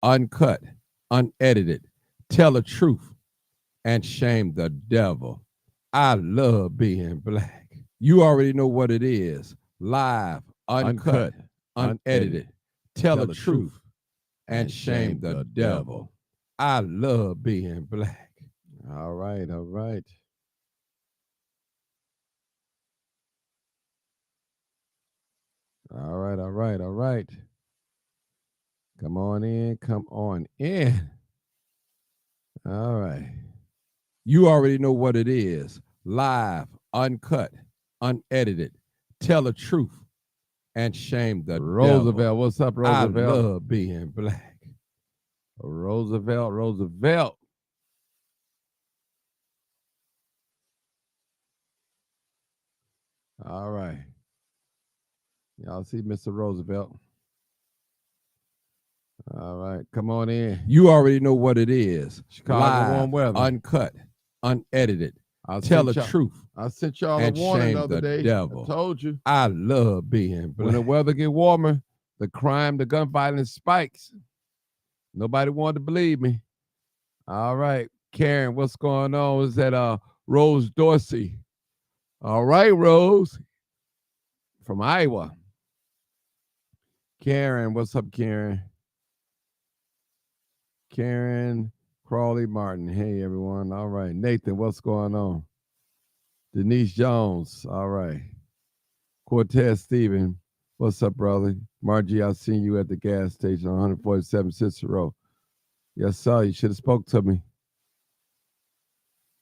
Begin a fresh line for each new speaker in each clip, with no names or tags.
uncut, unedited, tell the truth, and shame the devil. I love being black. You already know what it is. Live, uncut, unedited, tell the truth, and shame the devil. I love being black.
All right, all right. All right, all right, all right. Come on in, come on in. All right.
You already know what it is. Live, uncut, unedited, tell the truth, and shame the devil.
Roosevelt, what's up,
I
Roosevelt?
love being black.
Roosevelt, Roosevelt. All right. Y'all see Mr. Roosevelt. All right, come on in.
You already know what it is.
Chicago
Live,
warm weather.
uncut, unedited,
I
tell the
sent y'all,
truth,
I sent y'all a
and
warning the
shame
other
the
day.
devil.
I told you.
I love being
When the
black.
weather get warmer, the crime, the gun violence spikes. Nobody wanted to believe me. All right, Karen, what's going on? Is that Rose Dorsey? All right, Rose from Iowa. Karen, what's up, Karen? Karen Crawley Martin. Hey, everyone. All right, Nathan, what's going on? Denise Jones. All right. Cortez Stephen. What's up, brother? Margie, I seen you at the gas station on 147 Cicero. Yes, sir. You should have spoke to me.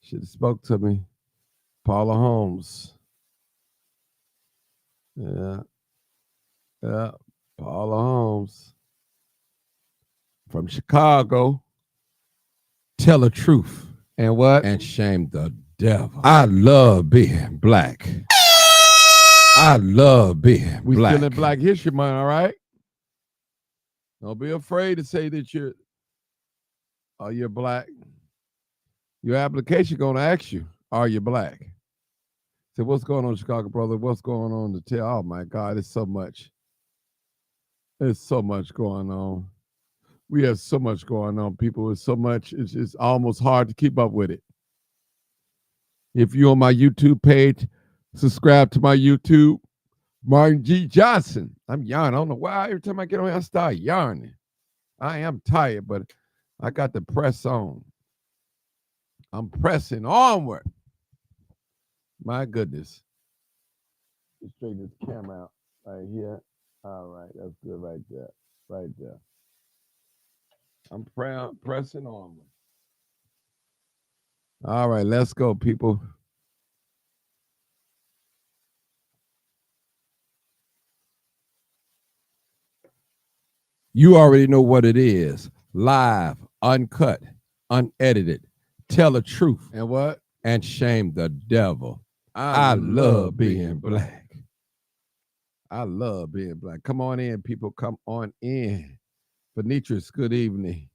Should have spoke to me. Paula Holmes. Yeah. Yeah. Paula Holmes. From Chicago.
Tell the truth
And what?
and shame the devil. I love being black. I love being
We
black.
still in Black History Month, all right? Don't be afraid to say that you're black. Your application gonna ask you, are you black? Say, what's going on, Chicago brother? What's going on to tell? Oh my God, it's so much. There's so much going on. We have so much going on, people. It's so much, it's almost hard to keep up with it. If you're on my YouTube page, subscribe to my YouTube, Martin G. Johnson. I'm yarning. I don't know why every time I get on here, I start yarning. I am tired, but I got to press on. I'm pressing onward. My goodness. Let's straighten this camera out right here. All right, that's good right there. Right there. I'm pressing onward. All right, let's go, people.
You already know what it is. Live, uncut, unedited, tell the truth,
And what?
and shame the devil. I love being black.
I love being black. Come on in, people. Come on in. Benitris, good evening.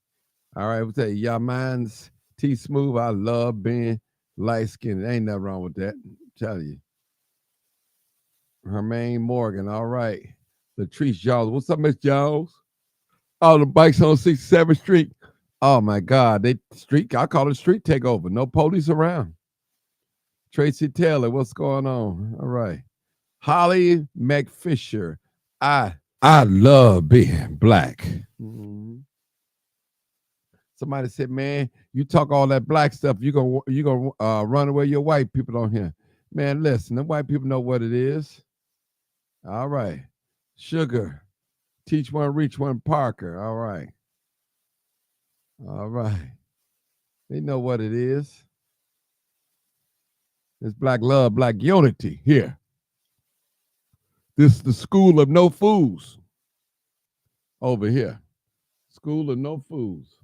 All right, we'll tell you, y'all minds, T Smooth. I love being light skinned. Ain't nothing wrong with that. I'm telling you. Hermaine Morgan, all right. Latrice Jones. What's up, Miss Jones? Oh, the bikes on 67th Street. Oh my God. I call it street takeover. No police around. Tracy Taylor, what's going on? All right. Holly McFisher.
I love being black.
Mhm. Somebody said, "Man, you talk all that black stuff. You gonna run away your white people on here." Man, listen, the white people know what it is. All right, Sugar, teach one, reach one, Parker. All right, all right. They know what it is. It's black love, black unity here. This is the school of no fools over here. School of no fools.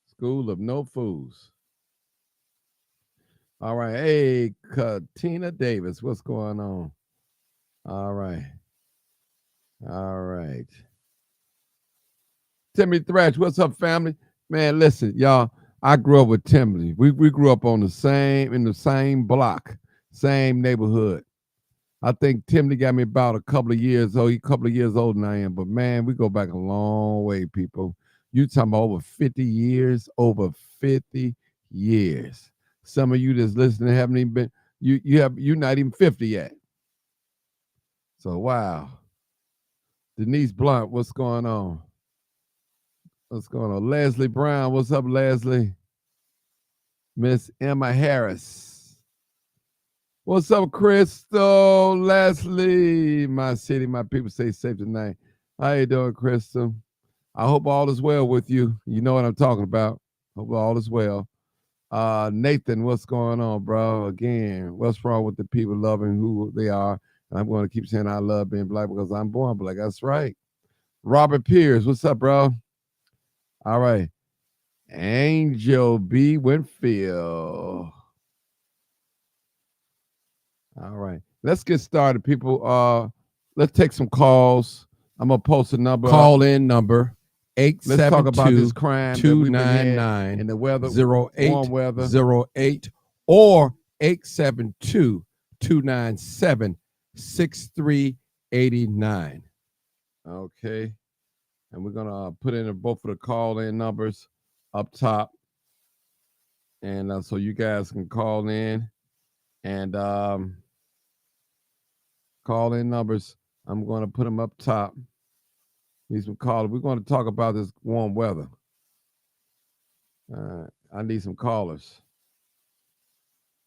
School of no fools. All right. Hey, Katina Davis, what's going on? All right. All right. Timmy Thrash, what's up, family? Man, listen, y'all. I grew up with Timmy. We grew up on in the same block, same neighborhood. I think Timothy got me about a couple of years old. He's a couple of years older than I am. But man, we go back a long way, people. You talking about over 50 years, over 50 years. Some of you that's listening haven't even been, you're not even 50 yet. So wow. Denise Blunt, what's going on? What's going on? Leslie Brown, what's up, Leslie? Miss Emma Harris. What's up, Crystal? Leslie, my city, my people, stay safe tonight. How you doing, Crystal? I hope all is well with you. You know what I'm talking about. Hope all is well. Nathan, what's going on, bro? Again, what's wrong with the people loving who they are? And I'm going to keep saying I love being black because I'm born black. That's right. Robert Pierce, what's up, bro? All right. Angel B. Winfield. All right. Let's get started, people. Let's take some calls. I'm gonna post a number.
Call in number
Let's talk about this
872
crime that we've been had
299
in the weather, warm weather.
0808 or 872 297 6389.
Okay. And we're gonna put in both of the call in numbers up top. And so you guys can call in and call in numbers. I'm going to put them up top. Need some callers. We're going to talk about this warm weather. I need some callers.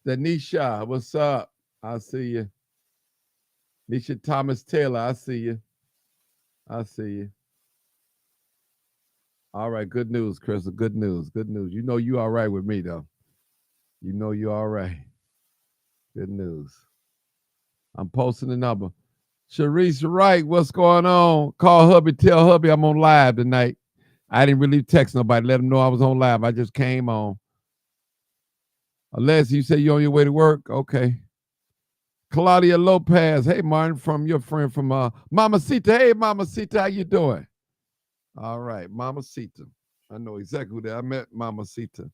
Danisha, what's up? I see you. Nisha Thomas Taylor, I see you. I see you. All right, good news, Crystal. Good news. Good news. You know you all right with me, though. You know you all right. Good news. I'm posting the number. Sharice Wright, what's going on? Call hubby, tell hubby I'm on live tonight. I didn't really text nobody, let them know I was on live. I just came on. Unless you say you're on your way to work, okay. Claudia Lopez, hey Martin, from your friend from Mamacita. Hey Mamacita, how you doing? All right, Mamacita. I know exactly who that. I met Mamacita.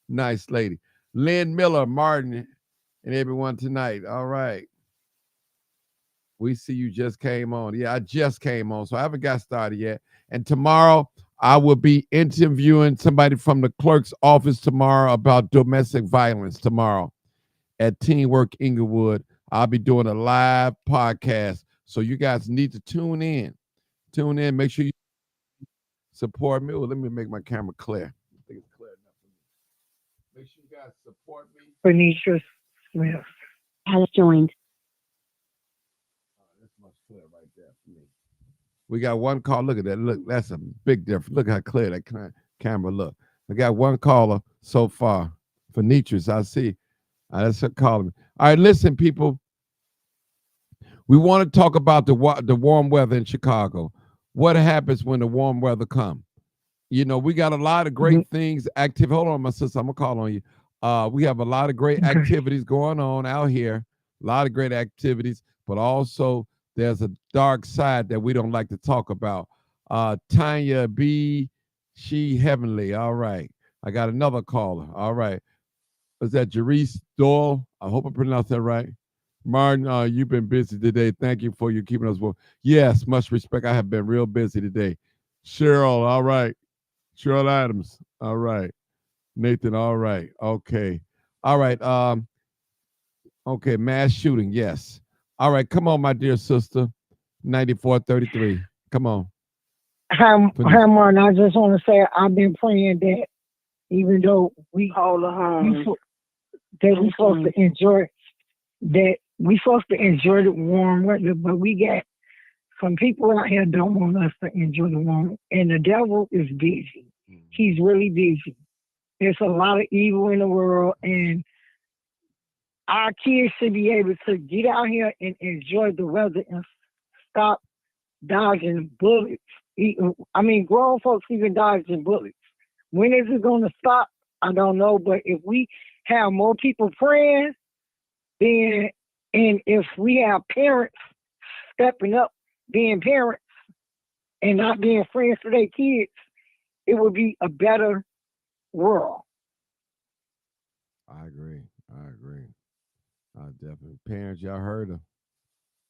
Nice lady. Lynn Miller, Martin, and everyone tonight. All right. We see you just came on. Yeah, I just came on, so I haven't got started yet. And tomorrow, I will be interviewing somebody from the clerk's office tomorrow about domestic violence tomorrow at Teamwork Inglewood. I'll be doing a live podcast, so you guys need to tune in. Tune in. Make sure you support me. Well, let me make my camera clear. I think it's clear enough for me. Make sure you guys support me.
Benicia Smith has joined.
That's much clear right there for me. We got one call. Look at that. Look, that's a big difference. Look how clear that camera look. I got one caller so far. Phoenicius, I see. That's a caller. All right, listen, people. We want to talk about the warm weather in Chicago. What happens when the warm weather comes? You know, we got a lot of great things active. Hold on, my sister. I'm gonna call on you. We have a lot of great activities going on out here. A lot of great activities, but also there's a dark side that we don't like to talk about. Tanya B. She Heavenly. All right. I got another caller. All right. Was that Jerice Doyle? I hope I pronounced that right. Martin, you've been busy today. Thank you for you keeping us warm. Yes, much respect. I have been real busy today. Cheryl, all right. Cheryl Adams, all right. Nathan, all right. Okay. All right. Okay, mass shooting, yes. All right, come on, my dear sister. 9433. Come on.
Hi, Martin. I just want to say I've been praying that even though we that we supposed to enjoy the warm weather, but we got some people out here don't want us to enjoy the warm. And the devil is busy. He's really busy. There's a lot of evil in the world, and our kids should be able to get out here and enjoy the weather and stop dodging bullets. I mean, grown folks even dodging bullets. When is it going to stop? I don't know. But if we have more people praying, then, and if we have parents stepping up, being parents, and not being friends for their kids, it would be a better world.
I agree. I definitely. Parents, y'all heard her.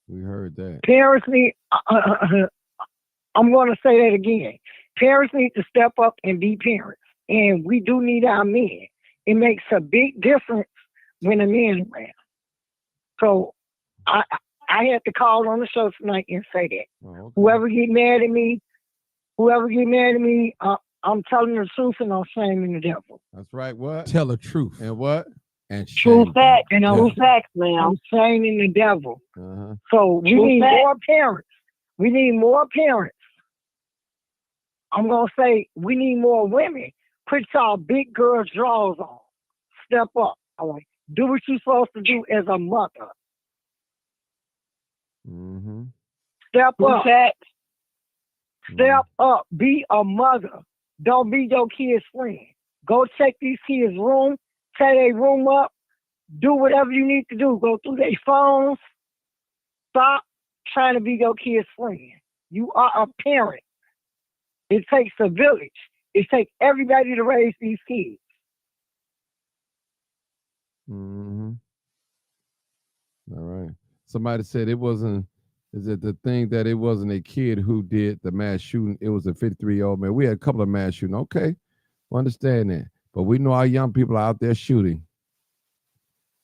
We heard that.
Parents need, I'm going to say that again. Parents need to step up and be parents. And we do need our men. It makes a big difference when a man's around. So I had to call on the show tonight and say that.
Oh, okay.
Whoever get mad at me, I'm telling the truth and I'm shaming the devil.
That's right. What?
Tell the truth
And what?
and
True
shame
facts.
the
And
True
devil.
facts, ma'am.
I'm shaming the devil.
Uh-huh.
So we
True
need
fact.
more parents. We need more parents. I'm going to say we need more women. Put y'all big girl drawers on. Step up. All right. Do what you're supposed to do as a mother.
Mm-hmm.
Step
True
up.
facts.
Step up. Be a mother. Don't be your kid's friend. Go check these kids' room. Tear their room up. Do whatever you need to do. Go through their phones. Stop trying to be your kid's friend. You are a parent. It takes a village. It takes everybody to raise these kids.
Mm-hmm. All right. Somebody said it wasn't. Is it the thing that it wasn't a kid who did the mass shooting? It was a 53-year-old man. We had a couple of mass shooting. Okay, we understand that, but we know our young people are out there shooting.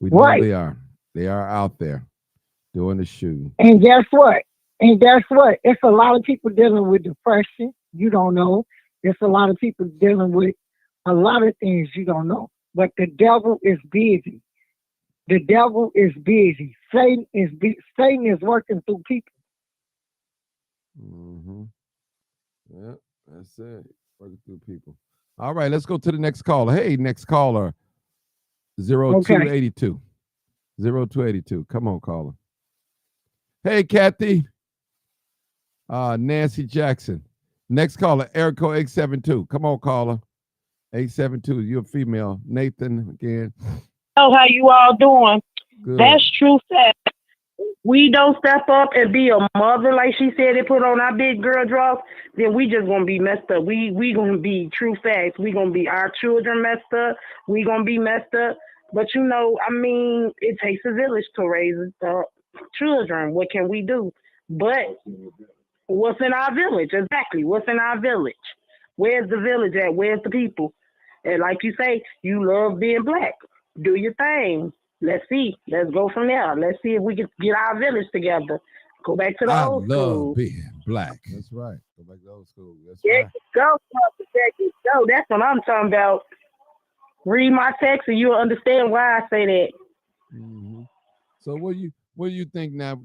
We know
Right.
they are. They are out there doing the shooting.
And guess what? It's a lot of people dealing with depression. You don't know. It's a lot of people dealing with a lot of things you don't know. But the devil is busy. The devil is busy. Satan is working through people.
Mm-hmm. Yeah, that's it. Working through people. All right, let's go to the next caller. Hey, next caller. 0282. 0282. Come on, caller. Hey, Kathy. Nancy Jackson. Next caller, Erico 872. Come on, caller. 872. You're a female. Nathan again.
Oh, how you all doing?
Good.
That's true fact. We don't step up and be a mother, like she said, and put on our big girl draws, then we just gonna be messed up. We gonna be true facts. We gonna be our children messed up. We gonna be messed up. But you know, I mean, it takes a village to raise children. What can we do? But what's in our village? Exactly. What's in our village? Where's the village at? Where's the people? And like you say, you love being black. Do your thing. Let's see. Let's go from there. Let's see if we can get our village together. Go back to the
I
old
love
school.
being black.
That's right. Go back to old school. That's
Yeah,
right.
go, go. That's what I'm talking about. Read my text and you'll understand why I say that.
Mm-hmm. So what do you think now?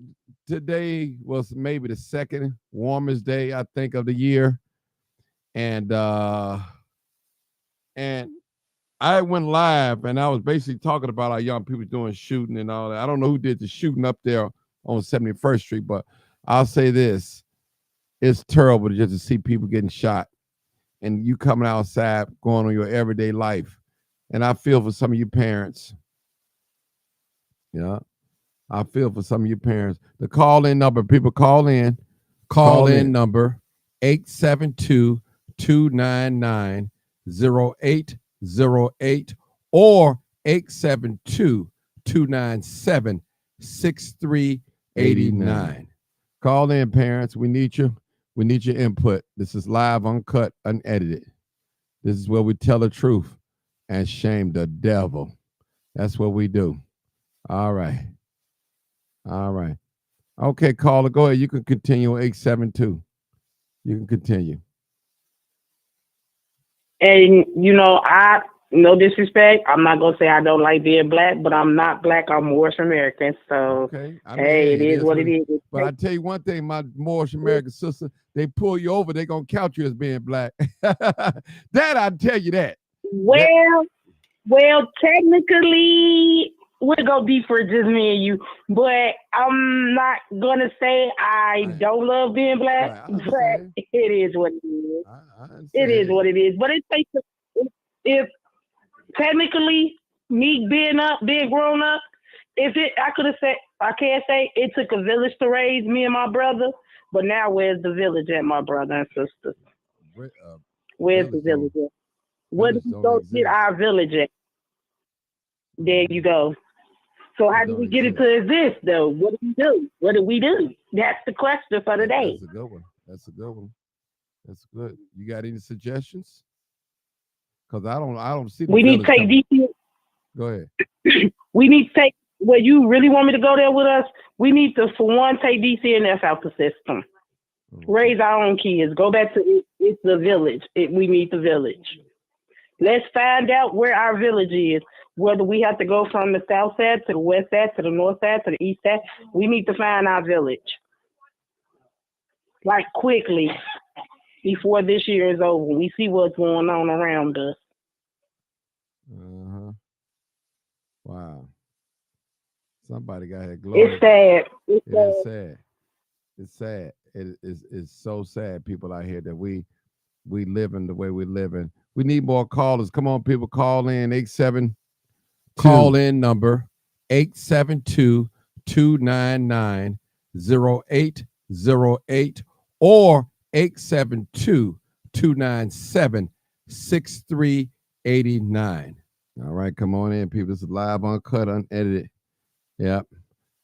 Today was maybe the second warmest day I think of the year, and I went live and I was basically talking about our young people doing shooting and all that. I don't know who did the shooting up there on 71st Street, but I'll say this: it's terrible just to see people getting shot, and you coming outside, going on your everyday life. And I feel for some of you parents. Yeah. I feel for some of you parents. The call-in number, people call in.
Call in number 872-299-0808 or 872-297-6389.
Call in, parents. We need you. We need your input. This is live, uncut, unedited. This is where we tell the truth and shame the devil. That's what we do. All right. All right. Okay, caller, go ahead. You can continue 872. You can continue.
And, you know, no disrespect, I'm not going to say I don't like being black, but I'm not black. I'm Moorish American. So,
Okay.
hey, it is what it is.
But I tell you one thing, my Moorish American sister, they pull you over, they're going to count you as being black. That, I tell you that.
Well, technically, we'll go deep for just me and you, but I'm not going to say I don't love being black, but it is what it is. It is what it is. But it takes, if technically me being grown up, I can't say it took a village to raise me and my brother, but now where's the village at, my brother and sister? Where's the village at? Where do we go get our village at? There you go. So how do we get it to exist, though? What do we do? What do we do? That's the question for the day.
That's a good one. That's a good one. That's good. You got any suggestions? Because I don't see.
We need to take DC.
Go ahead.
We need to take. Well, you really want me to go there with us? We need to, for one, take DCNF out the system. Raise our own kids. Go back to it's the village. We need the village. Let's find out where our village is. Whether we have to go from the south side to the west side to the north side to the east side, we need to find our village. Like quickly, before this year is over. We see what's going on around us.
Wow. Somebody got here.
It's sad.
It's sad. It's sad. It's so sad, people out here, that we living the way we're living. We need more callers. Come on, people, call in. 872.
Call in number 872-299-0808 or 872-297-6389.
All right, come on in, people. This is live, uncut, unedited. Yep.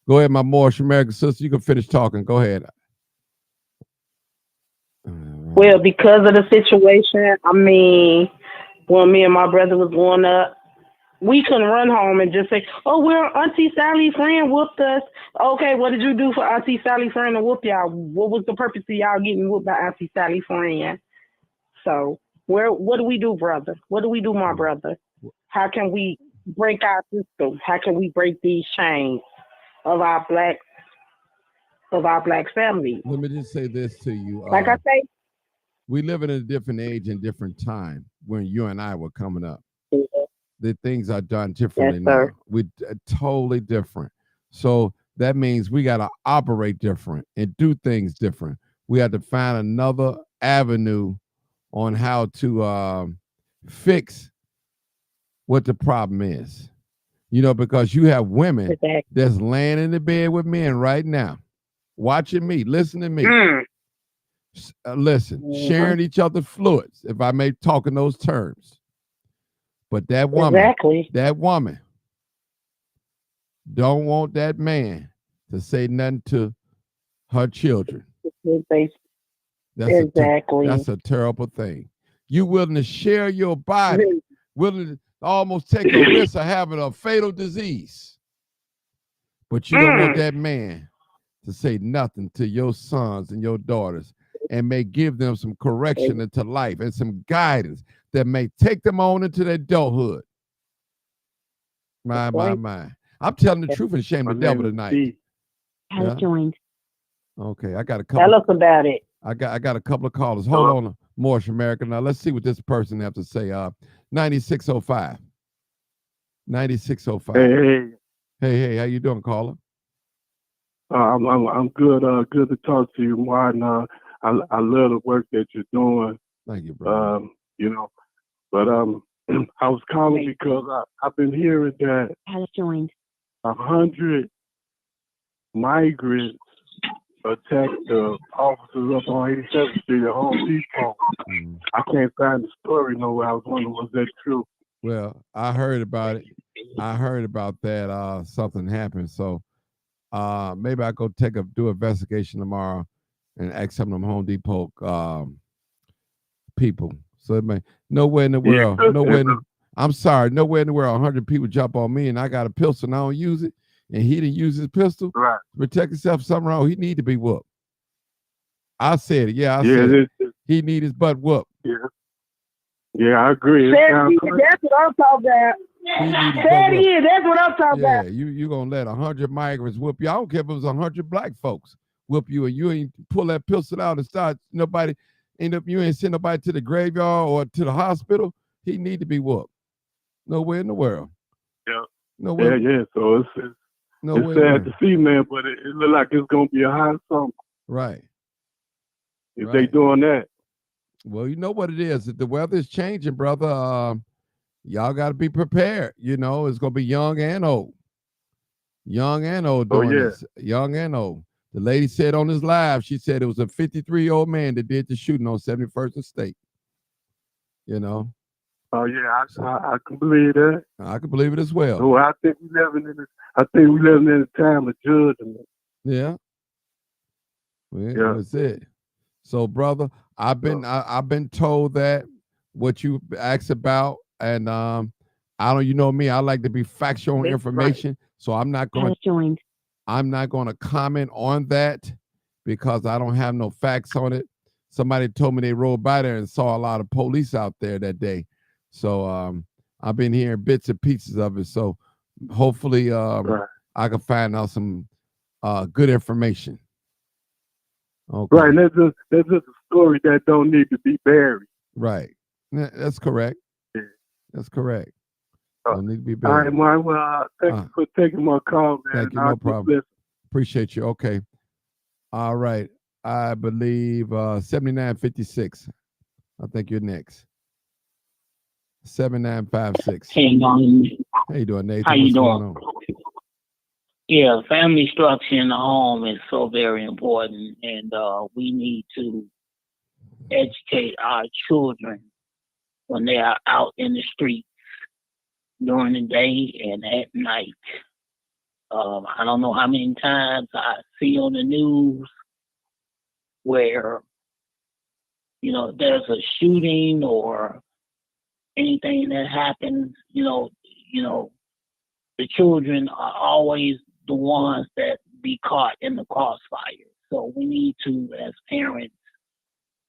Go ahead, my Moorish American sister. You can finish talking. Go ahead.
Well, because of the situation, I mean, when me and my brother was growing up, we couldn't run home and just say, oh, well, Auntie Sally's friend whooped us. Okay, what did you do for Auntie Sally's friend to whoop y'all? What was the purpose of y'all getting whooped by Auntie Sally's friend? So what do we do, brother? What do we do, my brother? How can we break our system? How can we break these chains of our black family?
Let me just say this to you.
Like I say,
we live in a different age and different time when you and I were coming up. The things are done differently now. We're totally different. So that means we got to operate different and do things different. We have to find another avenue on how to fix what the problem is. You know, because you have women that's laying in the bed with men right now, watching me, listening to me. Listen, sharing each other's fluids, if I may talk in those terms. But that woman don't want that man to say nothing to her children. That's a terrible thing. You willing to share your body, willing to almost take a risk of having a fatal disease, but you don't want that man to say nothing to your sons and your daughters and may give them some correction into life and some guidance that may take them on into their adulthood. My. I'm telling the truth and shame the devil tonight.
Has joined.
Okay, I got a couple.
Tell us about it.
I got a couple of callers. Hold on, Moorish American. Now let's see what this person have to say. 9605. 9605. Hey, how you doing, caller?
I'm good. Good to talk to you, Martin. I love the work that you're doing.
Thank you, bro.
You know, but I was calling because I've been hearing that
has joined
100 migrants attacked the officers up on 87th Street at Home Depot. I can't find the story nowhere. I was wondering, was that true?
Well, I heard about it. I heard about that. Something happened. So maybe I go do an investigation tomorrow and ask some of them Home Depot people. So it may nowhere in the world, nowhere in the world 100 people jump on me and I got a pistol and I don't use it, and he didn't use his pistol to protect himself. Something wrong. He need to be whooped. I said it. Yeah, I said it. He need his butt whooped.
Yeah, I agree.
That's what I'm talking about. That's what I'm talking about.
Yeah, you gonna let 100 migrants whoop you? I don't care if it was 100 black folks whoop you, and you ain't pull that pistol out and start you ain't send nobody to the graveyard or to the hospital. He need to be whooped. Nowhere in the world.
Yeah.
Nowhere.
Yeah. So it's sad to see, man, but it look like it's gonna be a hot summer.
Right.
If they doing that.
Well, you know what it is. The weather is changing, brother. Y'all got to be prepared. You know, it's gonna be young and old. Young and old doing this. Young and old. The lady said on this live, she said it was a 53-year-old man that did the shooting on 71st and State. You know,
Oh yeah, I can believe that.
I can believe it as well.
So I think we living in a time of judgment.
Yeah. Well,
Yeah.
that's it. So, brother, I've been told that what you asked about, and I don't, you know me, I like to be factual
That's
information. So I'm not going
Has joined.
to comment on that because I don't have no facts on it. Somebody told me they rode by there and saw a lot of police out there that day. So I've been hearing bits and pieces of it. So hopefully
Right.
I can find out some good information. Okay.
Right. That's just a story that don't need to be buried.
Right. That's correct.
Yeah.
That's correct.
Oh,
Don't need to be
All right,
buried.
Mark. Well, thank you for taking my call, man.
Thank you.
I'll
No
just
problem.
listen.
Appreciate you. Okay. All right. I believe 7956. I think you're next. 7956.
Hey, Martin.
How you doing, Nathan?
How you
What's
doing?
going on?
Yeah, family structure in the home is so very important, and we need to educate our children when they are out in the streets during the day and at night. I don't know how many times I see on the news where, there's a shooting or anything that happens, the children are always the ones that be caught in the crossfire. So we need to, as parents,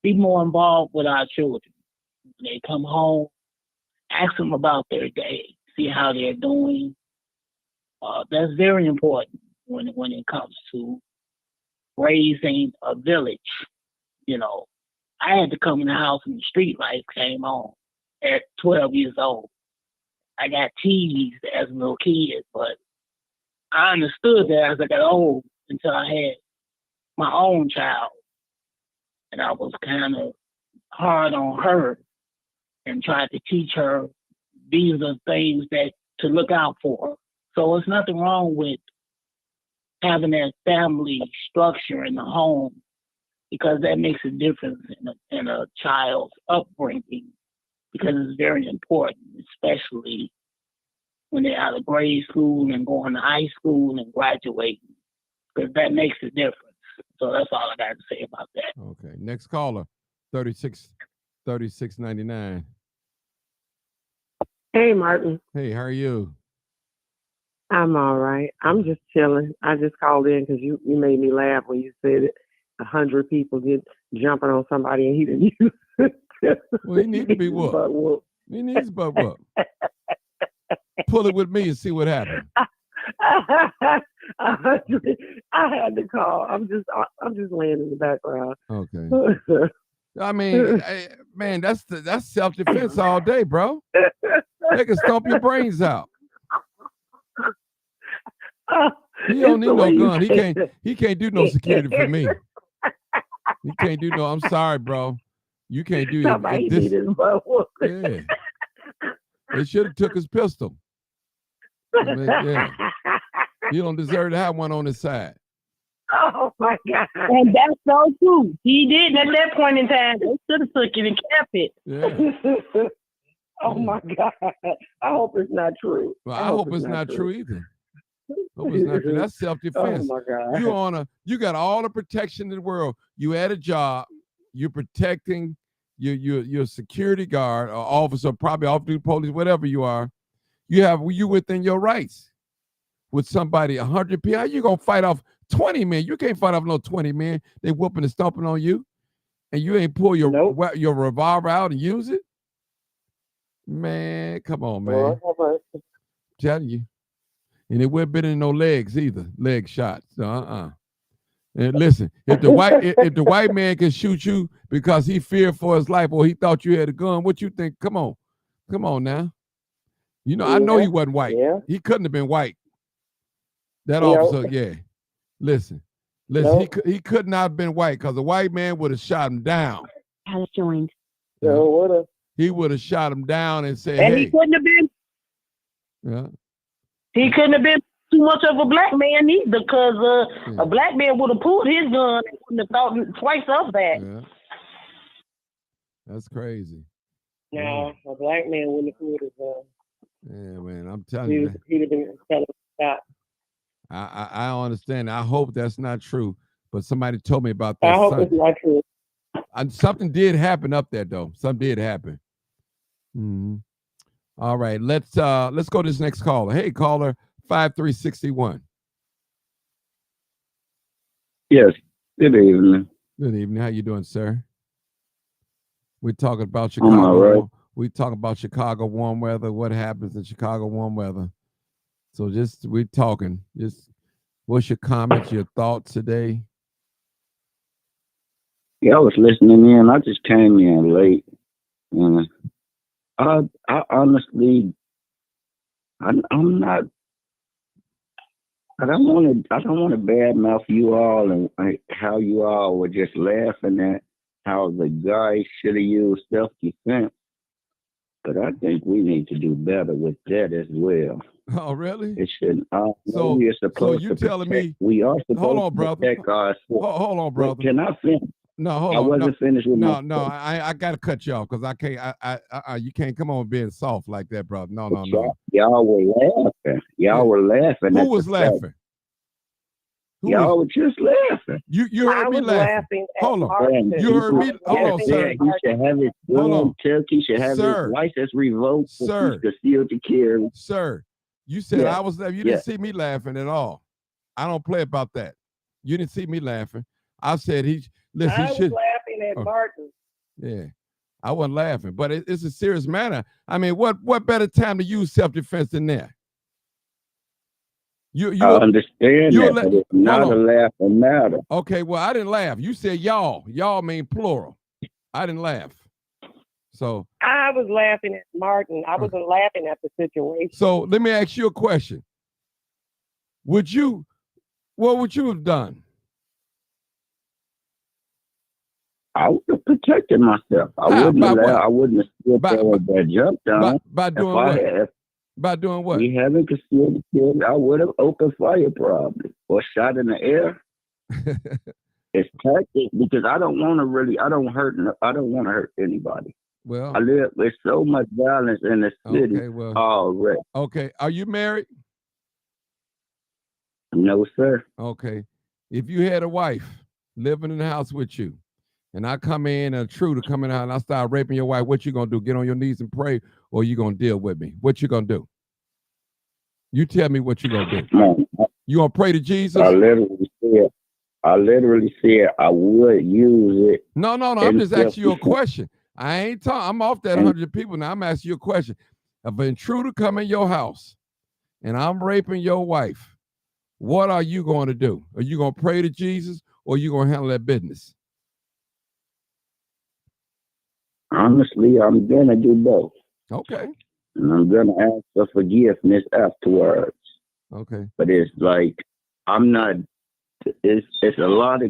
be more involved with our children. When they come home, ask them about their day, see how they're doing. That's very important when it comes to raising a village. I had to come in the house and the street lights came on at 12 years old. I got teased as a little kid, but I understood that as I got old until I had my own child. And I was kind of hard on her and tried to teach her these are things that to look out for. So there's nothing wrong with having that family structure in the home because that makes a difference in a child's upbringing because it's very important, especially when they're out of grade school and going to high school and graduating, because that makes a difference. So that's all I got to say about that.
Okay. Next caller, 3699.
Hey, Martin.
Hey, how are you?
I'm all right. I'm just chilling. I just called in because you made me laugh when you said it. 100 people get jumping on somebody and he didn't use it.
Well, he needs to be whooped. He needs butt whoop. Pull it with me and see what happens.
100. I had to call. I'm just laying in the background.
Okay. I mean, man, that's self-defense all day, bro. They can stomp your brains out. He don't need no gun. He can't do no security for me. He can't do no. I'm sorry, bro. You can't do
Somebody
this.
needed his butt whooped.
Yeah. They should have took his pistol. I mean, yeah. He don't deserve to have one on his side.
Oh my God.
And that's so true. He did at that point in time. They should have took it and kept it.
Yeah.
Oh my God. I hope it's not true.
Well, I hope it's not true either. Hope it's not true. That's self-defense.
Oh my God.
You got all the protection in the world. You at a job, you're protecting you're a security guard or officer, probably off-duty police, whatever you are. You within your rights. With somebody 100 people, how you gonna fight off 20 men? You can't fight off no 20 men. They whooping and stomping on you, and you ain't pull your revolver out and use it. Man, come on, man. Telling you. And it wouldn't been in no legs either, leg shots. And listen, if the white man can shoot you because he feared for his life or he thought you had a gun, what you think? Come on now. I know he wasn't white.
Yeah.
He couldn't have been white. That officer, yeah. Listen. Nope. He could not have been white because the white man would have shot him down.
Has joined.
He would have shot him down and said,
And
hey.
he couldn't have been.
Yeah.
He couldn't have been too much of a black man either, because a black man would have pulled his gun and wouldn't have thought twice of that.
Yeah. That's crazy.
No, a black man wouldn't have pulled his gun.
Yeah, man, I'm telling
He'd
you.
have been telling him to stop.
I understand. I hope that's not true. But somebody told me about that.
I hope it's not true.
Something did happen up there, though. Something did happen. Mm-hmm. All right, let's go to this next caller. Hey, caller 5361.
Yes. Good evening.
Good evening. How you doing, sir? We're talking about
I'm all
Chicago.
right.
We talking about Chicago warm weather. What happens in Chicago warm weather? So we're talking. Just what's your comments, your thoughts today?
Yeah, I was listening in. I just came in late. And I honestly, I'm not. I don't want to badmouth you all and how you all were just laughing at how the guy should have used self-defense. But I think we need to do better with that as well.
Oh, really?
It shouldn't.
So
we are supposed
you
to
telling
protect,
me?
we are supposed
Hold on,
to
brother.
protect our.
Hold on, brother.
Can I finish?
No, hold
I
on.
wasn't finished with my.
No, I gotta cut you off because I can't. You can't come on being soft like that, brother. No.
Y'all were laughing. Y'all were laughing.
Who was laughing?
Y'all were just laughing.
You heard me laughing. Hold on.
Martin,
You heard me. Hold on, sir.
He should have his gun took. He should have
Sir.
his license revoked.
Sir.
Concealed to carry.
Sir, you said
Yeah.
I was laughing. You
Yeah.
didn't see me laughing at all. I don't play about that. You didn't see me laughing. I said he
I was laughing at Martin.
Yeah, I wasn't laughing, but it's a serious matter. I mean, what better time to use self-defense than that? You
I understand that, but it's not a
Hold on.
laughing matter.
Okay, well, I didn't laugh. You said y'all. Y'all mean plural. I didn't laugh. So
I was laughing at Martin. I wasn't laughing at the situation.
So let me ask you a question. What would you have done?
I would have protected myself. I wouldn't have stood there and jumped down.
By doing what? By doing what?
We haven't concealed the kill. I would have opened fire probably or shot in the air. It's tactic because I don't want to hurt anybody.
Well,
there's so much violence in the city already.
Okay. Are you married?
No, sir.
Okay. If you had a wife living in the house with you, and I come in, a intruder come in the house, and I start raping your wife, what you gonna do? Get on your knees and pray, or you gonna deal with me? What you gonna do? You tell me what you gonna do. You gonna pray to Jesus?
I literally said I would use it.
No. I'm just asking you a question. I ain't talking. I'm off that 100 people now. I'm asking you a question. If an intruder come in your house, and I'm raping your wife, what are you going to do? Are you going to pray to Jesus, or are you going to handle that business?
Honestly, I'm going to do both.
Okay.
And I'm going to ask for forgiveness afterwards.
Okay.
But it's like, I'm not, it's a lot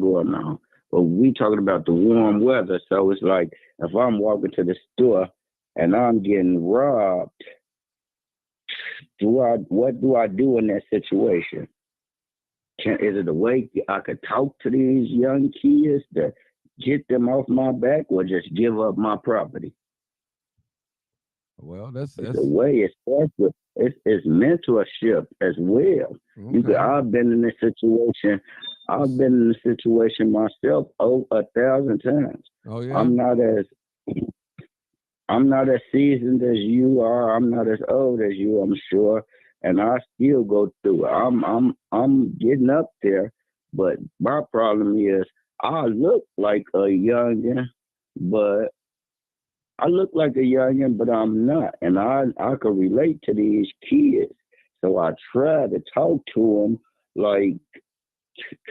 going on. But we talking about the warm weather. So it's like, if I'm walking to the store and I'm getting robbed, what do I do in that situation? Is it a way I could talk to these young kids to get them off my back, or just give up my property?
Well, that's
the way it starts with. It's mentorship as well. Okay. I've been in this situation. I've been in the situation myself 1,000 times.
Oh yeah.
I'm not as seasoned as you are. I'm not as old as you, I'm sure. And I still go through it. I'm getting up there, but my problem is I look like a youngin', but I'm not. And I can relate to these kids. So I try to talk to them like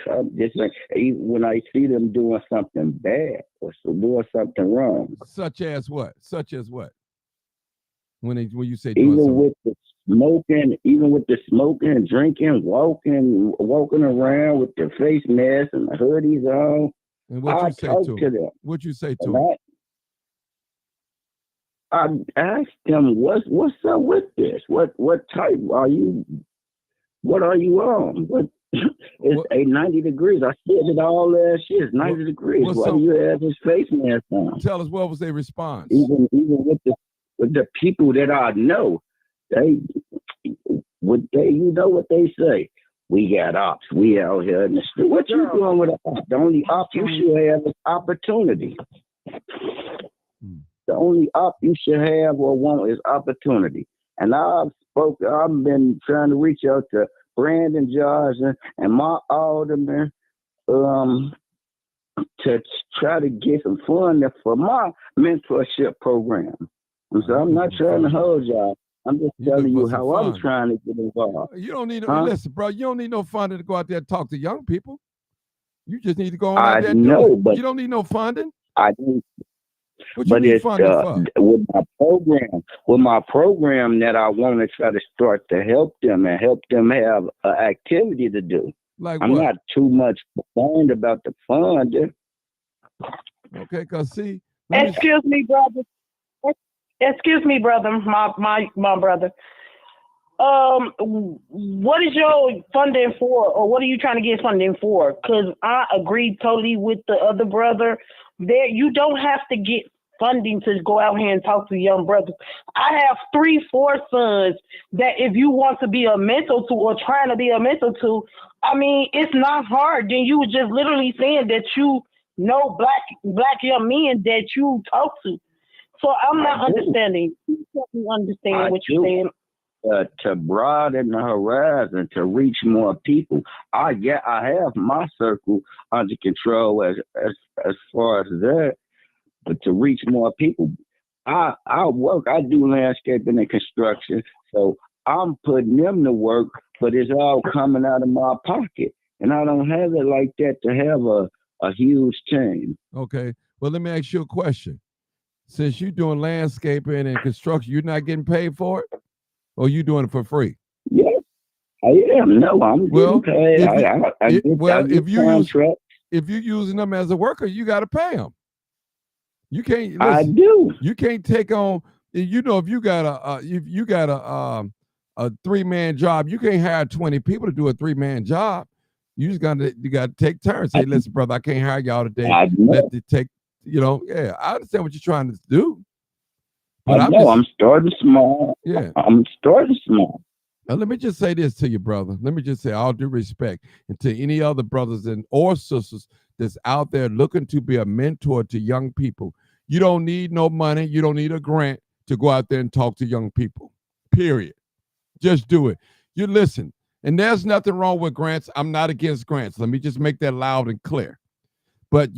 when I see them doing something bad or doing something wrong.
Such as what? When you say
even with the smoking, drinking, walking around with their face masks and the hoodies on.
And what you say to them? What you say to them?
I asked them, what's up with this? What type are you? What are you on? It's 90 degrees. I said it all last year. It's 90 degrees. Why do you have this face mask on?
Tell us, what was their response?
Even with the people that I know, you know what they say? We got ops. We out here in the street. What you doing with ops? The only op you should have is opportunity. The only op you should have or want is opportunity. And I've been trying to reach out to Brandon Johnson and my alderman to try to get some funding for my mentorship program. And so I'm not trying to hold y'all. I'm just telling you how I'm trying to get involved.
You don't need listen, bro. You don't need no funding to go out there and talk to young people. You just need to go on out there and do it. You don't need no funding.
I do.
What you need funding for?
With my program that I want to try to start to help them and help them have an activity to do.
Like
I'm not too much concerned about the funding.
Okay, cause see.
Excuse me, brother. Excuse me, brother. My brother. What is your funding for, or what are you trying to get funding for? Because I agree totally with the other brother. There, you don't have to get funding to go out here and talk to young brothers. I have 3-4 sons that if you want to be a mentor to or trying to be a mentor to, I mean, it's not hard. Then you were just literally saying that you know black young men that you talk to. So I'm not understanding. You help me understand what you're saying.
To broaden the horizon, to reach more people. I have my circle under control as far as that, but to reach more people, I do landscaping and construction, so I'm putting them to work, but it's all coming out of my pocket, and I don't have it like that to have a huge team.
Okay, well, let me ask you a question. Since you're doing landscaping and construction, you're not getting paid for it? Or you doing it for free?
Yes, I am. No, I'm getting paid.
If you're using them as a worker, you got to pay them. You can't. Listen,
I do.
You can't take on. You know, if you got a 3-man job, you can't hire 20 people to do a 3-man job. You got to take turns. Say, listen, brother, I can't hire y'all today. Let it take. You know, yeah, I understand what you're trying to do. But
I'm starting small.
Yeah.
I'm starting small.
Now, let me just say this to you, brother. Let me just say, all due respect, and to any other brothers or sisters that's out there looking to be a mentor to young people, you don't need no money. You don't need a grant to go out there and talk to young people, period. Just do it. You listen, and there's nothing wrong with grants. I'm not against grants. Let me just make that loud and clear. But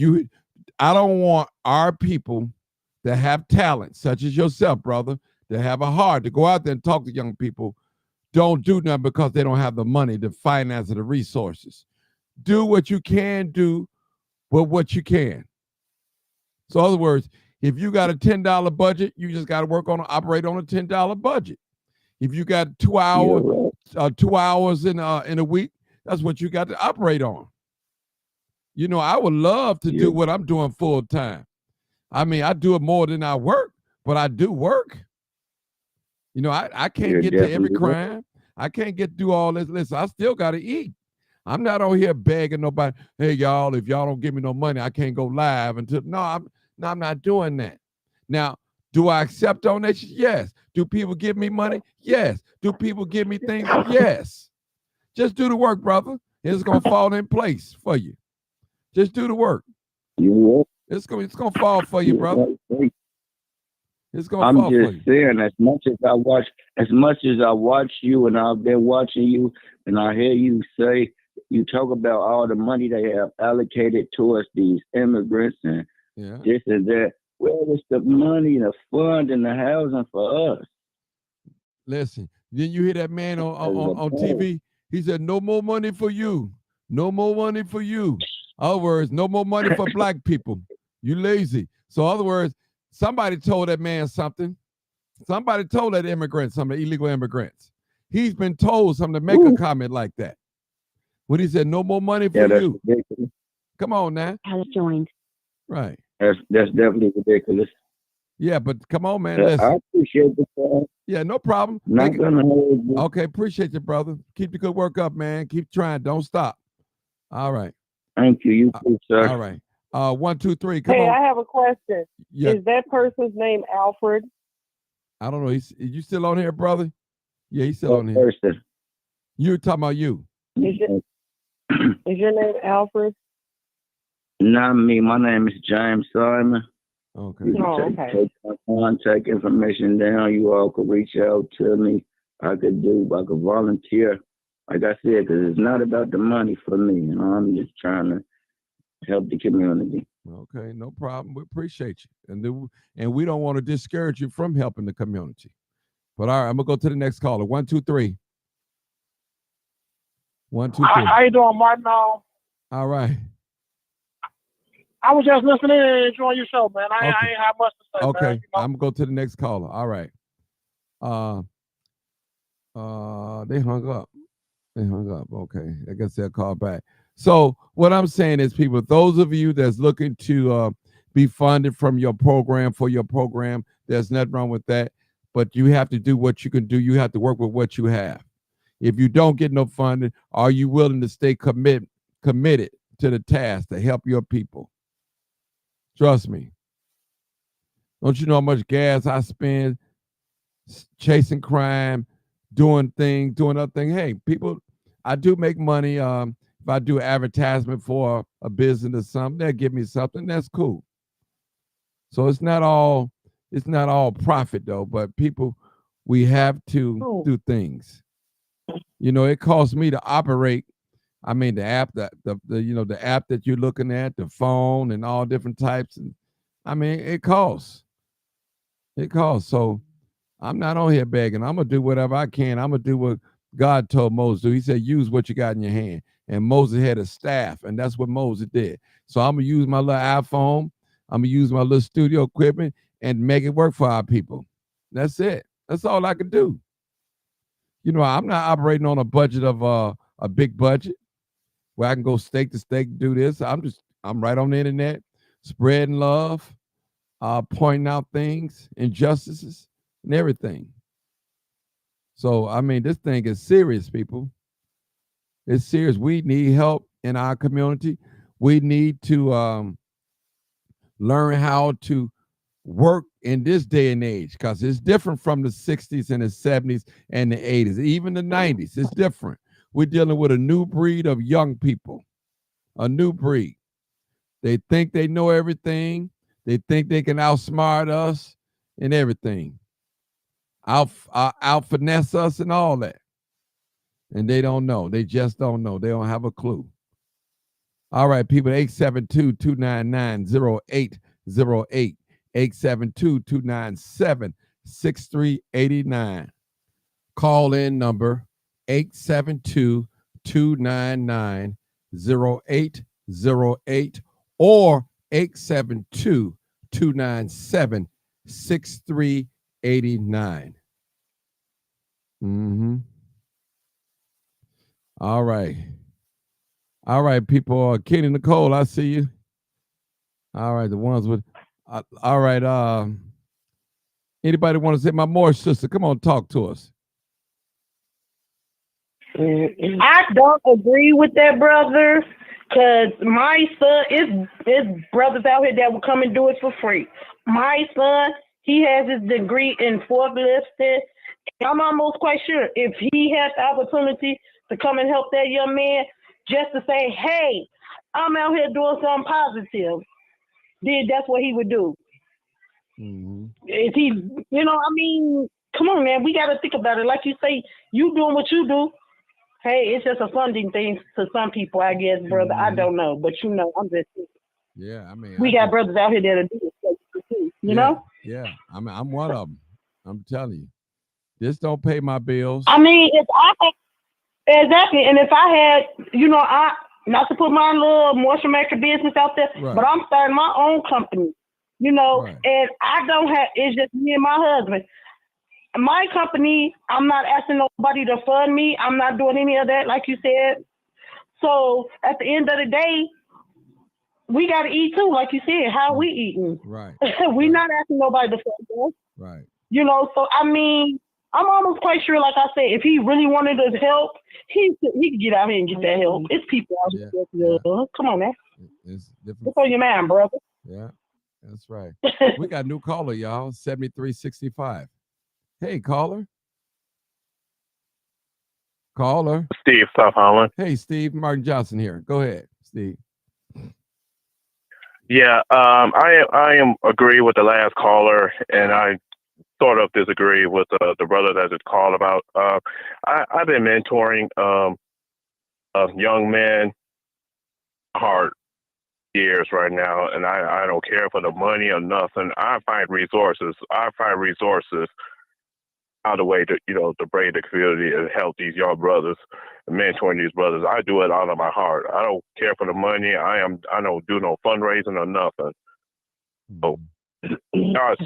I don't want our people that have talent, such as yourself, brother, that have a heart to go out there and talk to young people, don't do nothing because they don't have the money, the finance, or the resources. Do what you can do with what you can. So in other words, if you got a $10 budget, you just got to operate on a $10 budget. If you got 2 hours in a week, that's what you got to operate on. You know, I would love to do what I'm doing full time. I mean, I do it more than I work, but I do work. You know, I can't get to every crime. I can't get to do all this. Listen, I still got to eat. I'm not on here begging nobody, hey, y'all, if y'all don't give me no money, I can't go live until. No, I'm not doing that. Now, do I accept donations? Yes. Do people give me money? Yes. Do people give me things? Yes. Just do the work, brother. It's going to fall in place for you. Just do the work. It's gonna fall for you, brother. It's gonna fall for you.
I'm just saying, as much as I watch you, and I've been watching you, and I hear you say, you talk about all the money they have allocated towards these immigrants and this and that. Where is the money, the fund, and the housing for us?
Listen, then you hear that man on TV. He said, "No more money for you. No more money for you." In other words, no more money for black people. You lazy. So in other words, somebody told that man something. Somebody told that immigrant something, illegal immigrants. He's been told something to make a comment like that. When he said, no more money for you.
Ridiculous.
Come on now.
Has joined.
Right.
That's definitely ridiculous.
Yeah, but come on, man.
I
Listen.
appreciate the call.
Yeah, no problem.
Not gonna hold you.
Okay, appreciate you, brother. Keep the good work up, man. Keep trying. Don't stop. All right.
Thank you. You too, sir.
All right. 1, 2, 3. Come
Hey,
on.
I have a question.
Yeah.
Is that person's name Alfred?
I don't know. Is you still on here, brother? Yeah, he's still on here.
Person.
You're talking about you.
Is your name Alfred?
Not me. My name is James Simon.
Okay.
You can take my contact information down. You all could reach out to me. I could volunteer. Like I said, because it's not about the money for me. You know, I'm just trying to help the community.
Okay, no problem. We appreciate you. And we don't want to discourage you from helping the community. But all right, I'm going to go to the next caller. 1, 2, 3. 1, 2, 3.
How you doing, Martin?
All right.
I was just listening and enjoying your show, man. I ain't have much to say.
Okay,
man, you know?
I'm going to go to the next caller. All right. They hung up. Okay, I guess they'll call back. So what I'm saying is, people, those of you that's looking to be funded from your program, for your program, there's nothing wrong with that. But you have to do what you can do. You have to work with what you have. If you don't get no funding, are you willing to stay committed to the task to help your people? Trust me. Don't you know how much gas I spend chasing crime, doing other things? Hey, people, I do make money. If I do advertisement for a business or something, they'll give me something. That's cool. So it's not all profit though, but people, we have to do things. You know, it costs me to operate. I mean, the app, the app that you're looking at, the phone and all different types. And I mean, it costs. It costs. So I'm not on here begging. I'm gonna do whatever I can. I'm gonna do what God told Moses to do. He said, use what you got in your hand. And Moses had a staff, and that's what Moses did. So I'm gonna use my little iPhone. I'm gonna use my little studio equipment and make it work for our people. That's it. That's all I can do. You know, I'm not operating on a budget of a big budget where I can go stake to stake, do this. I'm right on the internet, spreading love, pointing out things, injustices, and everything. So, I mean, this thing is serious, people. It's serious. We need help in our community. We need to learn how to work in this day and age, because it's different from the 60s and the 70s and the 80s, even the 90s. It's different. We're dealing with a new breed of young people, a new breed. They think they know everything. They think they can outsmart us and everything, out finesse us and all that. And they don't know. They just don't know. They don't have a clue. All right, people, 872-299-0808. 872-297-6389. Call in number 872-299-0808 or 872-297-6389. All right. All right, people. Kenny Nicole, I see you. All right, the ones with all right. Anybody want to say, my Moorish sister? Come on, talk to us.
I don't agree with that, brother, because my son is brothers out here that will come and do it for free. My son, he has his degree in forklifting. I'm almost quite sure if he had the opportunity to come and help that young man, just to say, hey, I'm out here doing something positive, then that's what he would do. Is he, I mean, come on, man, we got to think about it. Like you say, you doing what you do. Hey, it's just a funding thing to some people, I guess, brother. I don't know, but I'm just.
Yeah, I mean,
we got brothers out here that are doing stuff too, you know?
Yeah, I mean, I'm one of them. I'm telling you, this don't pay my bills.
I mean, exactly, and if I had, not to put my little moisture maker business out there, but I'm starting my own company, and I don't have, it's just me and my husband. My company, I'm not asking nobody to fund me. I'm not doing any of that, like you said. So at the end of the day, we got to eat too, like you said. How we eating?
Right.
We not asking nobody to fuck us.
Right.
You know, so I mean, I'm almost quite sure, like I said, if he really wanted to help, he could get out here and get that help. It's people out here. Yeah. Come on, man.
It's different.
What's on your mind, brother?
Yeah, that's right. We got a new caller, y'all. 7365. Hey, caller. Caller.
Steve, South Holland.
Hey, Steve. Martin Johnson here. Go ahead, Steve.
Yeah, I am agree with the last caller, and I sort of disagree with the brother that just called about. I've been mentoring young men hard years right now, and I don't care for the money or nothing. I find resources out of the way to to bring the community and help these young brothers, mentoring these brothers. I do it out of my heart. I don't care for the money. I don't do no fundraising or nothing. So there's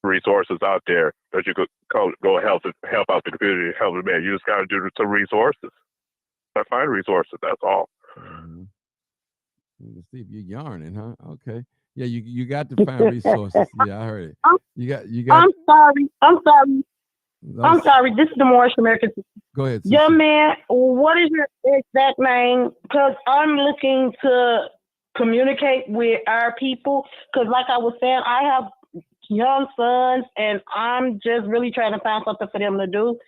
resources out there that you could go help out the community, help the man. You just got to do some resources. I find resources. That's all.
Mm-hmm. Steve, you're yarning, huh? Okay. Yeah, you got to find resources. Yeah, I heard it. You got.
I'm sorry. This is the Moorish American.
Go ahead. Sister.
Young man, what is your exact name? Because I'm looking to communicate with our people. Because like I was saying, I have young sons, and I'm just really trying to find something for them to do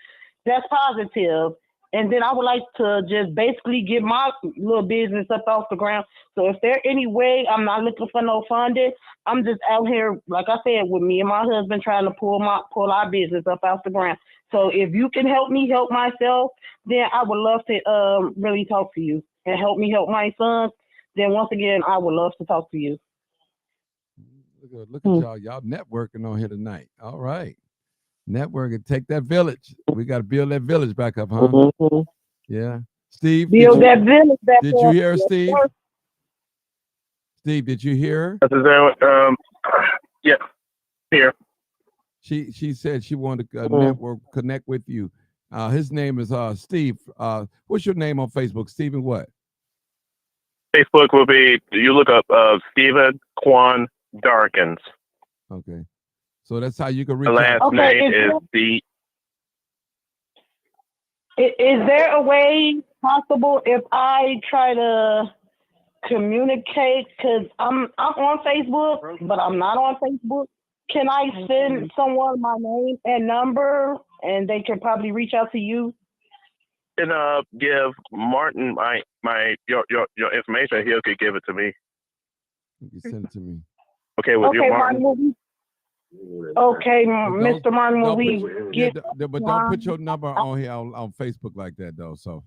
that's positive. And then I would like to just basically get my little business up off the ground. So if there any way, I'm not looking for no funding. I'm just out here, like I said, with me and my husband trying to pull our business up off the ground. So if you can help me help myself, then I would love to really talk to you and help me help my sons. Then once again, I would love to talk to you.
Look at y'all networking on here tonight. All right. Network and take that village. We got to build that village back up, huh?
Mm-hmm.
Yeah. Steve,
build that village back
did
up.
You hear her, Steve? Steve, did you hear
her? Yeah, here.
She said she wanted to network, connect with you. His name is Steve. What's your name on Facebook? Stephen what?
Facebook will be, you look up Stephen Quan Darkins.
Okay. So that's how you can reach
the last
out.
name is the.
Is there a way possible if I try to communicate? Because I'm on Facebook, but I'm not on Facebook. Can I send someone my name and number, and they can probably reach out to you?
And give Martin your information. He could give it to me.
You can send it to me.
Okay, with you, Martin.
Okay, Mr. Martin, will we get?
But don't put your number on here on Facebook like that, though. So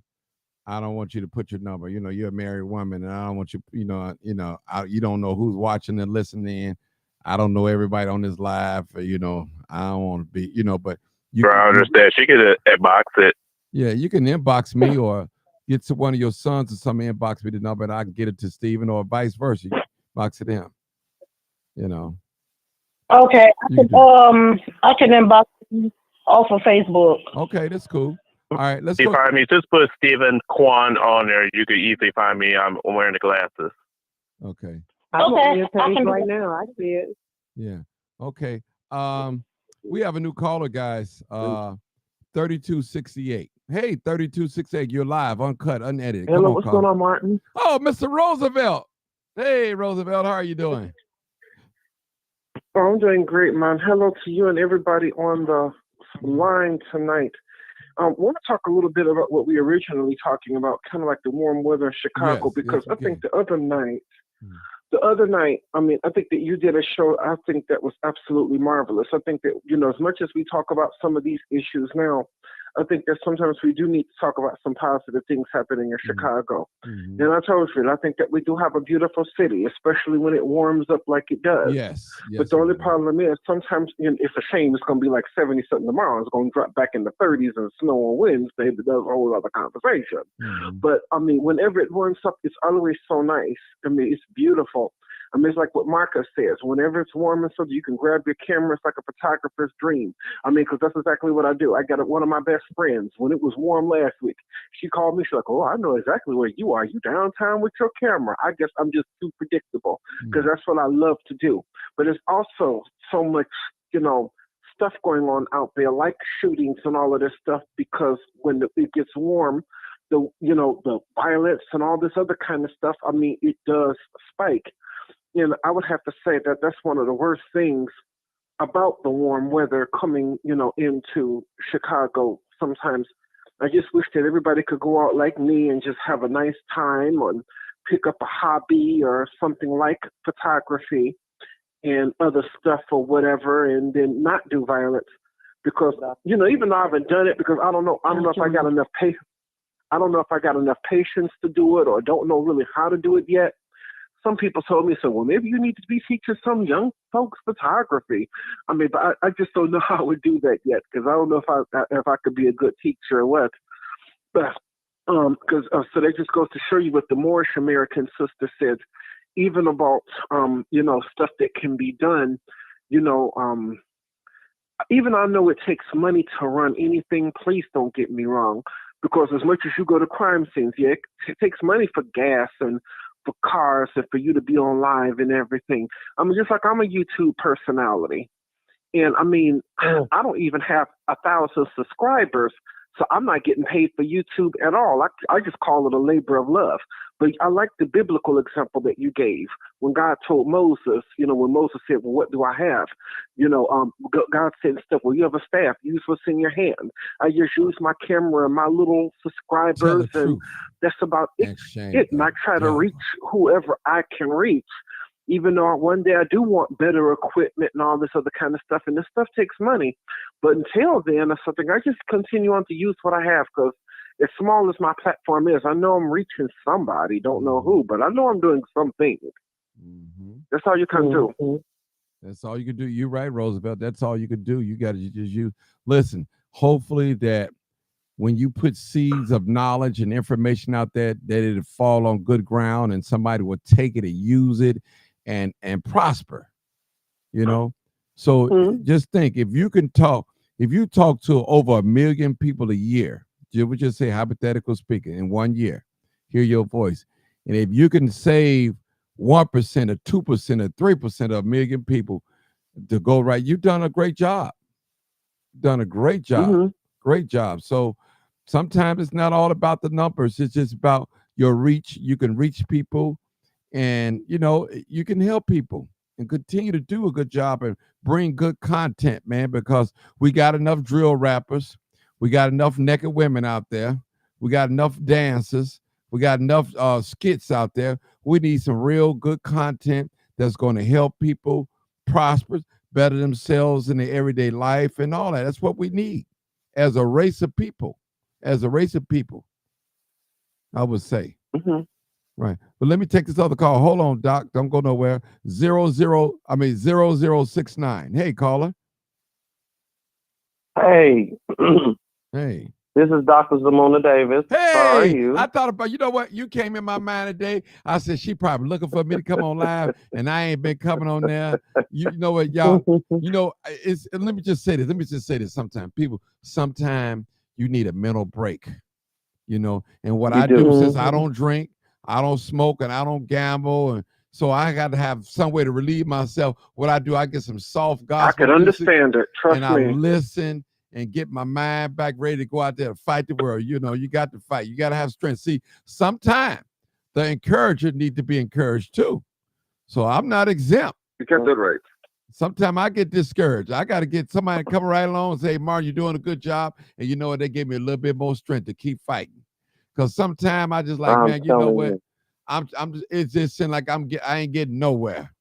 I don't want you to put your number. You know, you're a married woman, and I don't want you. You don't know who's watching and listening. I don't know everybody on this live. You know, I don't want to be. You know, but you.
I understand. She could inbox it.
Yeah, you can inbox me or get to one of your sons or something. Inbox me the number, and I can get it to Stephen or vice versa. You box it in. You know.
Okay, I can inbox you off of Facebook.
Okay, that's cool. All right, let's
go. Find me. Just put Stephen Quan on there. You can easily find me. I'm wearing the glasses.
Okay.
I'm on your page right now. I see it.
Yeah. Okay. We have a new caller, guys. 3268. Hey, 3268. You're live, uncut, unedited.
Hello, what's going on, Martin?
Oh, Mr. Roosevelt. Hey, Roosevelt, how are you doing?
Oh, I'm doing great, man. Hello to you and everybody on the line tonight. I want to talk a little bit about what we originally talking about, kind of like the warm weather in Chicago, because I think the other night, I mean, I think that you did a show. I think that was absolutely marvelous. I think that, you know, as much as we talk about some of these issues now, I think that sometimes we do need to talk about some positive things happening in Chicago. Mm-hmm. And I told you, I think that we do have a beautiful city, especially when it warms up like it does.
Yes.
But the only problem is sometimes it's a shame. It's going to be like 70-something tomorrow. It's going to drop back in the 30s and snow on Wednesday. But that's a whole other conversation. Mm-hmm. But, I mean, whenever it warms up, it's always so nice. I mean, it's beautiful. I mean, it's like what Marcus says. Whenever it's warm and so you can grab your camera. It's like a photographer's dream. I mean, because that's exactly what I do. I got one of my best friends. When it was warm last week, she called me. She's like, "Oh, I know exactly where you are. You downtown with your camera." I guess I'm just too predictable because that's what I love to do. But there's also so much, stuff going on out there, like shootings and all of this stuff, because when it gets warm, the violence and all this other kind of stuff, I mean, it does spike. And I would have to say that that's one of the worst things about the warm weather coming, into Chicago. Sometimes I just wish that everybody could go out like me and just have a nice time or pick up a hobby or something like photography and other stuff or whatever, and then not do violence. Because, even though I haven't done it, because I don't know if I got enough patience. I don't know if I got enough patience to do it or don't know really how to do it yet. Some people told me, so, well, maybe you need to be teaching some young folks photography. I mean, but I just don't know how I would do that yet, because I don't know if I could be a good teacher or what. But so that just goes to show you what the Moorish American sister said, even about stuff that can be done. Even I know it takes money to run anything. Please don't get me wrong, because as much as you go to crime scenes, yeah, it takes money for gas and for cars and for you to be on live and everything. I mean, just like I'm a YouTube personality, and I mean, I don't even have 1,000 subscribers, so I'm not getting paid for YouTube at all. I just call it a labor of love. But I like the biblical example that you gave when God told Moses, when Moses said, well, what do I have? God said stuff, well, you have a staff, use what's in your hand. I just use my camera and my little subscribers, and that's about it. And I try to reach whoever I can reach, even though one day I do want better equipment and all this other kind of stuff, and this stuff takes money. But until then, or something, I just continue on to use what I have, because as small as my platform is, I know I'm reaching somebody, don't know who, but I know I'm doing something. That's all you can do.
That's all you can do. You're right, Roosevelt. That's all you can do. You got to just use. Listen, hopefully that when you put seeds of knowledge and information out there, that it'll fall on good ground and somebody will take it and use it and prosper, So just think, if you talk to over 1 million people a year, you would just say, hypothetical speaking, in 1 year, hear your voice. And if you can save 1% or 2% or 3% of 1 million people to go right, you've done a great job. Done a great job. Great job. So sometimes it's not all about the numbers. It's just about your reach. You can reach people and, you can help people and continue to do a good job and bring good content, man, because we got enough drill rappers. We got enough naked women out there. We got enough dancers. We got enough skits out there. We need some real good content that's going to help people prosper, better themselves in their everyday life and all that. That's what we need as a race of people. As a race of people, I would say. Right. But let me take this other call. Hold on, Doc. Don't go nowhere. 0069. Hey, caller.
Hey.
Hey.
This is Dr. Zamona Davis.
Hey,
how are you?
I thought about, what? You came in my mind today. I said, she probably looking for me to come on live, and I ain't been coming on there. You know what, y'all? Let me just say this. Sometimes you need a mental break, and what I do, since I don't drink, I don't smoke, and I don't gamble, and so I got to have some way to relieve myself. What I do, I get some soft gospel.
I can understand it. Trust me.
And I listen and get my mind back ready to go out there and fight the world. You got to fight. You got to have strength. See, sometimes the encourager need to be encouraged too. So I'm not exempt.
You got that right.
Sometimes I get discouraged. I got to get somebody to come right along and say, Martin, you're doing a good job. And you know what? They gave me a little bit more strength to keep fighting. Because sometimes I just like, man, you know what? It's just seem like I ain't getting nowhere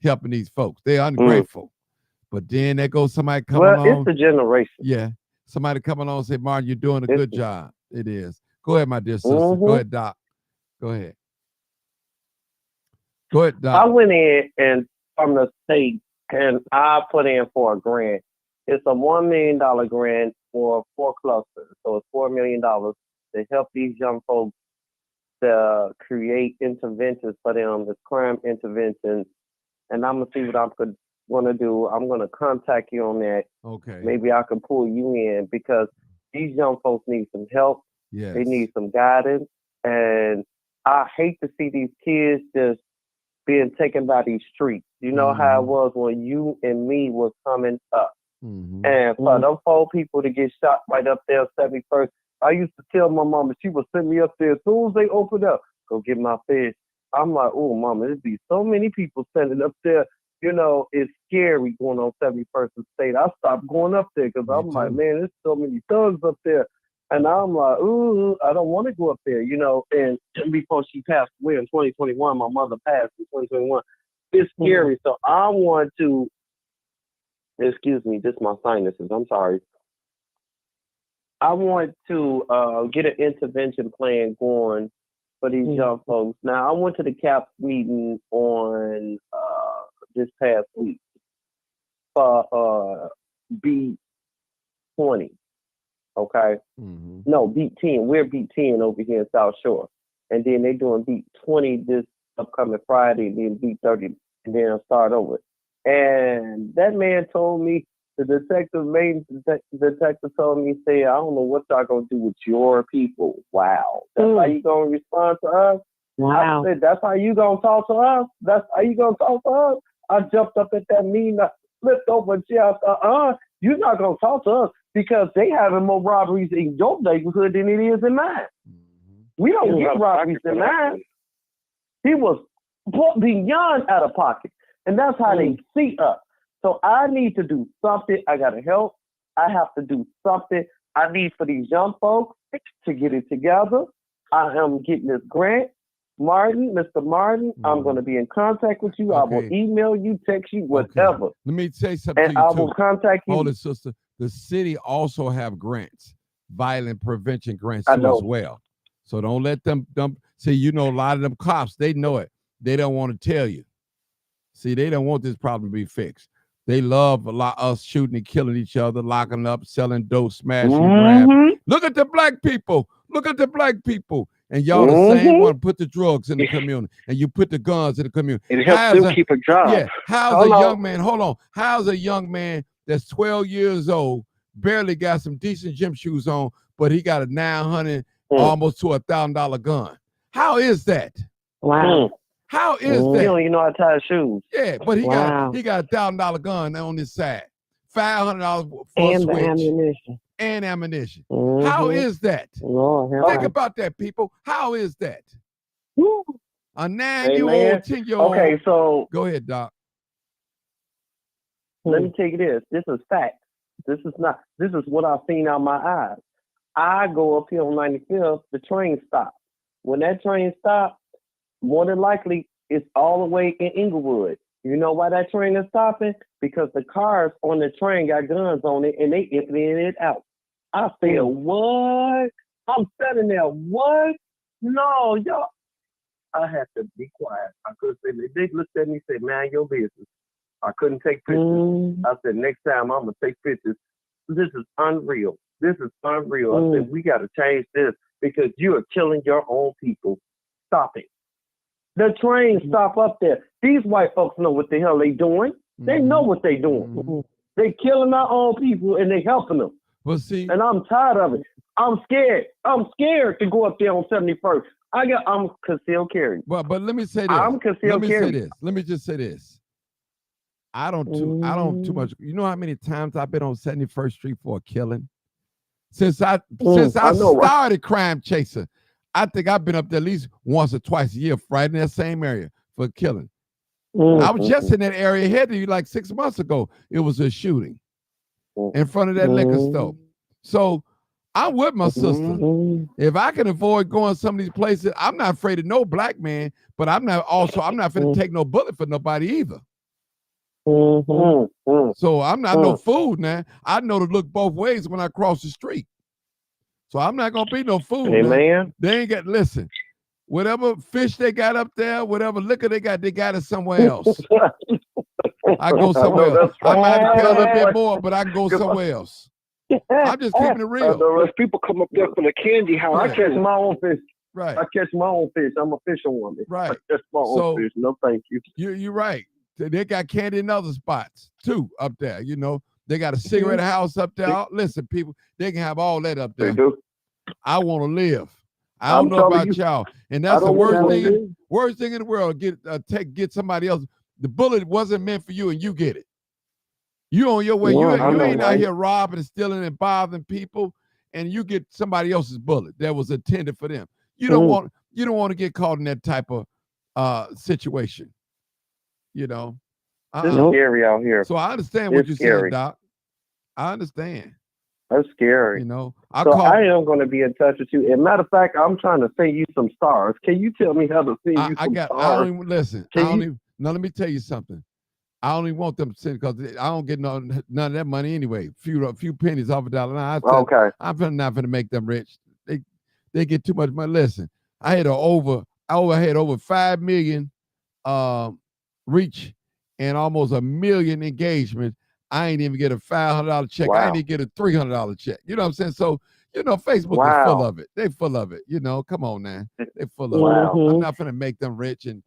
helping these folks. They're ungrateful. But then there goes somebody coming along.
Well, it's the generation.
Yeah. Somebody come along and say, Martin, you're doing a good job. It is. Go ahead, my dear sister. Go ahead, Doc. Go ahead. Go ahead, Doc.
I went in and from the state and I put in for a grant. It's a $1 million grant for 4 clusters. So it's $4 million to help these young folks to create interventions for them, as crime interventions, and I'm gonna see what I'm gonna do. I'm gonna contact you on that.
Okay.
Maybe I can pull you in because these young folks need some help.
Yes.
They need some guidance, and I hate to see these kids just being taken by these streets. You know how it was when you and me was coming up. And for them 4 people to get shot right up there 71st, I used to tell my mama, she would send me up there as soon as they opened up, go get my fish. I'm like, oh, mama, there'd be so many people standing up there. You know, it's scary going on 71st and State. I stopped going up there because I'm like, man, there's so many thugs up there. And I'm like, ooh, I don't want to go up there, you know. And before she passed away in 2021, my mother passed in 2021. It's scary. So I want to, excuse me, this is my sinuses. I'm sorry. I want to get an intervention plan going for these young folks. Now, I went to the CAPS meeting on this past week for B20. Okay. No, beat 10. We're beat 10 over here in South Shore. And then they're doing beat 20 this upcoming Friday, and then beat 30, and then I'll start over. And that man told me, the detective told me, say, I don't know what y'all gonna do with your people. Wow. That's how you gonna respond to us?
Wow.
I said, that's how you gonna talk to us? That's how you gonna talk to us? I jumped up at that meeting, I flipped over and yelled, you're not gonna talk to us. Because they having more robberies in your neighborhood than it is in mine. We don't get robberies in mine. He was beyond out of pocket. And that's how they see us. So I need to do something. I got to help. I have to do something. I need for these young folks to get it together. I am getting this grant. Martin, Mr. Martin, I'm going to be in contact with you. I will email you, text you, whatever.
Let me say something
and
to you,
I will contact you.
Hold it, sister. The city also have grants, violent prevention grants
I
too
know.
as well. So don't let them see, you know, a lot of them cops, they know it. They don't want to tell you. See, they don't want this problem to be fixed. They love a lot us shooting and killing each other, locking up, selling dope, smashing, grabbing. Look at the black people. Look at the black people. And y'all the same one put the drugs in the community, and you put the guns in the community.
It helps them keep a job.
Yeah. How's a young man? Hold on. How's a young man that's 12 years old, barely got some decent gym shoes on, but he got a $900, almost to $1,000 gun? How is that?
Wow.
How is that?
You don't even know how to tie shoes.
Yeah, but he got a $1,000 gun on his side, $500 for a
And
switch
the ammunition.
and ammunition. How is that?
Lord,
Think about that, people. How is that? A 9-year-old,
Amen.
10-year-old.
Okay, so
go ahead, Doc.
let me tell you this. This is fact. This is what I've seen out my eyes. I go up here on 95th, the train stops. When that train stops, more than likely it's all the way in Inglewood. You know why that train is stopping? Because the cars on the train got guns on it and they emptying it out. I said, what? I'm sitting there, what? No, y'all. I had to be quiet. I couldn't say, they looked at me and said, man, your business. I couldn't take pictures. I said, next time I'm going to take pictures. This is unreal. This is unreal. I said, we got to change this because you are killing your own people. Stop it. The train stop up there. These white folks know what the hell they doing. They know what they doing. They killing our own people and they helping them.
Well, see,
and I'm tired of it. I'm scared. I'm scared to go up there on 71st. I'm concealed carry.
But let me say this.
I'm concealed carry.
Let me just say this. I don't too much. You know how many times I've been on 71st Street for a killing? Since I started crime chasing, I think I've been up there at least once or twice a year, right in that same area for killing. I was just in that area here to you like 6 months ago. It was a shooting in front of that liquor store. So I'm with my sister. If I can avoid going some of these places, I'm not afraid of no black man, but I'm not finna take no bullet for nobody either. So I'm not no fool now. I know to look both ways when I cross the street. So I'm not gonna be no fool.
Amen.
They ain't got, listen, whatever fish they got up there, whatever liquor they got it somewhere else. I go somewhere else. I might have to pay a little bit more, but I can go somewhere else. I'm just keeping it real.
If people come up there from the candy house, I catch my own fish.
Right.
I catch my own fish. I'm a fisherwoman.
Right.
I catch my own fish. No, thank you.
You're right. They got candy in other spots too up there. You know, they got a cigarette house up there. Listen, people, they can have all that up there.
They do.
I want to live. I don't know about y'all, and that's the worst thing in the world. Get somebody else. The bullet wasn't meant for you, and you get it. You on your way. You ain't out here robbing and stealing and bothering people, and you get somebody else's bullet that was intended for them. You don't want to get caught in that type of situation. You know,
it's scary out here.
So I understand what you're saying, Doc. I understand.
That's scary.
You know,
I am going to be in touch with you. As a matter of fact, I'm trying to send you some stars. Can you tell me how to send you some stars?
I don't even listen. Now let me tell you something. I only want them to send because I don't get none of that money anyway. A few pennies off a dollar. Now, I'm not going to make them rich. They get too much money. Listen, I had over 5 million reach and almost 1 million engagement. I ain't even get a $500 check.
Wow.
I ain't even get a $300 check. You know what I'm saying? So, you know, Facebook is full of it. They full of it. You know, come on now. They full of it. I'm not going to make them rich and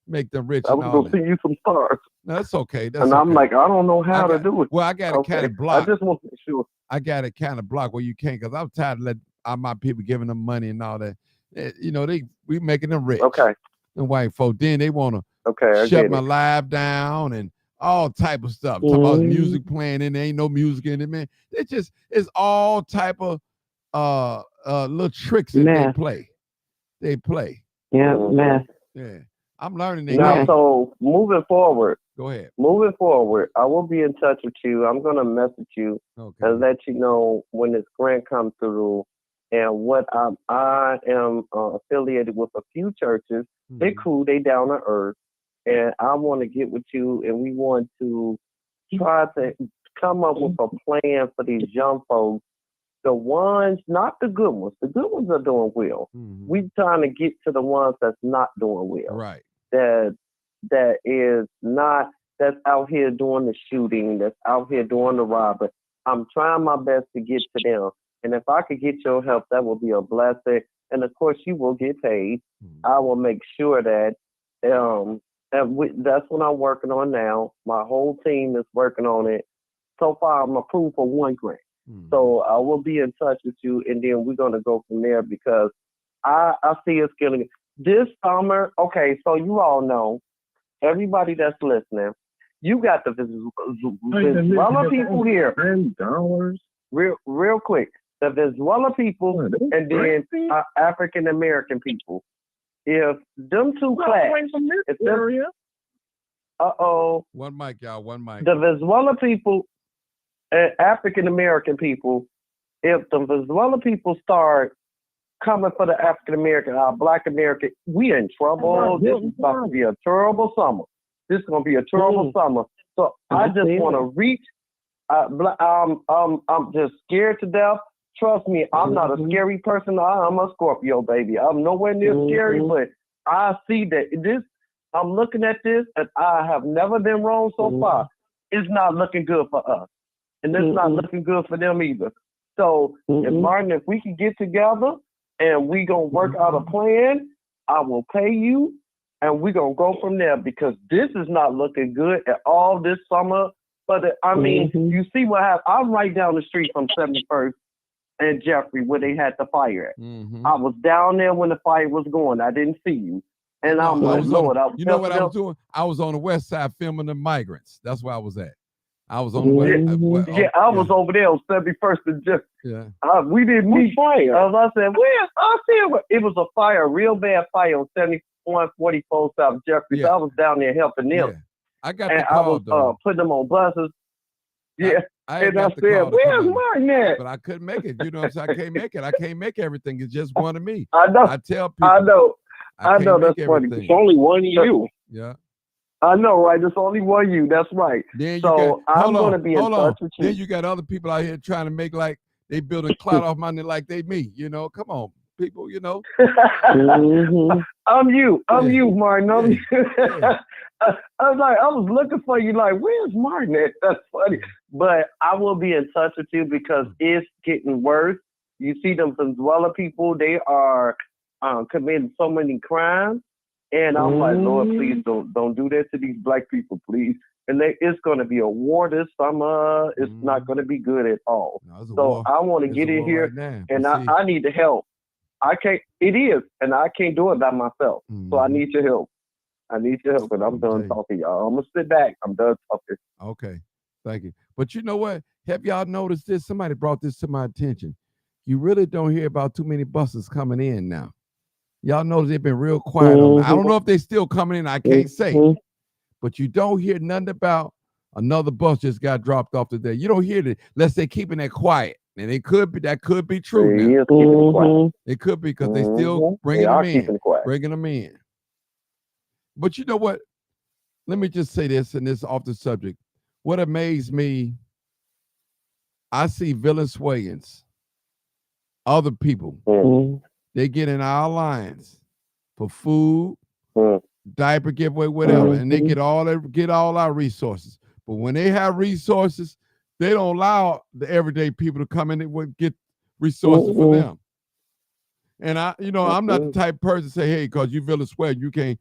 make them rich.
I was going to send you some stars.
No, that's okay.
I'm like, I don't know how to do it.
Well, I got it kind of blocked.
I just want to make sure.
I got it kind of blocked where you can't because I'm tired of letting my people giving them money and all that. You know, we making them rich.
Okay.
And white folk, then they want
to
shut my live down and all type of stuff. Talking about music playing and there ain't no music in it, man. It's all type of little tricks that they play. They play.
Yeah, math.
Yeah. I'm learning
that. So moving forward.
Go ahead.
Moving forward, I will be in touch with you. I'm gonna message you and let you know when this grant comes through. And what I am affiliated with a few churches. They cool, they down to earth. And I want to get with you and we want to try to come up with a plan for these young folks. The ones, not the good ones. The good ones are doing well. We trying to get to the ones that's not doing well.
Right.
That is not, that's out here doing the shooting, that's out here doing the robbing. I'm trying my best to get to them. And if I could get your help, that will be a blessing. And of course, you will get paid. I will make sure that, that's what I'm working on now. My whole team is working on it. So far, I'm approved for 1 grant. So I will be in touch with you, and then we're going to go from there because I see us getting this summer. Okay, so you all know, everybody that's listening, you got the Venezuela people here. Real quick. The Venezuela people and then African American people. If them two clash,
one mic, y'all. One mic.
The Venezuela people and African American people. If the Venezuela people start coming for the African American, our Black American, we in trouble. This is about to be a terrible summer. This is gonna be a terrible summer. So I just want to reach. I'm just scared to death. Trust me, I'm not a scary person. I'm a Scorpio, baby. I'm nowhere near scary, but I see that this, I'm looking at this, and I have never been wrong so far. It's not looking good for us. And it's not looking good for them either. So, if Martin, if we can get together and we going to work out a plan, I will pay you, and we're going to go from there because this is not looking good at all this summer. But, I mean, you see what happened. I'm right down the street from 71st. And Jeffrey, where they had the fire at. I was down there when the fire was going. I didn't see you. And I'm like, Lord,
you know what I was doing? I was on the west side filming the migrants. That's where I was at. I was on the west.
I was over there on 71st and Jeffrey.
Yeah.
We didn't meet fire. I said, where's I said it was a fire, a real bad fire on 7144 South Jeffrey. So I was down there helping them.
Yeah. I got the call,
I was putting them on buses. And I said, where's Martin at?
But I couldn't make it. You know what I'm saying? I can't make it. I can't make everything. It's just one of me.
I know.
I tell people.
I know that's funny.
Everything.
It's only one of you.
Yeah.
I know, right? There's only one you. That's right.
Then
so I'm going to be in touch with you.
Then you got other people out here trying to make like they building clout off money like they me. You know, come on, people. You know.
I'm you, Martin. I'm you. I was looking for you. Like, where's Martin at? That's funny. But I will be in touch with you because it's getting worse. You see them Venezuela people, they are committing so many crimes. And I'm like, Lord, please don't do that to these black people, please. And it's going to be a war this summer. It's not going to be good at all. So I want to get in here, and I need the help. I can't. It is, and I can't do it by myself. So I need your help. I need your help, and I'm done talking, y'all. I'm gonna sit back. I'm done talking.
Okay, thank you. But you know what? Have y'all noticed this? Somebody brought this to my attention. You really don't hear about too many buses coming in now. Y'all notice they've been real quiet on that. I don't know if they're still coming in. I can't say. But you don't hear nothing about another bus just got dropped off today. You don't hear it unless they're keeping it quiet. And that could be true now. It could be because they still bringing them in. But you know what? Let me just say this, and this off the subject. What amazed me, I see Venezuelans, other people, they get in our alliance for food, diaper giveaway, whatever, and they get all our resources. But when they have resources, they don't allow the everyday people to come in and get resources for them. And I'm not the type of person to say, hey, because you Venezuela, you can't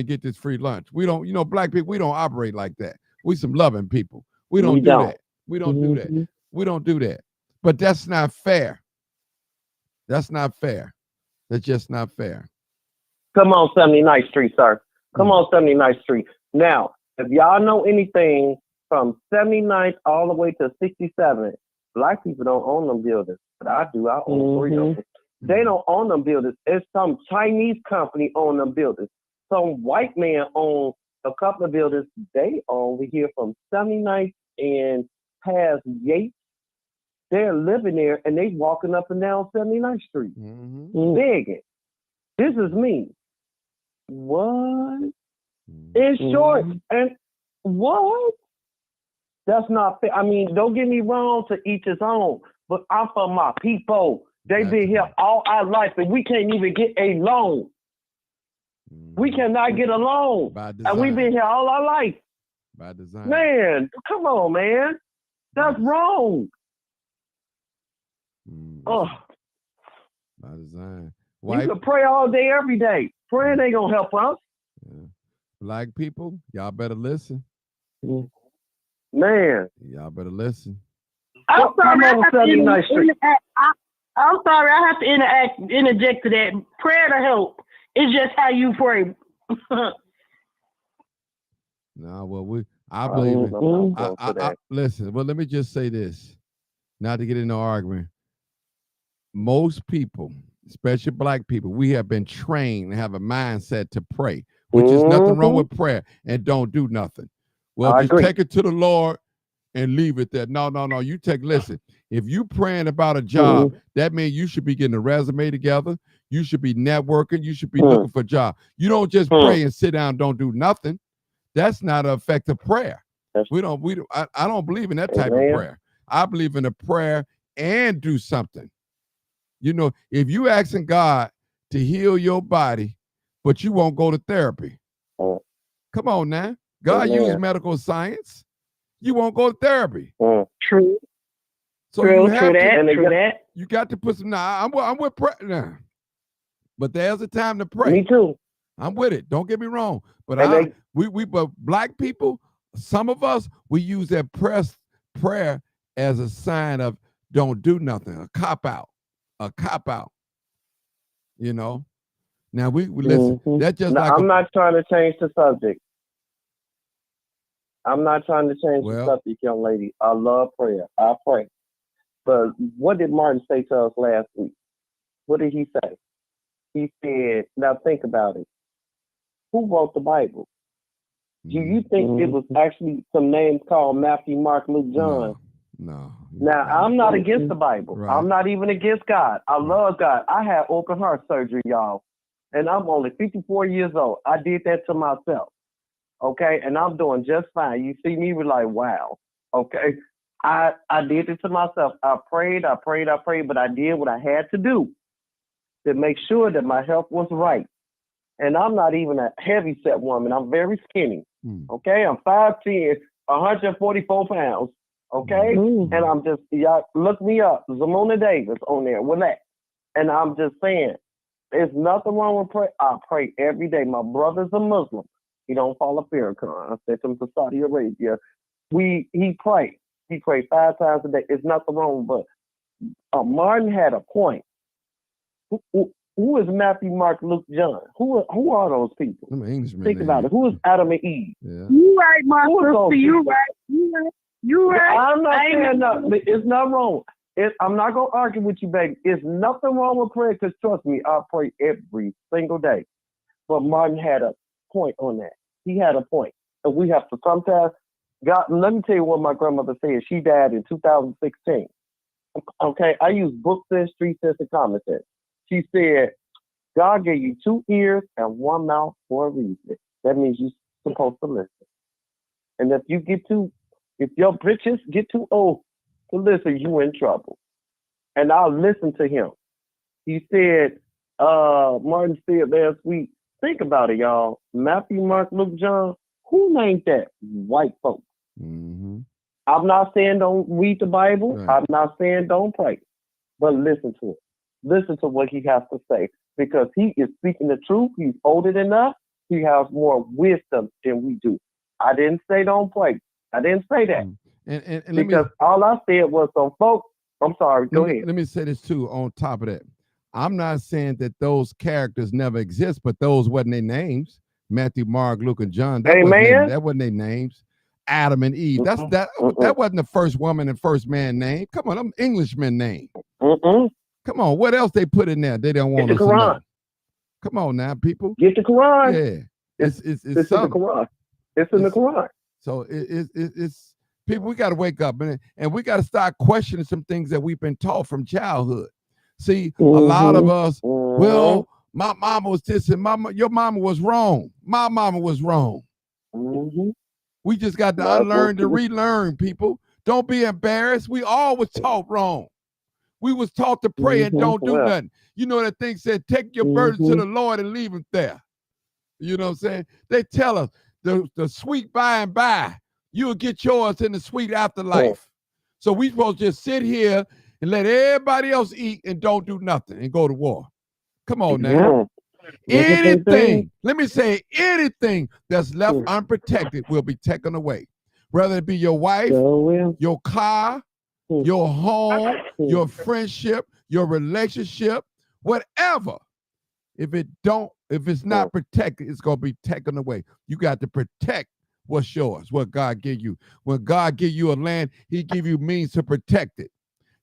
get this free lunch. We don't, black people, we don't operate like that. We some loving people. We don't do that. We don't do that. We don't do that. But that's not fair. That's not fair. That's just not fair.
Come on, 79th Street, sir. Come on, 79th Street. Now, if y'all know anything from 79th all the way to 67th, black people don't own them buildings, but I do. I own 3 of them. They don't own them buildings. It's some Chinese company own them buildings. Some white man owns a couple of buildings. They own over here from 79th and past Yates. They're living there and they walking up and down 79th Street, begging. This is me. What? In short, and what? That's not fair. I mean, don't get me wrong, to each his own, but I'm for my people. They've been here all our life and we can't even get a loan. We cannot get a loan. And we've been here all our life.
By design.
Man, come on, man. That's wrong. Oh.
By design.
You can pray all day, every day. Praying ain't gonna help us.
Yeah. Black people, y'all better listen.
Man.
Y'all better listen.
I'm sorry, I have to interject to that. Prayer to help. It's just how you pray.
I believe it. Listen, well, let me just say this, not to get into an argument. Most people, especially black people, we have been trained and have a mindset to pray, which is nothing wrong with prayer, and don't do nothing. Well, just take it to the Lord and leave it there. No. You listen, if you praying about a job, that means you should be getting a resume together. You should be networking. You should be looking for a job. You don't just pray and sit down, don't do nothing. That's not an effective prayer. I don't believe in that type of prayer. I believe in a prayer and do something. If you asking God to heal your body, but you won't go to therapy. Come on now. God used medical science. You won't go to therapy.
True.
So
true that.
You got to put some. I'm with prayer now. But there's a time to pray.
Me too.
I'm with it. Don't get me wrong. But but black people, some of us, we use that prayer as a sign of don't do nothing, a cop out. Now we listen. That's just
I'm not trying to change the subject. I'm not trying to change the subject, young lady. I love prayer. I pray. But what did Martin say to us last week? What did he say? He said, now think about it. Who wrote the Bible? Do you think it was actually some names called Matthew, Mark, Luke, John?
No.
Now, I'm not against the Bible. Right. I'm not even against God. I love God. I had open heart surgery, y'all. And I'm only 54 years old. I did that to myself. Okay? And I'm doing just fine. You see me, we're like, wow. Okay? I did it to myself. I prayed, but I did what I had to do to make sure that my health was right. And I'm not even a heavy set woman. I'm very skinny. Okay? I'm 5'10", 144 pounds. Okay? And I'm just, y'all look me up. Zamona Davis on there with that. And I'm just saying, there's nothing wrong with prayer. I pray every day. My brother's a Muslim. He don't follow Farrakhan. I sent him to Saudi Arabia. He prays. He prays 5 times a day. It's nothing wrong, but Martin had a point. Who is Matthew, Mark, Luke, John? Who are those people? Think about it. Who is Adam and Eve?
Yeah.
You right, my sister. You right. You right.
I'm not saying nothing. It's not wrong. I'm not going to argue with you, baby. It's nothing wrong with prayer because, trust me, I pray every single day. But Martin had a point on that. He had a point. And we have to sometimes, God, let me tell you what my grandmother said. She died in 2016. Okay, I use book sense, street sense, and common sense. She said, God gave you 2 ears and 1 mouth for a reason. That means you're supposed to listen. And if your britches get too old to listen, you in trouble. And I'll listen to him. He said, Martin said last week, think about it, y'all. Matthew, Mark, Luke, John, who named that? White folks.
Mm-hmm.
I'm not saying don't read the Bible.
Right.
I'm not saying don't pray. But listen to it. Listen to what he has to say. Because he is speaking the truth. He's older than us. He has more wisdom than we do. I didn't say don't pray. I didn't say that.
And
because all I said was some folks. I'm sorry. Go ahead.
Let me say this too on top of that. I'm not saying that those characters never exist, but those wasn't their names. Matthew, Mark, Luke, and John. That wasn't their names. Adam and Eve. That wasn't the first woman and first man name. Come on, them Englishmen name. Come on, what else they put in there? They don't want us to know. Come on now, people.
Get the Quran.
Yeah, it's
in the Quran. It's in the Quran.
So it's people. We got to wake up and we got to start questioning some things that we've been taught from childhood. See, a lot of us. Well, my mama was this, and your mama was wrong. My mama was wrong. We just got to unlearn to relearn, people. Don't be embarrassed. We all was taught wrong. We was taught to pray and don't do nothing. You know that thing said, take your burden to the Lord and leave him there. You know what I'm saying? They tell us the sweet by and by, you'll get yours in the sweet afterlife. So we supposed to just sit here and let everybody else eat and don't do nothing and go to war. Come on now. Anything, let me say, anything that's left unprotected will be taken away. Whether it be your wife, your car, your home, your friendship, your relationship, whatever. If it's not protected, it's gonna be taken away. You got to protect what's yours, what God give you. When God give you a land, he give you means to protect it.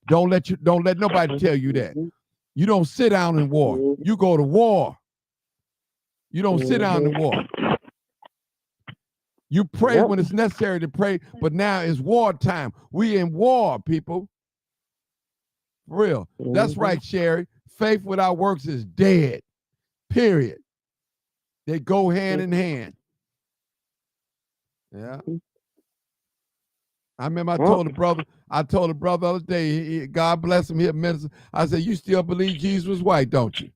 Don't let nobody tell you that. You don't sit down in war. You go to war. You don't sit down in war. You pray when it's necessary to pray, but now it's war time. We in war, people. For real. That's right, Sherry. Faith without works is dead. Period. They go hand in hand. Yeah. I remember I told the brother the other day, God bless him, here, minister. I said, you still believe Jesus was white, don't you?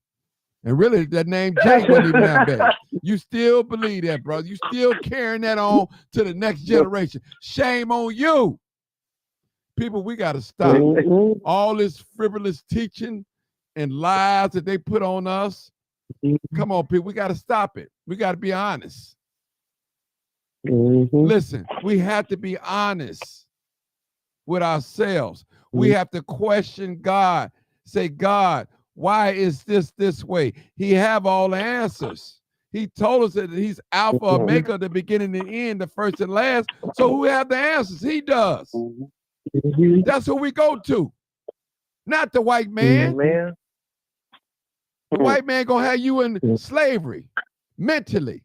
And really, that name Jake wasn't even that bad. You still believe that, brother. You still carrying that on to the next generation. Shame on you. People, we got to stop all this frivolous teaching and lies that they put on us. Come on, people. We got to stop it. We got to be honest. Listen, we have to be honest with ourselves. We have to question God. Say, God, why is this way? He have all the answers. He told us that he's Alpha, Omega, the beginning and the end, the first and last. So who have the answers? He does. That's who we go to. Not the white man. The white man gonna have you in slavery, mentally.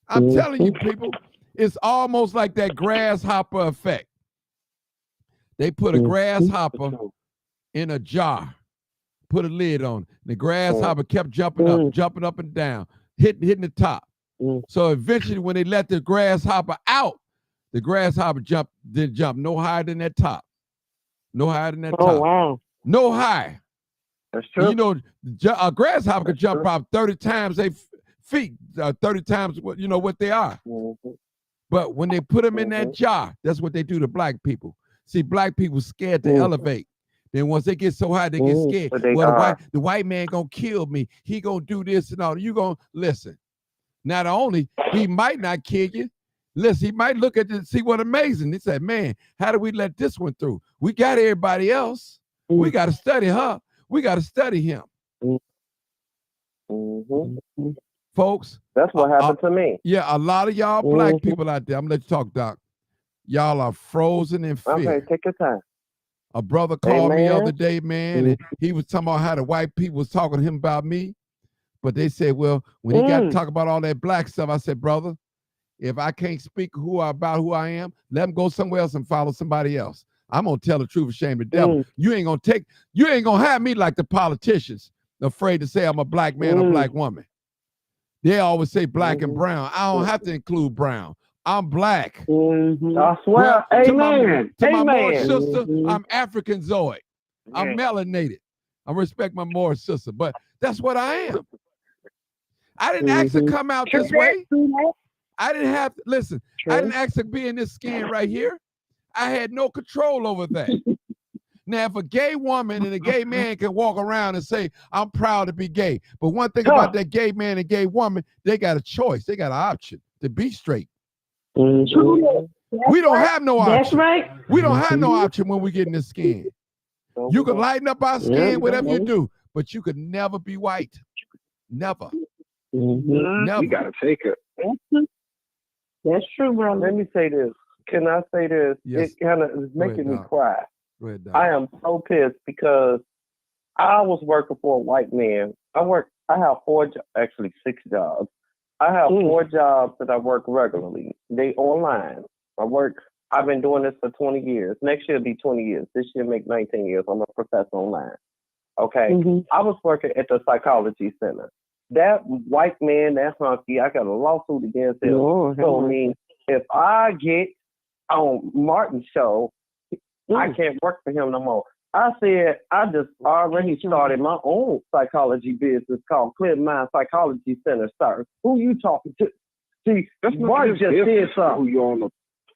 I'm telling you, people, it's almost like that grasshopper effect. They put a grasshopper in a jar, put a lid on it. The grasshopper kept jumping up and down, hitting the top. So eventually when they let the grasshopper out, the grasshopper didn't jump no higher than that top. No higher than that top.
Oh, wow.
No higher.
That's true.
You know, a grasshopper could jump about 30 times their feet, 30 times what they are. But when they put them in that jar, that's what they do to black people. See, black people scared to elevate. Then once they get so high, they get scared. Well, the white man gonna kill me. He gonna do this and all. You gonna listen. Not only he might not kill you, listen, he might look at it and see what amazing. He said, man, how do we let this one through? We got everybody else. We got to study her. We got to study him. Folks.
That's what happened to me.
Yeah, a lot of y'all black people out there, I'm gonna let you talk, Doc. Y'all are frozen in fear.
Okay, take your time.
A brother called me the other day, man, and he was talking about how the white people was talking to him about me. But they said, well, when he got to talk about all that black stuff, I said, brother, if I can't speak about who I am, let him go somewhere else and follow somebody else. I'm gonna tell the truth and shame the devil. You ain't gonna have me like the politicians, afraid to say I'm a black man or black woman. They always say black and brown. I don't have to include brown. I'm black.
I swear, amen.
To my Moorish sister, I'm African Zoid. I'm melanated. I respect my Moorish sister, but that's what I am. I didn't ask to come out this way. I didn't have to, listen, I didn't ask to be in this skin right here. I had no control over that. Now, if a gay woman and a gay man can walk around and say, I'm proud to be gay, but one thing about that gay man and gay woman, they got a choice. They got an option to be straight. We don't have no option.
That's right.
We don't have no option when we get in this skin. You can lighten up our skin, whatever you do, but you could never be white. Never. Never.
You gotta take it.
That's true, bro.
Let me say this. Can I say this?
Yes.
It kind of is making me cry.
Go ahead, Doc.
I am so pissed because I was working for a white man. I have actually 6 jobs. I have 4 jobs that I work regularly. They online. I've been doing this for 20 years. Next year will be 20 years. This year make 19 years. I'm a professor online. Okay. I was working at the psychology center. That white man, that hunky, I got a lawsuit against him. So I mean, if I get on Martin's show, I can't work for him no more. I said, I just already started my own psychology business called Clear Mind Psychology Center. Sir, who you talking to? See, Martin just said something.
Who you on a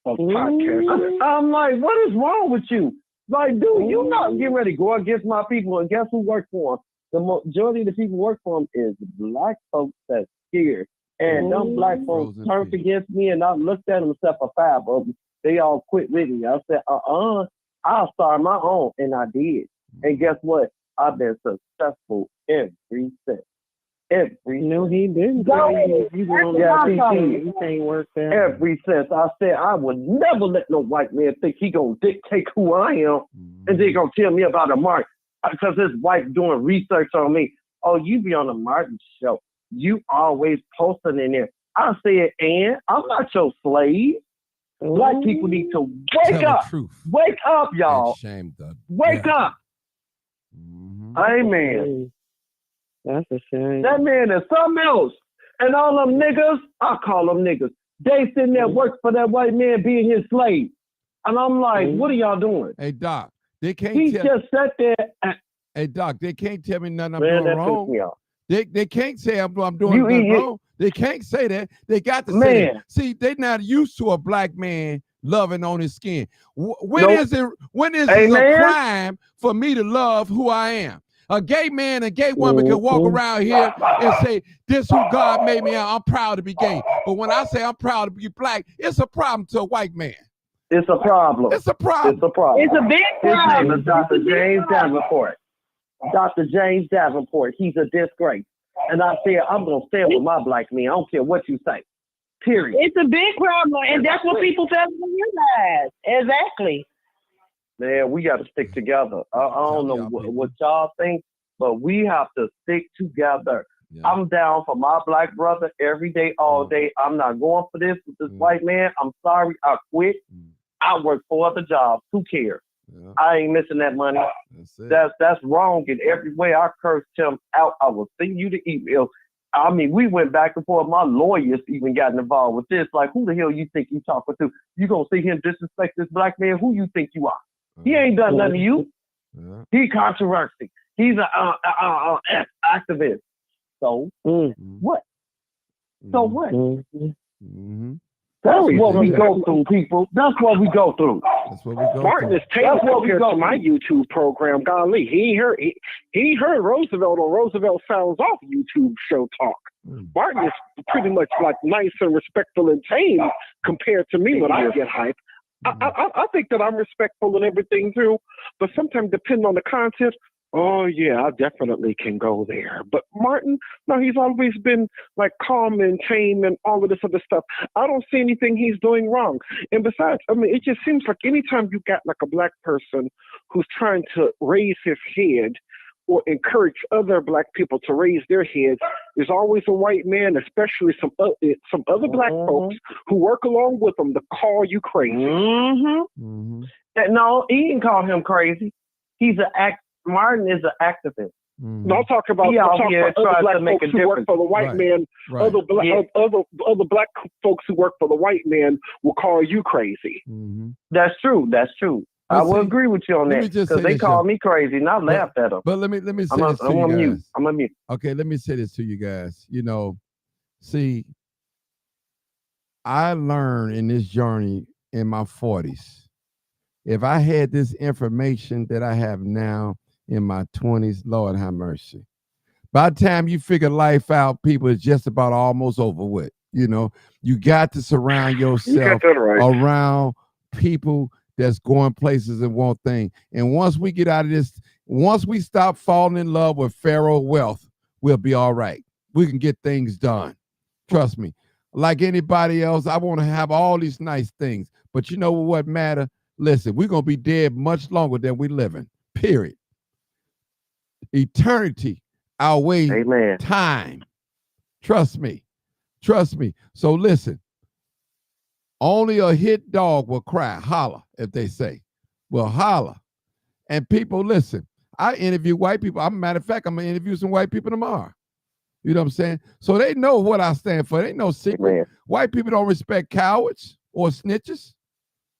podcast?
I'm like, what is wrong with you? Like, dude, you not getting ready to go against my people, and guess who works for them? The majority of the people work for them is black folks that's scared. And them black folks turned against me, and I looked at them except for 5 of them. They all quit with me. I said, I'll start my own, and I did. And guess what? I've been successful every since. No, he didn't. He can't work there. Every since. I said I would never let no white man think he gonna dictate who I am, and they gonna tell me about a mark because his wife doing research on me. Oh, you be on the Martin show. You always posting in there. I said, and I'm not your slave. Black people need to wake up. Wake up, y'all. Wake up. Amen. That's a shame. That man is something else. And all them niggas, I call them niggas. They sitting there working for that white man being his slave. And I'm like, what are y'all doing?
Hey, Doc, they can't
He just sat there.
Hey, Doc, they can't tell me nothing I'm doing wrong. They can't say I'm doing nothing wrong. They can't say that. They got to say that. See, they're not used to a black man loving on his skin. When is it a crime for me to love who I am? A gay man and gay woman can walk around here and say, this who God made me out. I'm proud to be gay. But when I say I'm proud to be black, it's a problem to a white man.
It's a problem.
It's a problem.
It's a problem.
It's a big problem.
His name is Dr. James Davenport. Dr. James Davenport. He's a disgrace. And I said, I'm going to stand with my black man. I don't care what you say. Period.
It's a big problem. And that's what people fail to realize. Exactly.
Man, we got to stick together. I don't know what y'all think, but we have to stick together. Yeah. I'm down for my black brother every day, all day. I'm not going for this with this white man. I'm sorry. I quit. I work 4 other jobs. Who cares? Yeah. I ain't missing that money. That's wrong in every way. I cursed him out. I will send you the email. I mean, we went back and forth. My lawyers even got involved with this. Like, who the hell you think you talking to? You gonna see him disrespect this black man? Who you think you are? He ain't done nothing to you. He controversy. He's an activist. So what? So what?
That's what we go through, people. That's what we go through.
That's what we go
Martin
through.
is tame compared to my YouTube program. Golly, he heard Roosevelt on Roosevelt Sounds Off YouTube show talk. Martin is pretty much like nice and respectful and tame compared to me when I get hype. I think that I'm respectful and everything too, but sometimes depending on the content, oh yeah, I definitely can go there. But Martin, no, he's always been like calm and tame and all of this other stuff. I don't see anything he's doing wrong. And besides, I mean, it just seems like anytime you got like a black person who's trying to raise his head or encourage other black people to raise their heads, there's always a white man, especially some other black folks who work along with them to call you crazy.
No, he didn't call him crazy. Martin is an activist.
No, I'm talking about other black folks who work for the white man. Other black folks who work for the white man will call you crazy.
That's true. That's true. I will agree with you on that because they called me crazy and I laughed at them.
But let me say this to you guys.
I'm on mute.
Okay, let me say this to you guys. You know, see, I learned in this journey in my 40s. If I had this information that I have now in my 20s, Lord have mercy. By the time you figure life out, people, it's just about almost over with. You know, you got to surround yourself around people that's going places and want things. And once we get out of this, once we stop falling in love with Pharaoh wealth, we'll be all right. We can get things done. Trust me. Like anybody else, I want to have all these nice things. But you know what matter? Listen, we're going to be dead much longer than we living, period. Eternity outweighs time. Trust me. Trust me. So listen, only a hit dog will cry, holler, if they say. Well, holler. And people, listen, I interview white people. As a matter of fact, I'm going to interview some white people tomorrow. You know what I'm saying? So they know what I stand for. They ain't no secret. White people don't respect cowards or snitches.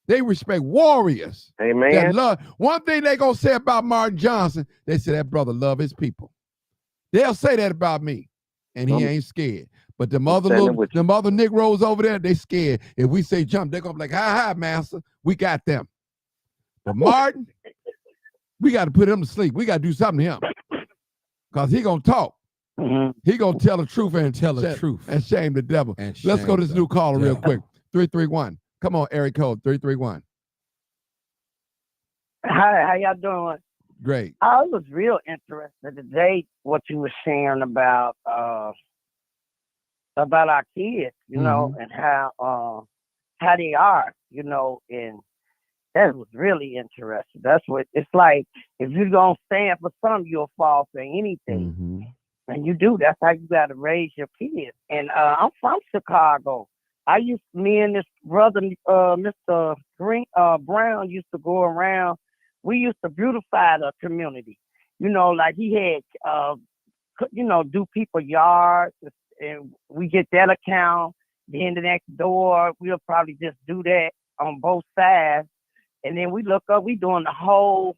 They respect warriors. That love. One thing they gonna say about Martin Johnson, they say that brother love his people. They'll say that about me, and he ain't scared. But the other Negroes over there, they scared. If we say jump, they're gonna be like, hi, master, we got them. But Martin, we got to put him to sleep. We got to do something to him, cause he gonna talk. He gonna tell the truth and shame the devil. Let's go to this new caller real quick. 331. Come on, Eric Code, 331.
Hi, how y'all doing?
Great.
I was real interested today what you were sharing about our kids, you know, and how they are, you know, and that was really interesting. That's what it's like. If you're gonna stand for something, you'll fall for anything, and you do. That's how you got to raise your kids. And I'm from Chicago. Me and this brother, Mr. Brown, used to go around. We used to beautify the community. You know, like he had, do people's yards, and we get that account. Then the next door, we'll probably just do that on both sides. And then we look up, we doing the whole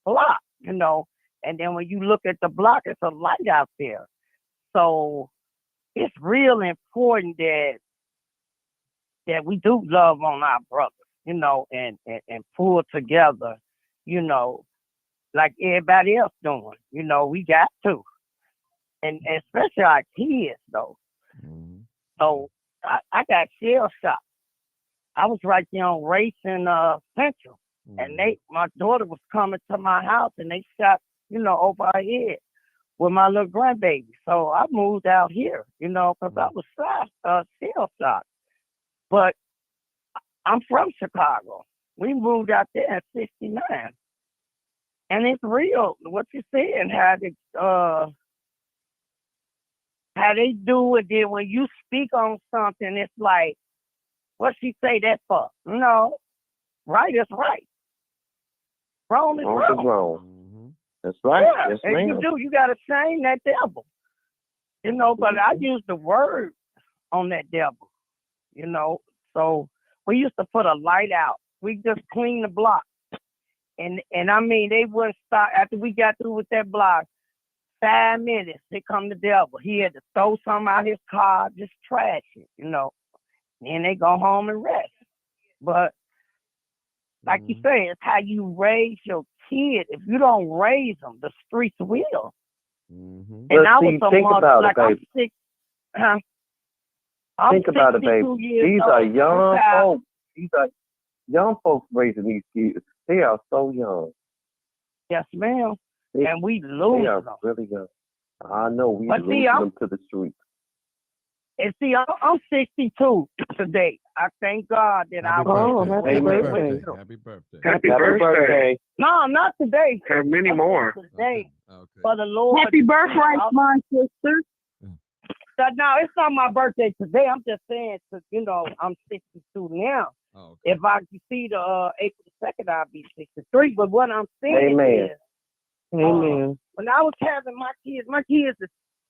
block, you know. And then when you look at the block, it's a light out there. So it's real important that we do love on our brothers, you know, and pull together, you know, like everybody else doing. You know, we got to. And especially our kids, though. So I got shell shocked. I was right there on Race and Central. And my daughter was coming to my house and they shot, you know, over her head with my little grandbaby. So I moved out here, you know, because I was shell shocked. But I'm from Chicago. We moved out there in '69. And it's real, what you're saying, how they do it. Then when you speak on something, it's like, what she say that for? No, right is right. Wrong is wrong.
That's right.
Yeah,
yes,
and you got to shame that devil. You know, but I use the word on that devil. You know, so we used to put a light out. We just cleaned the block. And I mean, they wouldn't stop after we got through with that block. 5 minutes, here come the devil. He had to throw something out his car, just trash it, you know. Then they go home and rest. But like you say, it's how you raise your kid. If you don't raise them, the streets will. And
But
I was
see,
a
think
mother,
about it,
like I'm
baby.
six, huh? I'm
Think about it, baby.
62 years
These are
old.
young
Child.
folks. These are young folks raising these kids. They are so young.
Yes, ma'am. And we
They
lose
are
them.
really young. I know we
But see,
losing them to the streets.
And see, I'm 62 today. I thank God that I was.
Happy birthday.
Amen.
Happy birthday.
Happy birthday.
No, not today.
Have many more.
Today. For the Lord.
Happy birthday, my sister.
No, it's not my birthday today. I'm just saying, 'cause, you know, I'm 62 now. If I could see the April 2nd, I'll be 63. But what I'm saying
Amen.
is,
Amen.
when I was having my kids is,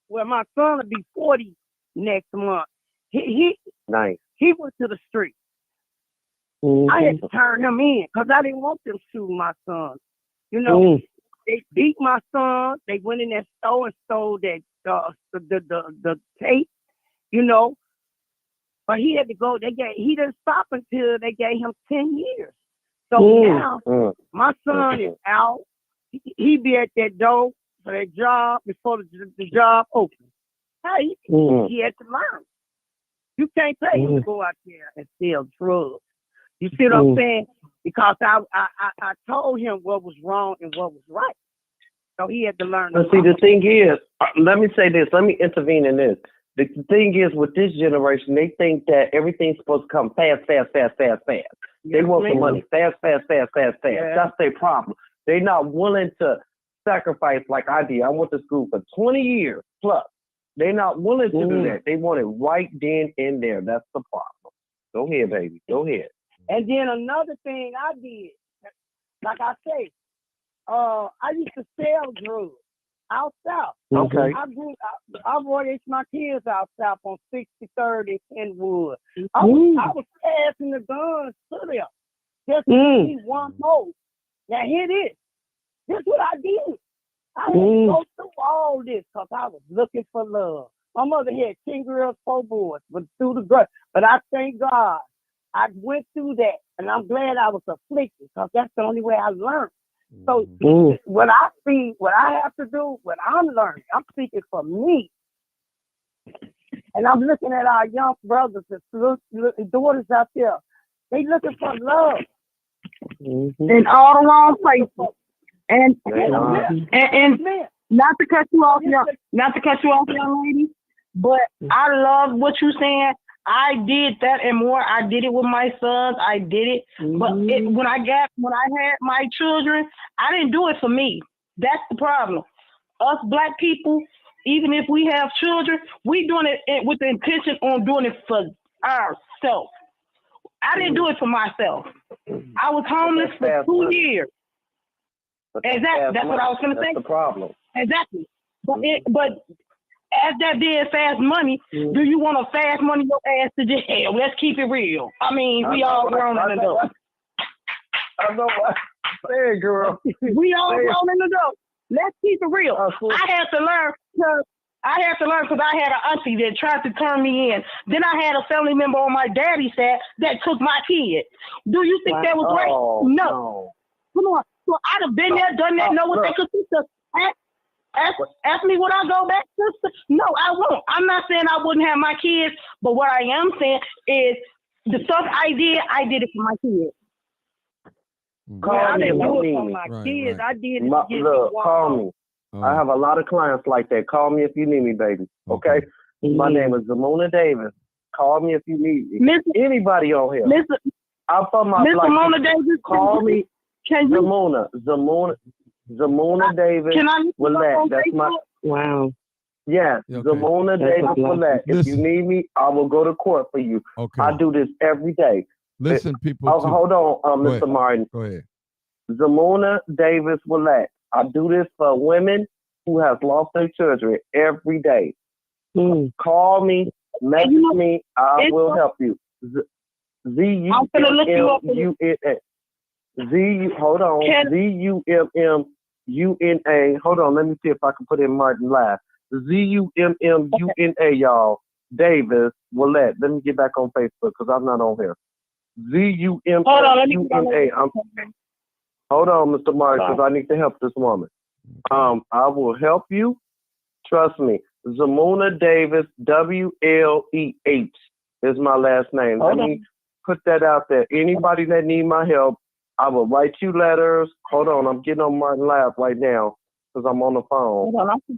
well, my son will be 40 next month. He
Nice.
went to the street. I had to turn him in because I didn't want them shooting my son. You know, they beat my son. They went in that store and stole that the tape. You know, but he had to go. He didn't stop until they gave him 10 years. So now my son is out. He be at that door for that job before the job opens. Hey, he had to learn. You can't pay him to go out there and sell drugs. You see what I'm saying? Because I told him what was wrong and what was right. So he had to learn.
But see, the thing is, let me say this. Let me intervene in this. The thing is, with this generation, they think that everything's supposed to come fast. They want the money fast.
Yeah.
That's their problem. They're not willing to sacrifice like I did. I went to school for 20 years plus. They're not willing to do that. They want it right then and there. That's the problem. Go ahead, baby. Go ahead.
And then another thing I did, like I say, I used to sell drugs out south.
Okay.
I raised my kids out south on 63rd and Kenwood. I was passing the guns to them. Just to see one more. Now here it is. This is what I did. I had to go through all this because I was looking for love. My mother had 10 girls, 4 boys, but through the grudge. But I thank God I went through that, and I'm glad I was afflicted because that's the only way I learned. So what I see, what I have to do, what I'm learning, I'm speaking for me. And I'm looking at our young brothers and daughters out there. They looking for love.
In all the wrong places. And not to cut you off, young lady, but I love what you're saying. I did that and more. I did it with my sons. I did it. But when I had my children, I didn't do it for me. That's the problem. Us black people, even if we have children, we doing it with the intention on doing it for ourselves. I didn't do it for myself. I was homeless for 2 years. Exactly. That's what I was going to say.
That's the problem.
Exactly. But as that being fast money, do you want to fast money your ass to jail? Let's keep it real. I mean, we all grown in the dope.
I know what. Say it, girl.
We all grown in the dope. Let's keep it real. I had to learn because I had an auntie that tried to turn me in. Then I had a family member on my daddy's side that took my kid. Do you think that was right? No. Come on. So I'd have been there, done that, know what they could sister. Ask me would I go back, sister? No, I won't. I'm not saying I wouldn't have my kids, but what I am saying is the stuff I did it for my kids.
Call me.
I did it.
Look, call me. I have a lot of clients like that. Call me if you need me, baby. Okay? My name is Zamona Davis. Call me if you need me. Anybody on here. I'm from my
Miss Zamona Davis.
Call me.
Can you?
Zamona Davis.
Can I?
That's my.
Wow.
Yes, Zamona Davis Willette. If you need me, I will go to court for you.
Okay.
I do this every day.
Listen, people.
Hold on, Mr. Martin.
Go ahead.
Zamona Davis Willette. I do this for women who have lost their children every day. Call me, message me. I will help you. ZUMMUNA. Hold on. ZUMMUNA. Hold on. Let me see if I can put in Martin live. ZUMMUNA, y'all. Davis Willette. Let me get back on Facebook because I'm not on here. ZUMA.
Hold on, let me get on
Hold on, Mr. Martin, because I need to help this woman. I will help you. Trust me. Zamuna Davis, WLEH is my last name. Let me put that out there. Anybody that need my help, I will write you letters. Hold on, I'm getting on Martin Lab right now because I'm on the phone.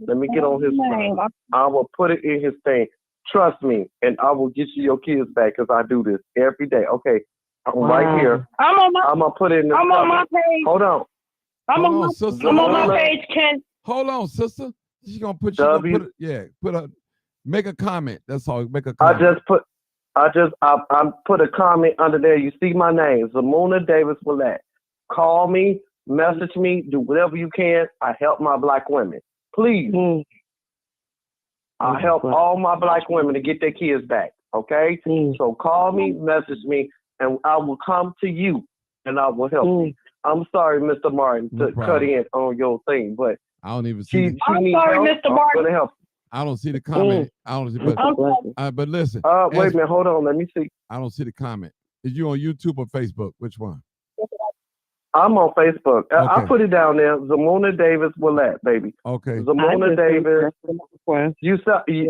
Let me get on his phone. I will put it in his thing. Trust me, and I will get you your kids back because I do this every day. Okay, I'm right here.
I'm
gonna put it in the
I'm on my page.
Hold on.
I'm on my page, Ken.
Hold on, sister. She's gonna make a comment. That's all. Make a comment.
I put a comment under there. You see my name, Zamuna Davis Willette. Call me, message me, do whatever you can. I help my black women. Please. I help all my black women to get their kids back. Okay? So call me, message me, and I will come to you and I will help you. I'm sorry, Mr. Martin, to cut in on your thing, but
I don't even see.
I'm sorry, Mr. Martin.
I'm gonna help.
I don't see the comment. I don't see. But listen.
Wait a minute. Hold on. Let me see.
I don't see the comment. Is you on YouTube or Facebook? Which one?
I'm on Facebook. I put it down there. Zamuna Davis Willette, baby.
Okay.
Zamuna Davis.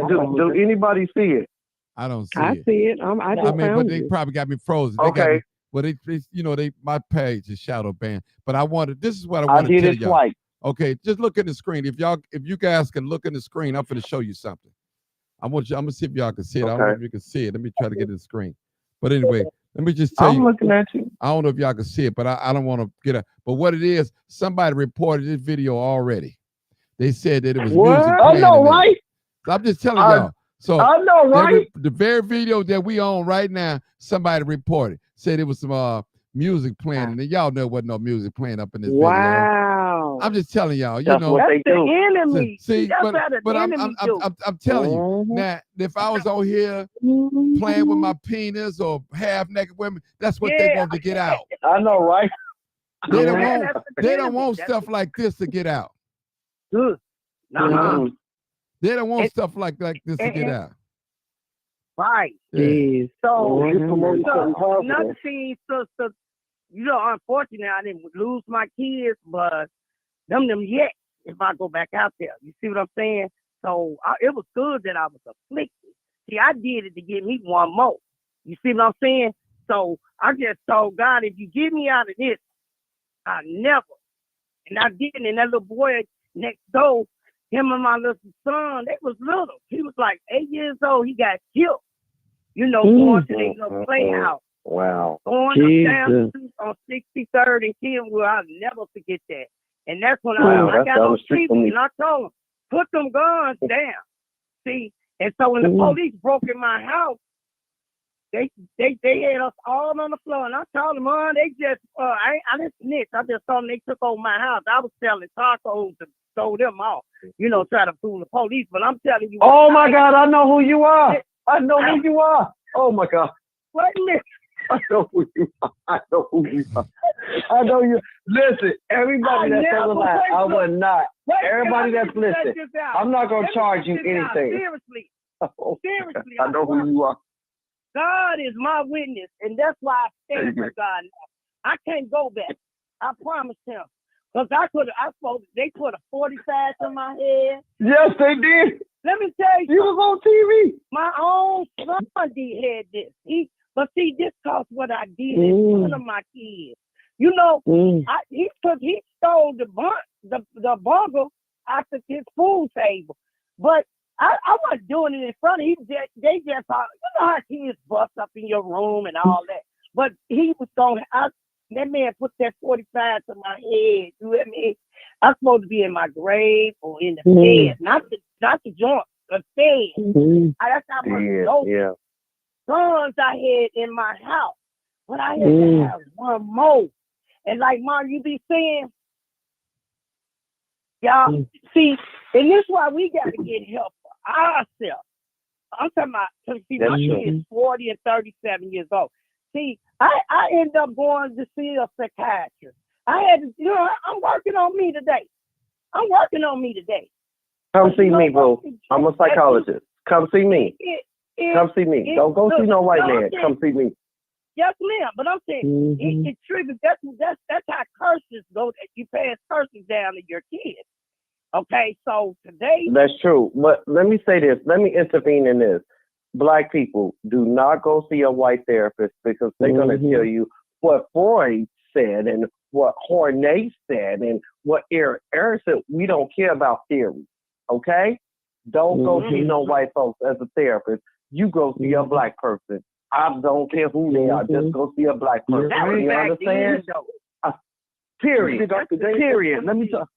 Do anybody see it?
I don't see
I
it.
see it. I mean,
but they probably got me frozen. They got me, but my page is shadow banned. But this is what I want to tell y'all.
Swipe.
Okay, just look at the screen. If you guys can look in the screen, I'm going to show you something. I'm gonna see if y'all can see it. I don't know if you can see it. Let me try to get in the screen. But anyway, let me just tell you.
I'm looking at you.
I don't know if y'all can see it, but I don't want to get it. But what it is, somebody reported this video already. They said that it was music.
I know, right?
So I'm just telling y'all. So
I know, right?
The very video that we own right now, somebody reported, said it was some music playing, and y'all know what no music playing up in this video.
Wow.
I'm just telling y'all,
That's what they do.
Enemy.
See, but I'm telling you now, if I was on here playing with my penis or half naked women, that's what they want to get out.
I know, right?
They don't want stuff like this to get out.
Good. No.
They don't want stuff like this to get out.
Right.
Yeah.
So another thing, sister, unfortunately, I didn't lose my kids, but them yet if I go back out there. You see what I'm saying? So it was good that I was afflicted. See, I did it to get me one more. You see what I'm saying? So I just told God, if you get me out of this, I never. And I did. And that little boy next door, him and my little son, they was little. He was like 8 years old. He got killed. Going to their little playhouse.
Wow.
Going down on 63rd and Kenwood. I'll never forget that. And that's when I got on the street and I told them, put them guns down. See? And so when the police broke in my house, they had us all on the floor. And I told them, they just, I didn't snitch. I just told them they took over my house. I was selling tacos to throw them off, try to fool the police. But I'm telling you.
Oh, my God, I know who you are. I know who you are. Oh, my God.
Wait a minute.
I know who you are. I know who you are. I know you. Listen, everybody that's on the line, I would not. Everybody that's listening, I'm not going to charge you anything.
Seriously. Seriously.
I know who you are.
God is my witness, and that's why I stand for God now. I can't go back. I promise him. Because they put a 45 in my head.
Yes, they did.
Let me tell you.
You was on TV.
My own son had this. But see, this cost what I did in front of my kids. He stole the burger out of his food table. But I wasn't doing it in front of him. They just thought, how kids bust up in your room and all that. But he was going, that man put that 45 to my head. You hear me? I'm supposed to be in my grave or in the bed, not the joint, the bed. That's how much guns I had in my house. But I had to have one more. And like Mom, you be saying, y'all, see, and this is why we got to get help for ourselves. I'm talking about, see, my kid is 40 and 37 years old. See, I end up going to see a psychiatrist. I had to, I'm working on me today.
Come see me, bro. I'm a psychologist. Come see me. Come see me. Don't go see no white man. Come see me.
Yes, ma'am. But I'm saying it triggers. That's how curses go. You pass curses down to your kids. Okay, so today.
That's true. But let me say this. Let me intervene in this. Black people, do not go see a white therapist because they're going to tell you what Freud said and what Horney said and what Eric said. We don't care about theory. Okay? Don't go see no white folks as a therapist. You go see a black person. I don't care who they are. Just go see a black person. You understand? Period. Period. Let me talk.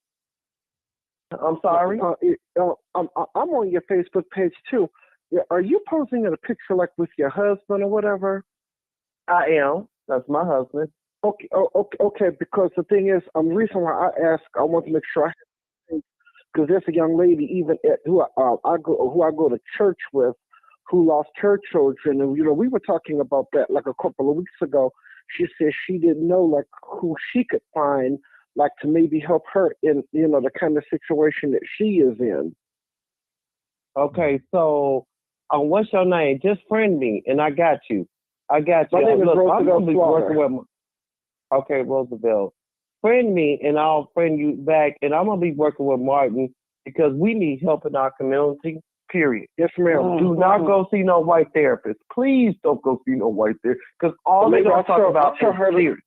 I'm sorry.
I'm on your Facebook page too. Are you posing in a picture like with your husband or whatever?
I am. That's my husband.
Okay. Okay. Because the thing is, the reason why I ask, I want to make sure because there's a young lady even who I go to church with, who lost her children, and we were talking about that like a couple of weeks ago. She said she didn't know like who she could find like to maybe help her in the kind of situation that she is in.
Okay, so what's your name? Just friend me, and I got you.
My name is Roosevelt Slaughter.
Okay, Roosevelt. Friend me, and I'll friend you back, and I'm gonna be working with Martin because we need help in our community. Period.
Yes, ma'am.
Do not go see no white therapist. Please don't go see no white therapist because all they're gonna talk about is theory.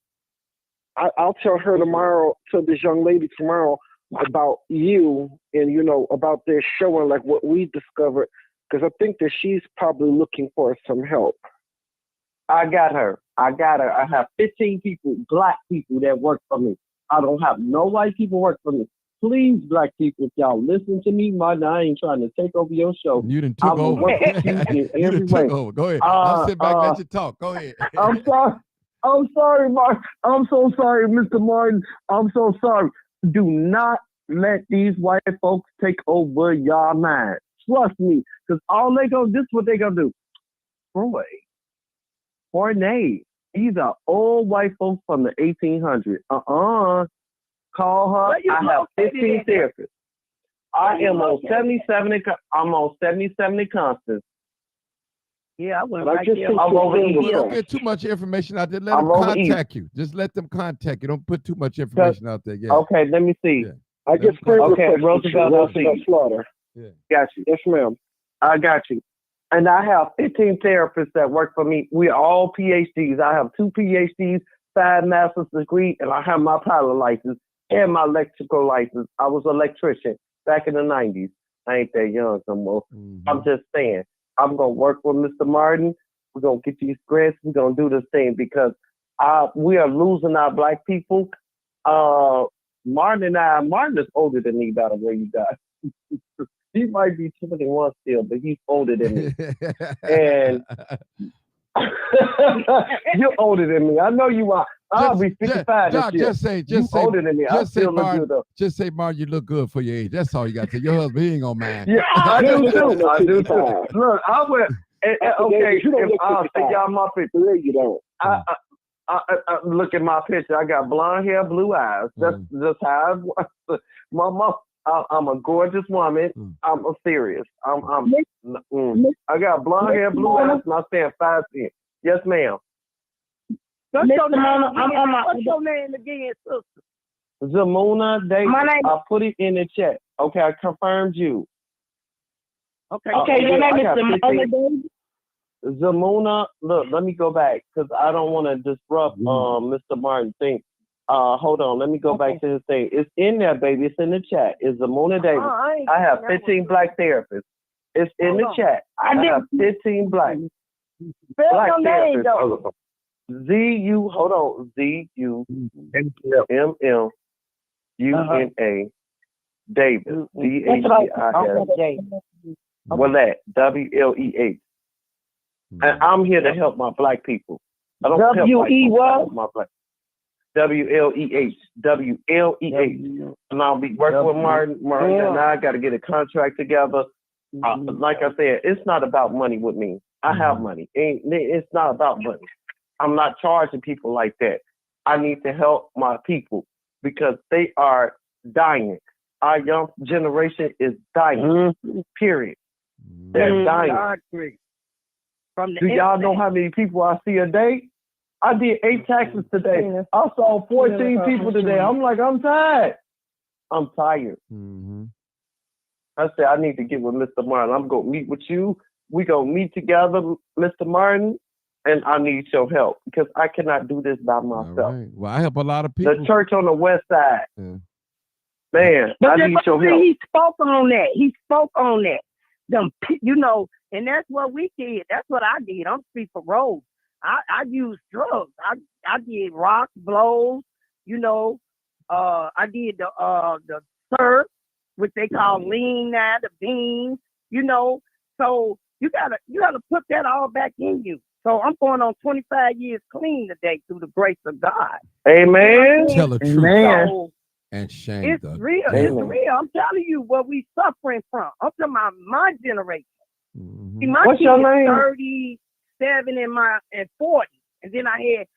I'll tell her tomorrow, to this young lady tomorrow, about you and, about this show and like what we discovered, because I think that she's probably looking for some help.
I got her. I have 15 people, black people that work for me. I don't have no white people work for me. Please, black people, if y'all listen to me, Martin, I ain't trying to take over your show.
You done took over. You done took over. Go ahead. I'll sit back and let you talk. Go ahead.
I'm sorry, Martin. I'm so sorry, Mr. Martin. I'm so sorry. Do not let these white folks take over your mind. Trust me, because this is what they gonna do. Freud, Horney, these are old white folks from the 1800s. Call her. I have 15 therapists. I am on 77. I'm on 77 Constance.
Yeah, I went
right
there.
Don't get too much information out there. Let them contact you. Just let them contact you. Don't put too much information out there. Yeah.
Okay, let me see.
Yeah.
I just
Roosevelt
Slaughter.
Yeah.
Got you.
Yes, ma'am.
I got you. And I have 15 therapists that work for me. We're all PhDs. I have 2 PhDs, 5 master's degree, and I have my pilot license and my electrical license. I was an electrician back in the 90s. I ain't that young no more. I'm just saying. I'm going to work with Mr. Martin. We're going to get these grants. We're going to do this thing because we are losing our black people. Martin is older than me, by the way, you guys. He might be 21 still, but he's older than me. And you're older than me. I know you are. I'll be 55 this year.
Just say,
older than me.
Just say, Martin, just say, Martin, you look good for your age. That's all you got to say. Your husband, he ain't gonna mind.
Yeah, I do too. I do too. Look, I went. Okay, I'll stick y'all my picture.
You don't.
I look at my picture. I got blonde hair, blue eyes. That's just how I was. My mom. I'm a gorgeous woman. I'm serious. I got blonde hair, blue eyes, and I stand 5'10". Yes, ma'am.
What's your name again, sister?
Zamuna Davis.
My name.
I put it in the chat. Okay, I confirmed you.
Okay, your name is Zamuna Davis?
Zamuna, look, let me go back because I don't want to disrupt Mr. Martin's thing. Hold on, let me go back to his thing. It's in there, baby. It's in the chat. It's Zamuna Davis. I have 15 black therapists. It's in the chat. I have 15 black therapists. Z-U, hold on. Z-U-M-M-U-N-A Davis. D-A-V-I-S. Willette. W-L-E-H. And I'm here to help my black people. I don't help my black. W-L-E-H. W-L-E-H. And I'll be working with Martin and I got to get a contract together. Like I said, it's not about money with me. I have money. It's not about money. I'm not charging people like that. I need to help my people because they are dying. Our young generation is dying. Period. They're dying.
from the
Do y'all know
internet.
how many people I see a day? I did 8 taxes today. I saw 14 people today. I'm like, I'm tired. I'm tired. I said, I need to get with Mr. Martin. I'm going to meet with you. We going to meet together, Mr. Martin, and I need your help because I cannot do this by myself.
Right. Well, I help a lot of people.
The church on the west side.
Yeah.
Man,
But
I
then,
need your
see,
help.
he spoke on that. He spoke on that. You know, and that's what we did. That's what I did. I'm speaking for Rose. I used drugs. I did rock blows. You know, I did the syrup, which they call lean now, the beans. You know, so you gotta put that all back in you. So I'm going on 25 years clean today through the grace of God.
Amen.
Tell the truth.
Amen.
So
And shame
it's
the
real.
devil.
It's real. I'm telling you what we suffering from. I'm talking about my generation. See, my
What's
kid
your
is
name?
37 and 40, and then I had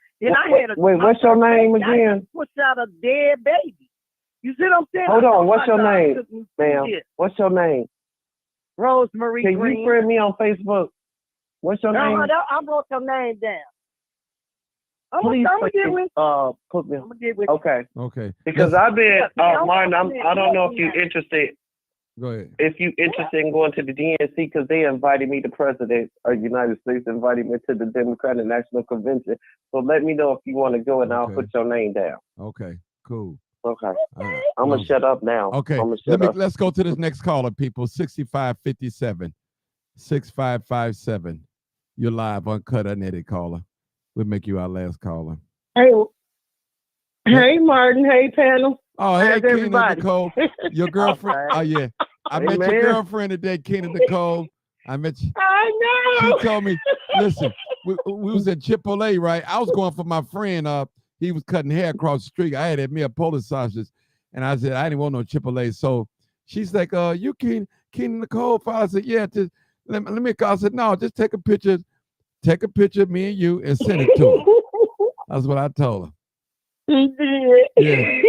Wait, what's your name again?
Pushed out a dead baby. You see what I'm saying?
Hold
I
on.
thought
What's
my
your
God
name,
took me through
ma'am?
this.
What's your name?
Rosemary
Can
Green.
you friend me on Facebook? What's your name?
I wrote your name down.
Please
I'm gonna get with.
put me.
I'm gonna get with.
Okay.
Okay.
Because
Let's-
I've been,
Yeah,
Martin, I don't know if
yeah.
you're interested.
Go ahead.
If you're interested in going to the DNC, because they invited me, the president of the United States invited me to the Democratic National Convention. So let me know if you want to go, and I'll
Okay.
put your name down.
Okay. Cool.
Okay.
All right.
I'm gonna shut up now.
Okay.
I'm gonna shut up.
Let's go to this next caller, people. 6557 6557. You're live, uncut, unedited caller. We'll make you our last caller.
Hey, Martin. Hey, panel.
Oh, hey,
How's
Keena
everybody?
Nicole. Your girlfriend. Oh, yeah. I met your
Amen.
girlfriend today, Keena Nicole. I met you.
I know.
She told me, listen, we was at Chipotle, right? I was going for my friend. He was cutting hair across the street. I had me Polish sausage, and I said, I didn't want no Chipotle. So she's like, you Keena Nicole? I said, yeah, just let me call. I said, no, just take a picture of me and you and send it to her. That's what I told her.
He did.
Yeah.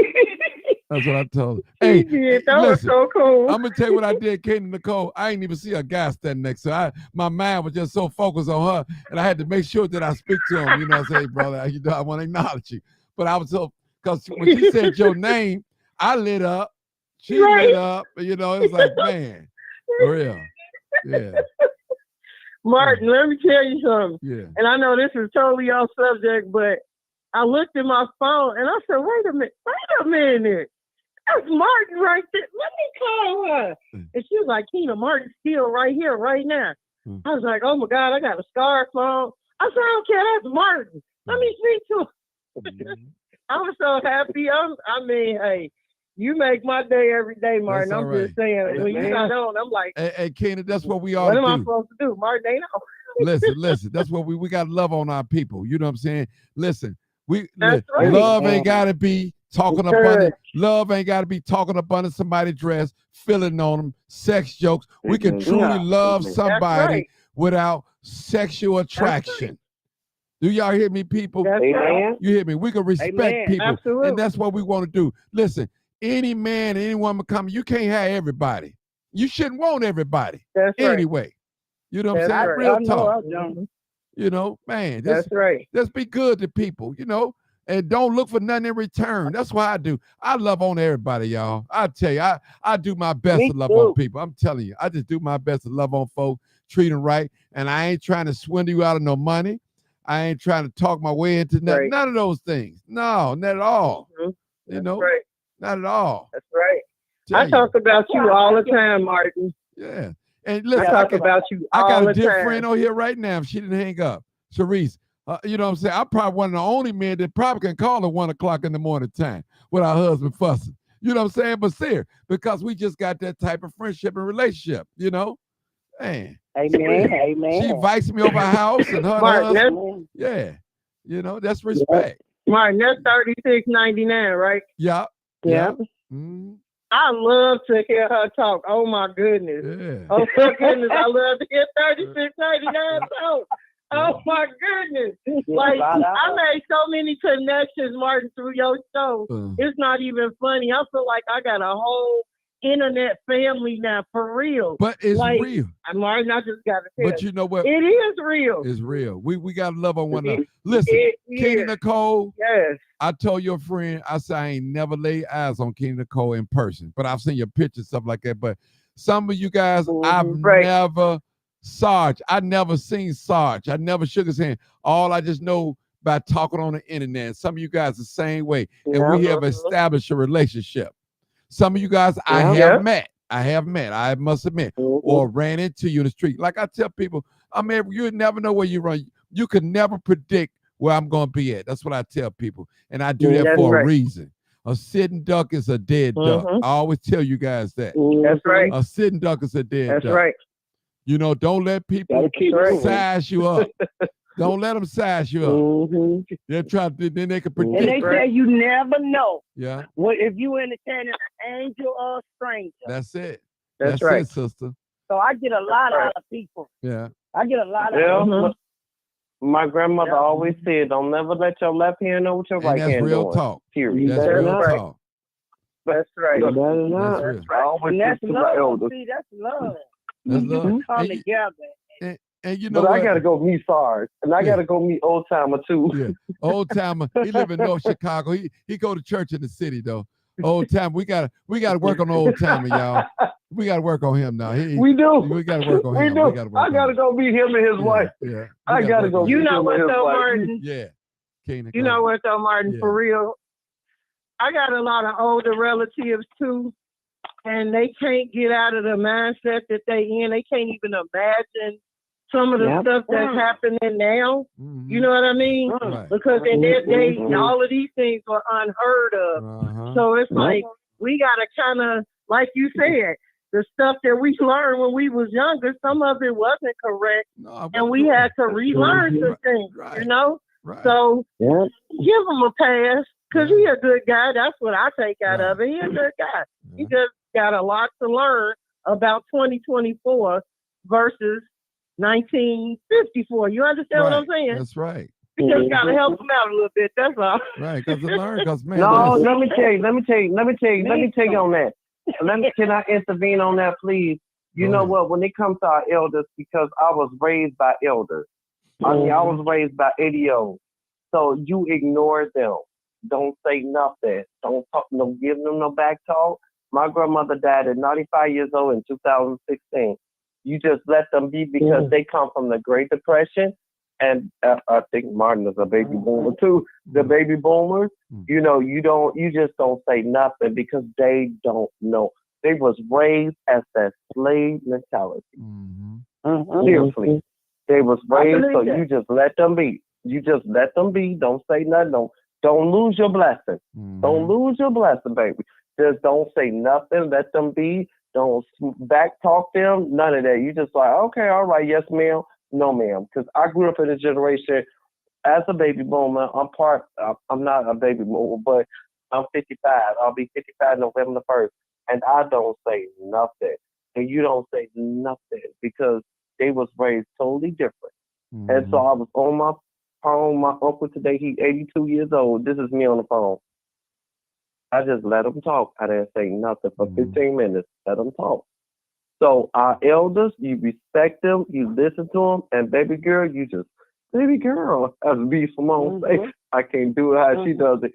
That's what I told her. Hey,
He did. That was
listen,
so cool.
I'm gonna tell you what I did, Katie Nicole. I ain't even see a guy standing next to her. My mind was just so focused on her, and I had to make sure that I speak to him. You know, say, hey, brother, you know, I want to acknowledge you. But I was so, because when she said your name, I lit up. She lit up. You know, it was like, man, for real. Yeah.
Martin, let me tell you something.
Yeah.
And I know this is totally off subject, but I looked at my phone and I said, wait a minute. That's Martin right there. Let me call her. And she was like, Keena, Martin's still right here, right now. I was like, oh my God, I got a scarf on. I said, I don't care, that's Martin. Let me speak to him. I was so happy. I mean, hey, you make my day every day, Martin.
That's
I'm
all right.
just saying, when you're not on, I'm like,
Hey, Keena, that's what we ought
what
to
am I
do.
supposed to do? Martin ain't on.
Listen. That's what we got to love on our people. You know what I'm saying? Listen,
That's right.
love ain't got to be talking up
Encourage.
under. Love ain't got to be talking up under somebody's dress, feeling on them, sex jokes. We can truly love somebody
right.
without sexual attraction. Do y'all hear me, people?
That's right.
You hear me? We can respect
Amen.
people,
Absolutely.
and that's what we want to do. Listen, any man, any woman coming, you can't have everybody. You shouldn't want everybody.
That's right.
Anyway, you know what I'm
That's
saying?
right.
Real
I know
talk.
I don't.
You know, man,
That's right.
Just be good to people, you know, and don't look for nothing in return. That's what I do. I love on everybody, y'all. I tell you, I do my best
Me
to love
too.
on people. I'm telling you, I just do my best to love on folks, treat them right, and I ain't trying to swindle you out of no money. I ain't trying to talk my way into nothing.
Right.
None of those things. No, not at all.
Mhm.
You
That's
know,
right.
not at all.
That's right.
Tell
I
you.
talk about you all the time, Martin.
Yeah. And
I
listen,
talk about you
I
all
got a
the
dear
time.
friend on here right now. If she didn't hang up, Sharice, you know what I'm saying? I'm probably one of the only men that probably can call at 1 o'clock in the morning time with our husband fussing. You know what I'm saying? But serious, because we just got that type of friendship and relationship, you know? Man.
Amen. Amen.
She invites me over her house and her
Martin,
husband. Yeah. You know, that's respect.
Martin, that's $36.99, right?
Yeah.
Yeah.
Mm,
I love to hear her talk. Oh my goodness.
yeah.
Oh my goodness. I love to hear $36.99 talk. Oh my goodness. Like I made so many connections, Martin, through your show. It's not even funny. I feel like I got a whole internet family now, for real.
But it's
like,
real.
Martin, I just got to tell
But you know what?
it is real.
It's real. We got to love on one another. Listen, Kenny Nicole.
Yes.
I told your friend, I said I ain't never laid eyes on Kenny Nicole in person, but I've seen your pictures, stuff like that. But some of you guys, I've never Sarge. I never seen Sarge. I never shook his hand. All I just know by talking on the internet. Some of you guys the same way, and we have established a relationship. Some of you guys I have met. I must admit, or ran into you in the street. Like I tell people, I mean, you never know where you run. You can never predict where I'm going to be at. That's what I tell people, and I do that for a reason. A sitting duck is a dead duck. I always tell you guys that.
That's right.
A sitting duck is a dead duck.
That's right.
You know, don't let people size you up. Don't let them size you up. They're trying to, then they can predict.
And they say you never know.
Yeah.
What if you entertain an angel or a stranger?
That's it.
That's right.
it, sister.
So I get a lot out of people.
Yeah.
I get a lot of
Yeah. My grandmother always said, "Don't never let your left hand know what your right hand doing."
That's real talk.
Period.
That's real talk.
That's right.
That's
That's right. And that's love. See, that's love.
That's love.
We come together.
And you know
but
what?
I gotta go meet Sarge, and I gotta go meet Old Timer too.
Yeah, Old Timer. He live in North Chicago. He go to church in the city though. Old Timer. We gotta work on Old Timer, y'all. We gotta work on him now.
We do.
We gotta work on
we
him.
do.
We gotta work
I gotta go meet him and his wife.
Yeah.
I gotta go.
You know what though, Martin?
Yeah.
You know what though, Martin? For real, I got a lot of older relatives too, and they can't get out of the mindset that they in. They can't even imagine some of the stuff that's happening now. You know what I mean? Because in their day, all of these things were unheard of. So it's like we gotta kind of, like you said, the stuff that we learned when we was younger, some of it wasn't correct, and we had to relearn some things. You know? So give him a pass, because he a good guy. That's what I take out of it. He a good guy. He just got a lot to learn about 2024 versus 1954. You understand what I'm saying?
That's right.
You just gotta help him out a little bit. That's all.
Right, because man.
No, let me tell you on that. Can I intervene on that, please? You know what? When it comes to our elders, because I was raised by elders. I mean, I was raised by ADOs. So you ignore them. Don't say nothing. Don't talk. Don't give them no back talk. My grandmother died at 95 years old in 2016. You just let them be, because they come from the Great Depression. And I think Martin is a baby boomer too. The baby boomers, you know, you just don't say nothing, because they don't know. They was raised as that slave mentality. Seriously. They was raised, so you just let them be. You just let them be. Don't say nothing. Don't lose your blessing. Don't lose your blessing, baby. Just don't say nothing. Let them be. Don't back talk them. None of that. You just like, okay, all right, yes, ma'am. No, ma'am. Because I grew up in a generation as a baby boomer. I'm not a baby boomer, but I'm 55. I'll be 55 November the 1st. And I don't say nothing. And you don't say nothing, because they was raised totally different. And so I was on my phone. My uncle today, he's 82 years old. This is me on the phone. I just let them talk. I didn't say nothing for 15 minutes. Let them talk. So our elders, you respect them, you listen to them, and baby girl, as B. Simone say, I can't do it how she does it.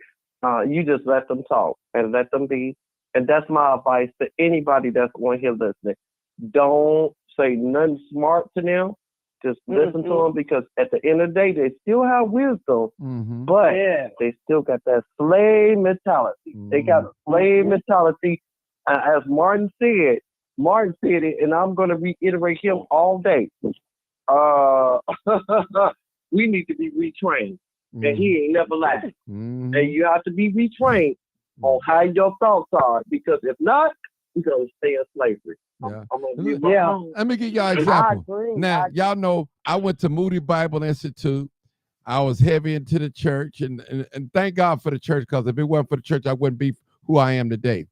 You just let them talk and let them be. And that's my advice to anybody that's on here listening. Don't say nothing smart to them. Just listen to them, because at the end of the day, they still have wisdom, but they still got that slave mentality. They got a slave mentality. As Martin said it, and I'm going to reiterate him all day. We need to be retrained. And he ain't never lied. And you have to be retrained on how your thoughts are, because if not, we're going to stay in slavery.
Let me give y'all an example. Now, y'all know I went to Moody Bible Institute. I was heavy into the church, and thank God for the church, because if it wasn't for the church, I wouldn't be who I am today.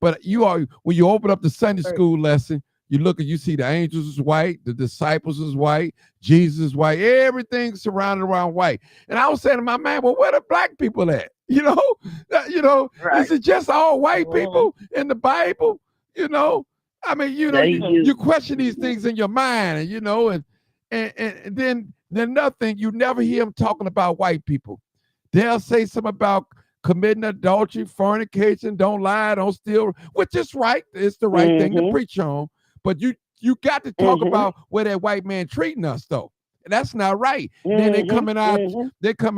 But when you open up the Sunday school lesson, you look and you see the angels is white, the disciples is white, Jesus is white, everything surrounded around white. And I was saying to my man, well, where the black people at? Is it just all white people in the Bible? You know, I mean, you know, you question these things in your mind, and you know, and then another thing, you never hear them talking about white people. They'll say something about committing adultery, fornication, don't lie, don't steal, which is right. It's the right thing to preach on. But you got to talk about where that white man treating us, though. And that's not right. Then they come in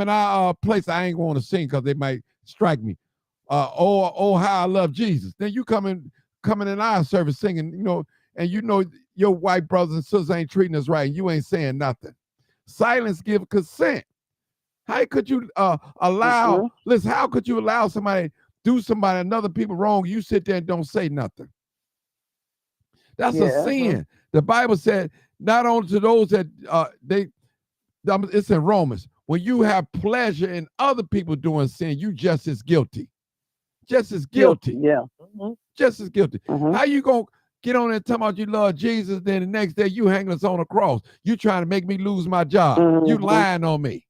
our place. I ain't going to sing because they might strike me. Oh, how I love Jesus. Then you coming in our service singing, you know, and you know your white brothers and sisters ain't treating us right. And you ain't saying nothing. Silence give consent. How could you listen, how could you allow somebody do another people wrong? You sit there and don't say nothing. That's a sin. The Bible said, not only to those that it's in Romans, when you have pleasure in other people doing sin, you just as guilty. Just as guilty.
Yeah.
Just as guilty. How you gonna get on there talking about you love Jesus, then the next day you hanging us on a cross? You trying to make me lose my job. You lying on me.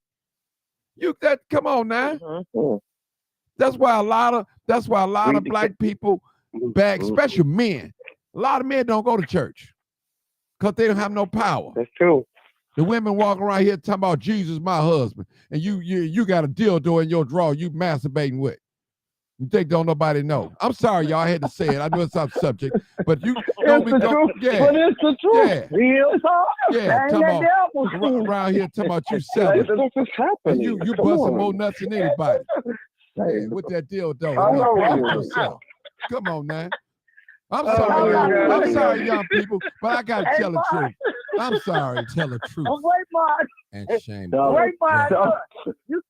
Come on now. That's why a lot of black people back, especially men. A lot of men don't go to church because they don't have no power.
That's true.
The women walk around here talking about Jesus, my husband, and you got a dildo in your drawer you masturbating with. You think don't nobody know? I'm sorry, y'all. I had to say it. I know it's off subject, but you don't be don't. Yeah,
but it's the truth.
Yeah,
real talk.
Yeah, talking about around here talking about you selling.
What's happening?
You busting more nuts than anybody. Hey, with that dildo. Come on, man. I'm sorry, young people, but I gotta tell the truth. I'm sorry, tell the truth.
Wait, Mark.
And shame.
Wait, Mark. You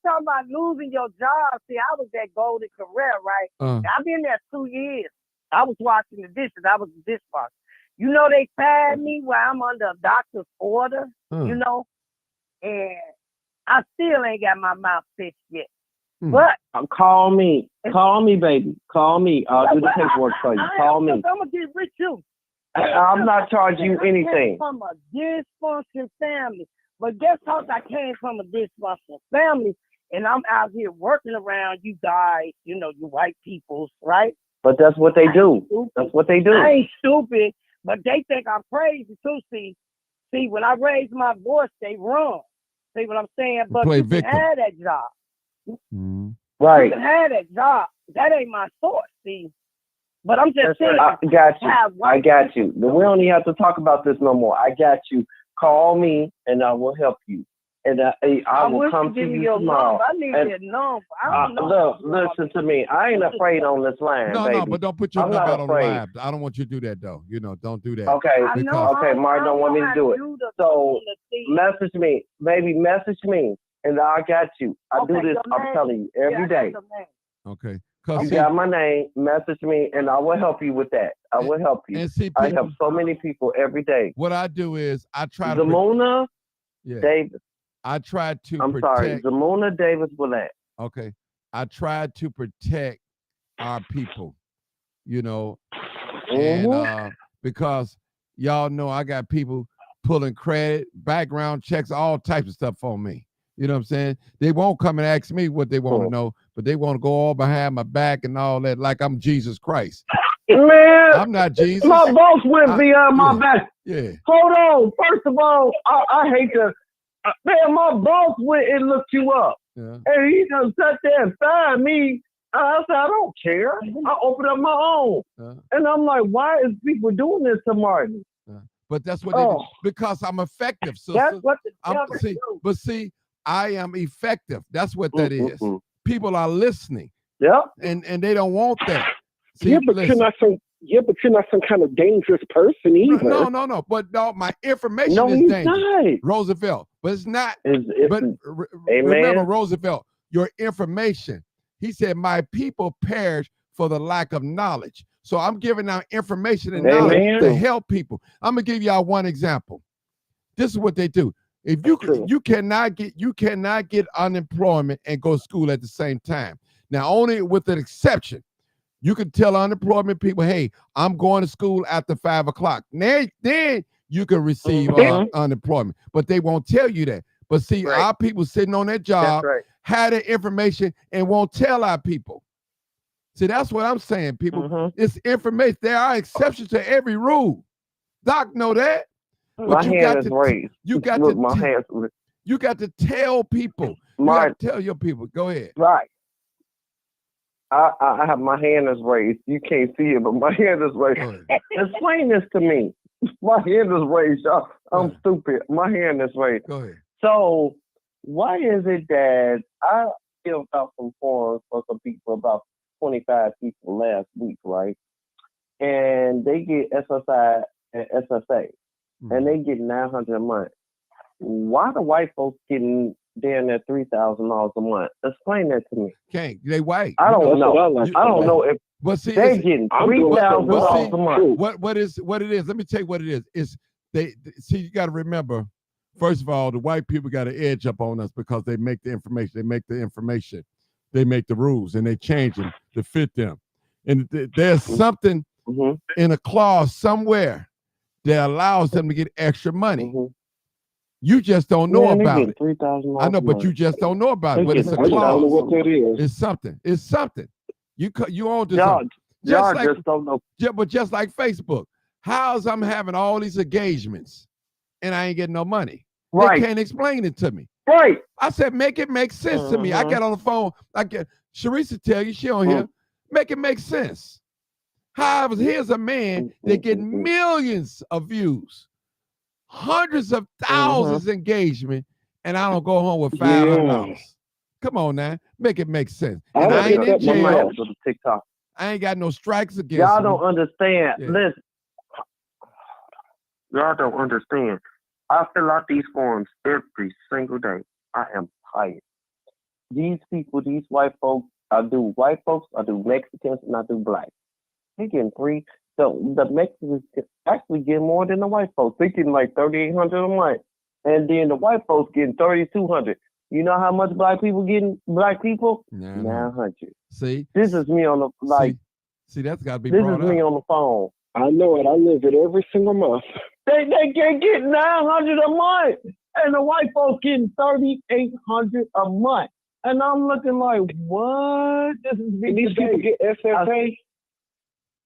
talking about losing your job? See, I was at Golden Career, right? I've been there 2 years. I was washing the dishes. I was a dishwasher. You know, they fired me while I'm under a doctor's order. You know, and I still ain't got my mouth fixed yet. But
call me, baby. Call me. I'll do the paperwork for you. Call me.
I'm gonna get with you.
I'm not charging you anything.
I came from a dysfunctional family, but guess what? I came from a dysfunctional family, and I'm out here working around you guys. You know, you white people, right?
But that's what they do. That's what they do.
I ain't stupid, but they think I'm crazy too. See, when I raise my voice, they run. See what I'm saying? But you can have that job.
Right.
You can have that job. That ain't my source, see. But I'm just saying.
I got you. We don't even have to talk about this no more. I got you. Call me and I will help you. And I will come to you tomorrow.
I need your number. I don't know.
Look, listen to me. I ain't afraid on this line, baby.
No, but don't put your number out on the live. I don't want you to do that, though. You know, don't do that.
Okay, Mark don't want me to do it. So message me. Baby, message me. And I got you. I do this, I'm telling you, every day.
Okay.
You got my name, message me, and I will help you with that. I will help you.
And see,
I help so many people every day.
What I do is I try to
Zamona Davis.
I try to
sorry, Zamona Davis Willett.
Okay. I try to protect our people, you know, and because y'all know I got people pulling credit, background checks, all types of stuff on me. You know what I'm saying? They won't come and ask me what they want to know, but they want to go all behind my back and all that, like I'm Jesus Christ.
Man,
I'm not Jesus.
My boss went beyond my back.
Yeah.
Hold on. First of all, I hate to. Man, my boss went and looked you up, and he just sat there and fired me. I said, I don't care. I opened up my own, and I'm like, why is people doing this to Martin?
But that's what they do because I'm effective. So
that's what the devil do.
But see, I am effective. That's what that is. People are listening.
Yeah.
And they don't want that. See,
but you're not some kind of dangerous person either.
No. But no, my information is dangerous.
Not.
Roosevelt. But it's not.
But
remember, Roosevelt, your information. He said, my people perish for the lack of knowledge. So I'm giving out information and knowledge to help people. I'm gonna give y'all one example. This is what they do. If you cannot get unemployment and go to school at the same time. Now, only with an exception, you can tell unemployment people, hey, I'm going to school after 5 o'clock. Then you can receive unemployment, but they won't tell you that. But see, our people sitting on their job, have that information and won't tell our people. See, that's what I'm saying, people. It's information. There are exceptions to every rule. Doc know that.
My hand is raised.
You got
Look,
to
my hands.
you got to tell people. You got to tell your people. Go ahead.
Right. I have my hand is raised. You can't see it, but my hand is raised. Explain this to me. My hand is raised. I'm stupid. My hand is raised.
Go ahead.
So why is it that I filled out some forms for some people, about 25 people last week, right? And they get SSI and SSA, and they get $900 a month. Why the white folks getting down there $3,000 a month? Explain that to me.
Can't they white?
I don't know. I don't know if they're getting $3,000 a month.
What it is? Let me tell you what it is. It's they see. You got to remember. First of all, the white people got an edge up on us because they make the information. They make the rules, and they change them to fit them. And there's something in a clause somewhere that allows them to get extra money. You just don't know about it. I know, but you just don't know about it. But it's a clause. I don't know what that is. It's something. It's something. You own to something.
Y'all just don't know.
But just like Facebook, how's I'm having all these engagements and I ain't getting no money?
Right.
They can't explain it to me.
Right.
I said, make it make sense to me. I get on the phone. I get Sharisa tell you, she on here. Make it make sense. However, here's a man that get millions of views, hundreds of thousands engagement, and I don't go home with $500. Come on now, make it make sense. And I ain't in jail.
TikTok.
I ain't got no strikes against
Y'all
me.
don't understand.
Yeah.
Listen, y'all don't understand. I fill out these forms every single day. I am tired. These people, these white folks, I do white folks, I do Mexicans, and I do black. They getting free. So the Mexicans actually get more than the white folks. They getting like $3,800 a month, and then the white folks getting $3,200. You know how much black people getting? Black people $900.
See,
this is me on the like.
See, that's got to be
this
brought
is me
up.
on the phone.
I know it. I live it every single month.
They can get $900 a month, and the white folks getting $3,800 a month. And I'm looking like, what? This is big.
These people get SSA.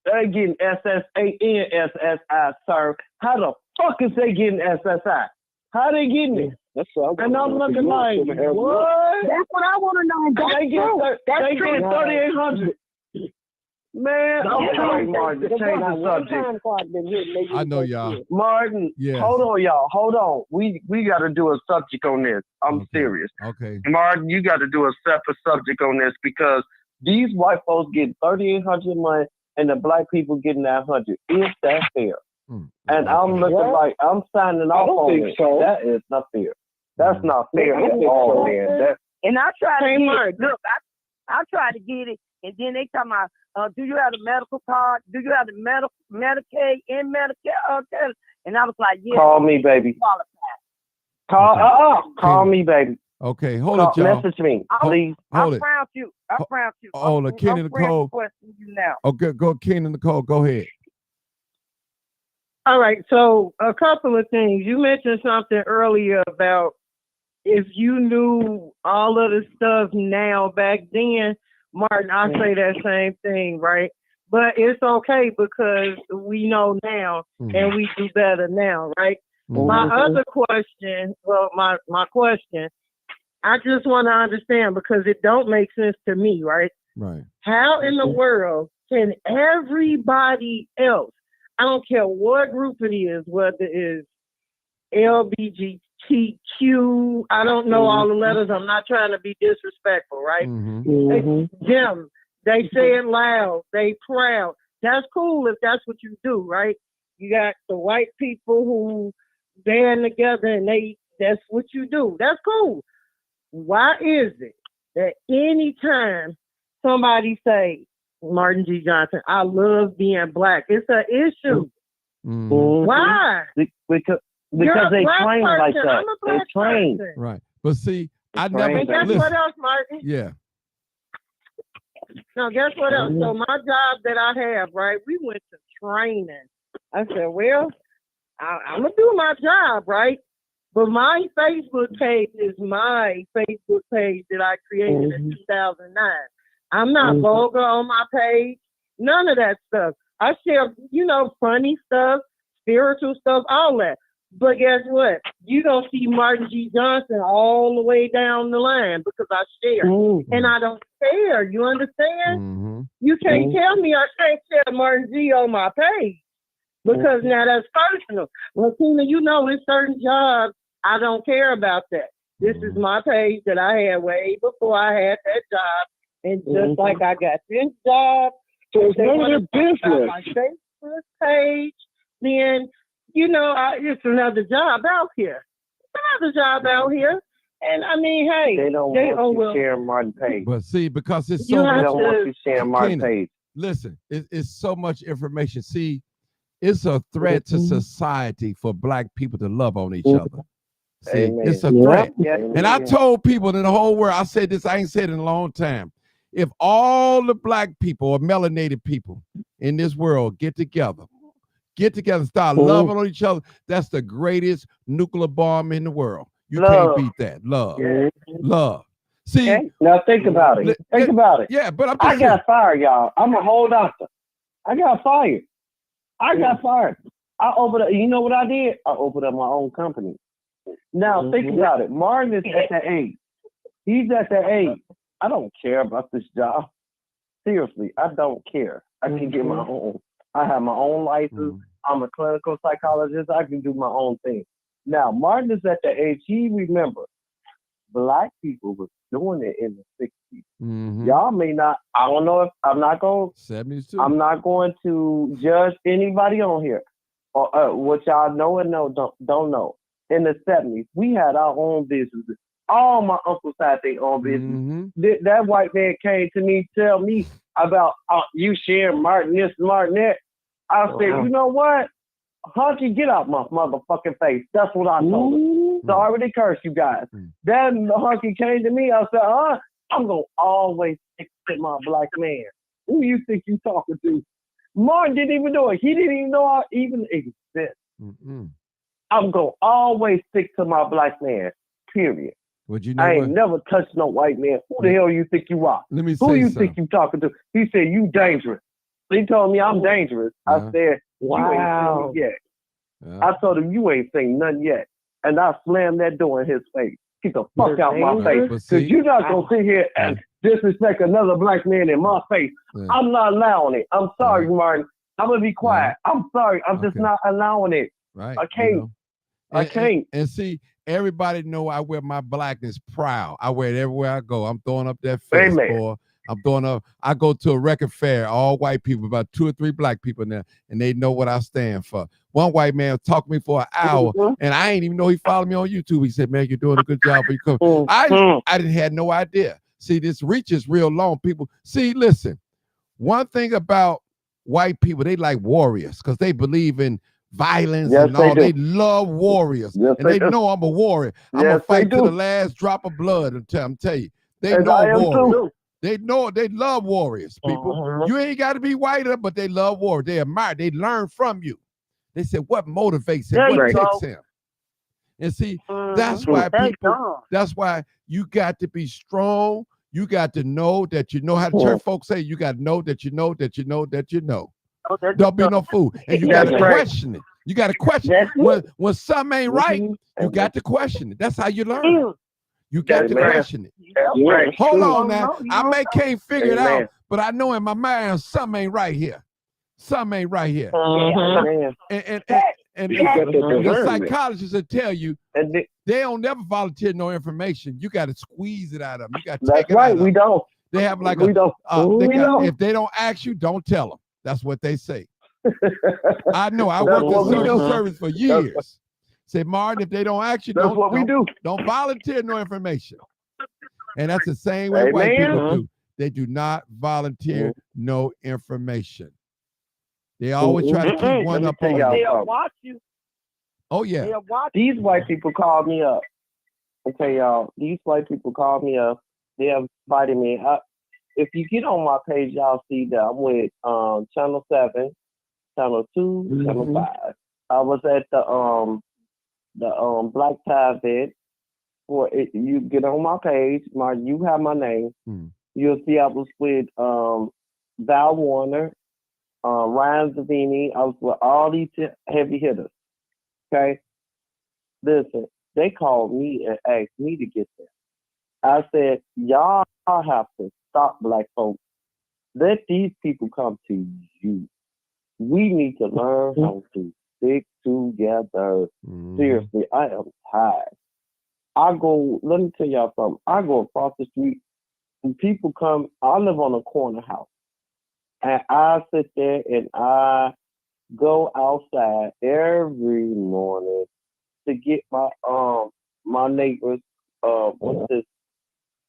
They're getting SSA and SSI, sir. How the fuck is they getting SSI? How they getting it?
That's what
and I'm looking like, what?
That's what I want to know.
They get 3,800. Man, I'm sorry, Martin. Change the subject.
I know y'all.
Martin,
Yes.
hold on, y'all. Hold on. We got to do a subject on this. I'm serious.
Okay.
Martin, you got to do a separate subject on this because these white folks get $3,800 a month and the black people getting $900. Is that fair? And I'm looking like I'm signing off on it. So. That is not fair. That's not fair at all, man.
And I try to
Hey,
get
Mark.
it. Look, I try to get it, and then they talking about, do you have the medical card? Do you have the Medicaid and Medicare? And I was like, yeah.
Call me, baby. Call me, baby.
Okay, hold it, y'all.
Message me, please.
Hold it.
I found you.
Hold it, Kenny
I'm
Nicole.
requesting you now.
Okay, go, Kenny Nicole. Go ahead.
All right, so a couple of things. You mentioned something earlier about if you knew all of the stuff now back then, Martin, I say that same thing, right? But it's okay because we know now and we do better now, right? My other question, my question, I just want to understand because it don't make sense to me, right?
Right.
How in the world can everybody else, I don't care what group it is, whether it's LBGTQ, I don't know all the letters. I'm not trying to be disrespectful, right? Them, they say it loud. They proud. That's cool if that's what you do, right? You got the white people who band together and that's what you do. That's cool. Why is it that anytime somebody say, Martin G. Johnson, I love being black, it's an issue. Why?
Because they train like that. They train.
Right. But see, I
Right.
never
And guess
listen.
what else, Martin?
Yeah.
Now, guess what else? So my job that I have, right, we went to training. I said, well, I'm going to do my job, right? But my Facebook page is my Facebook page that I created in 2009. I'm not vulgar on my page. None of that stuff. I share, funny stuff, spiritual stuff, all that. But guess what? You don't see Martin G. Johnson all the way down the line because I share. And I don't care. You understand? You can't tell me I can't share Martin G. on my page because now that's personal. Well, Tina, there's certain jobs I don't care about that. This is my page that I had way before I had that job. And just like I got this job,
so it's none of their business.
My Facebook page, then it's another job out here. Another job out here. And I mean, hey,
they don't want you sharing Martin page.
But see, because it's so
they
much.
don't want you sharing Martin page.
Listen, it's so much information. See, it's a threat to society for Black people to love on each other. See, it's a threat. And I told people in the whole world, I said this, I ain't said it in a long time. If all the Black people or melanated people in this world get together, start loving on each other, that's the greatest nuclear bomb in the world. You can't beat that. Love. Love. See,
now think about it. Think about it.
Yeah, but
I got fired, y'all. I'm a whole doctor. I got fired. I opened up, you know what I did? I opened up my own company. Now think about it. Martin is at that age. He's at that age. I don't care about this job. Seriously, I don't care. I can get my own. I have my own license. I'm a clinical psychologist. I can do my own thing. Now, Martin is at the age he remembers. Black people was doing it in the 60s. Y'all may not, I don't know if, I'm not going
72.
I'm not going to judge anybody on here. Or what y'all know and don't know. In the 70s, we had our own businesses. All my uncles had their own business. That white man came to me, tell me about you sharing Martin this, Martin that. I said, you know what? Hunky, get out my motherfucking face. That's what I told him. Sorry to curse you guys. Then Hunky came to me. I said, I'm going to always stick to my Black man. Who you think you talking to? Martin didn't even know it. He didn't even know I even exist. I'm going to always stick to my Black man, period.
Would you know
I ain't never touched no white man. Who the hell you think you are?
Let me
Who
say
you
something.
think you talking to? He said, you dangerous. He told me I'm dangerous. I said, you ain't seen me yet. I told him, you ain't seen nothing yet. And I slammed that door in his face. Get the fuck out my face. Because you're not going to sit here and disrespect another Black man in my face. I'm not allowing it. I'm sorry, Martin. I'm going to be quiet. I'm sorry. I'm just not allowing it.
Right.
I can't. I can't.
And see, everybody know I wear my blackness proud. I wear it everywhere I go. I'm throwing up that face, boy. I'm throwing up. I go to a record fair, all white people, about 2 or 3 Black people there, and they know what I stand for. One white man talked to me for an hour, and I ain't even know he followed me on YouTube. He said, "Man, you're doing a good job for you come." I didn't have no idea. See, this reach is real long. People, see, listen. One thing about white people, they like warriors because they believe in violence and all. They love warriors, and they know I'm a warrior. I'm gonna fight to the last drop of blood. I'm tell you, they know warriors. They know, they love warriors, people. You ain't got to be whiter, but they love warriors. They admire, they learn from you. They said, what motivates him? What takes him? And see, that's why people, that's why you got to be strong. You got to know that you know how the church folks say, you got to know that you know that you know that you know. Don't be no fool. And you got to question it. You got to question it. When something ain't right, you got to question it. That's how you learn. You got to question it. Hold on now. I can't figure it out, but I know in my mind something ain't right here. Something ain't right here. And the psychologists will tell you they don't never volunteer no information. You got to squeeze it out of them. You got to take it out of them.
We don't.
They have like if they don't ask you, don't tell them. That's what they say. I know. I worked in social service for years. Say, Martin, if they don't ask you, don't volunteer no information. And that's the same way white people do. They do not volunteer no information. They always try to keep one up on you.
They'll watch you.
Oh, yeah.
These white people called me up. Okay, y'all. These white people called me up. They have invited me up. If you get on my page, y'all see that I'm with Channel 7, Channel 2, Channel 5. I was at the Black Tie event. You get on my page, Martin, you have my name. You'll see I was with Val Warner, Ryan Zavini. I was with all these heavy hitters. Okay? Listen, they called me and asked me to get there. I said, y'all have to stop, black folks. Let these people come to you. We need to learn how to stick together. Seriously, I am tired. Let me tell y'all something. I go across the street and people come, I live on a corner house. And I sit there and I go outside every morning to get my my neighbors what's this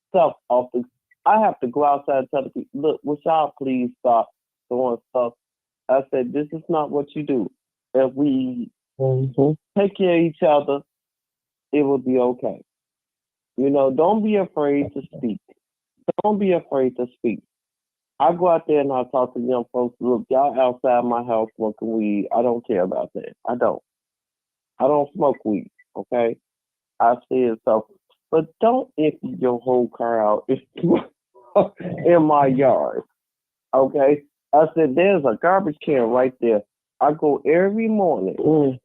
stuff off the. I have to go outside and tell the people, look, would y'all please stop throwing stuff? I said, this is not what you do. If we take care of each other, it will be okay. You know, don't be afraid to speak. Don't be afraid to speak. I go out there and I talk to young folks. Look, y'all outside my house smoking weed. I don't care about that. I don't smoke weed, okay? I see it so. But don't empty your whole car out in my yard, okay? I said, there's a garbage can right there. I go every morning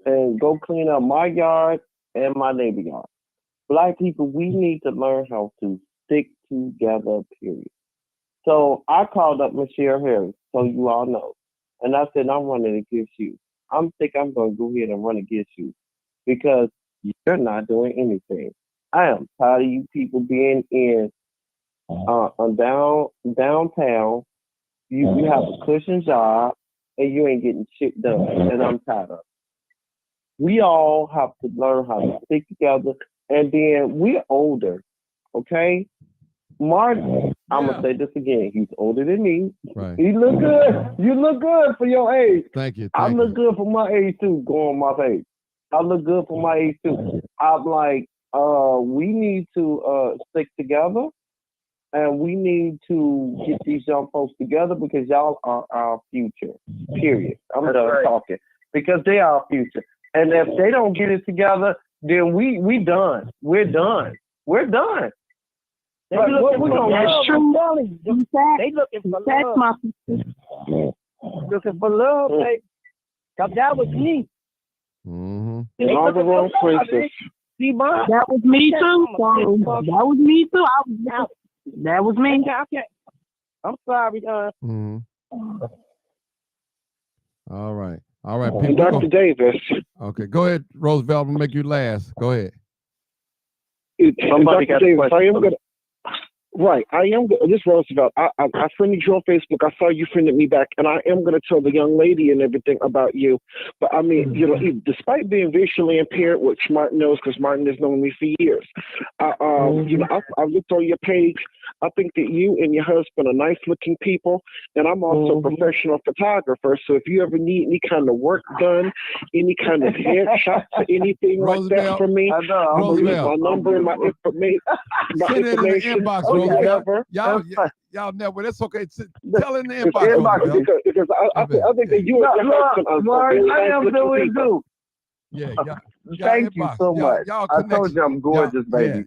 and go clean up my yard and my neighbor yard. Black people, we need to learn how to stick together, period. So I called up Michelle Harris, so you all know. And I said, I'm running against you. I'm going to go ahead and run against you because you're not doing anything. I am tired of you people being in downtown. You have a cushion job and you ain't getting shit done. And I'm tired of it. We all have to learn how to stick together. And then we're older, okay? Martin, I'm going to say this again. He's older than me.
Right.
He look good. You look good for your age.
Thank you.
I look good for my age, too, going my age. I look good for my age, too. I'm like, we need to stick together. And we need to get these young folks together because y'all are our future, period. I'm done talking. Because they are our future. And if they don't get it together, then we done. We're done. We're done.
That's true. They looking for love. Looking for love, baby. Cause that was me.
All the wrong places.
See, that was me too. That was me too. That was me. Okay. I'm sorry.
All right. All right.
And Dr. Davis.
Okay. Go ahead, Roosevelt. I'm going to make you last. Go ahead.
Somebody got a question. Right, I am. This Roosevelt. I friended you on Facebook. I saw you friended me back, and I am going to tell the young lady and everything about you. But I mean, you know, despite being visually impaired, which Martin knows because Martin has known me for years, you know, I looked on your page. I think that you and your husband are nice-looking people, and I'm also a professional photographer. So if you ever need any kind of work done, any kind of headshots or anything like that from me, I'm going to leave my number and my information.
Send it in the inbox, Roosevelt. Y'all never. That's okay. Tell it in the inbox.
Because I think that you and your husband are nice looking people.
Yeah,
Thank you so much. I told you I'm gorgeous, baby.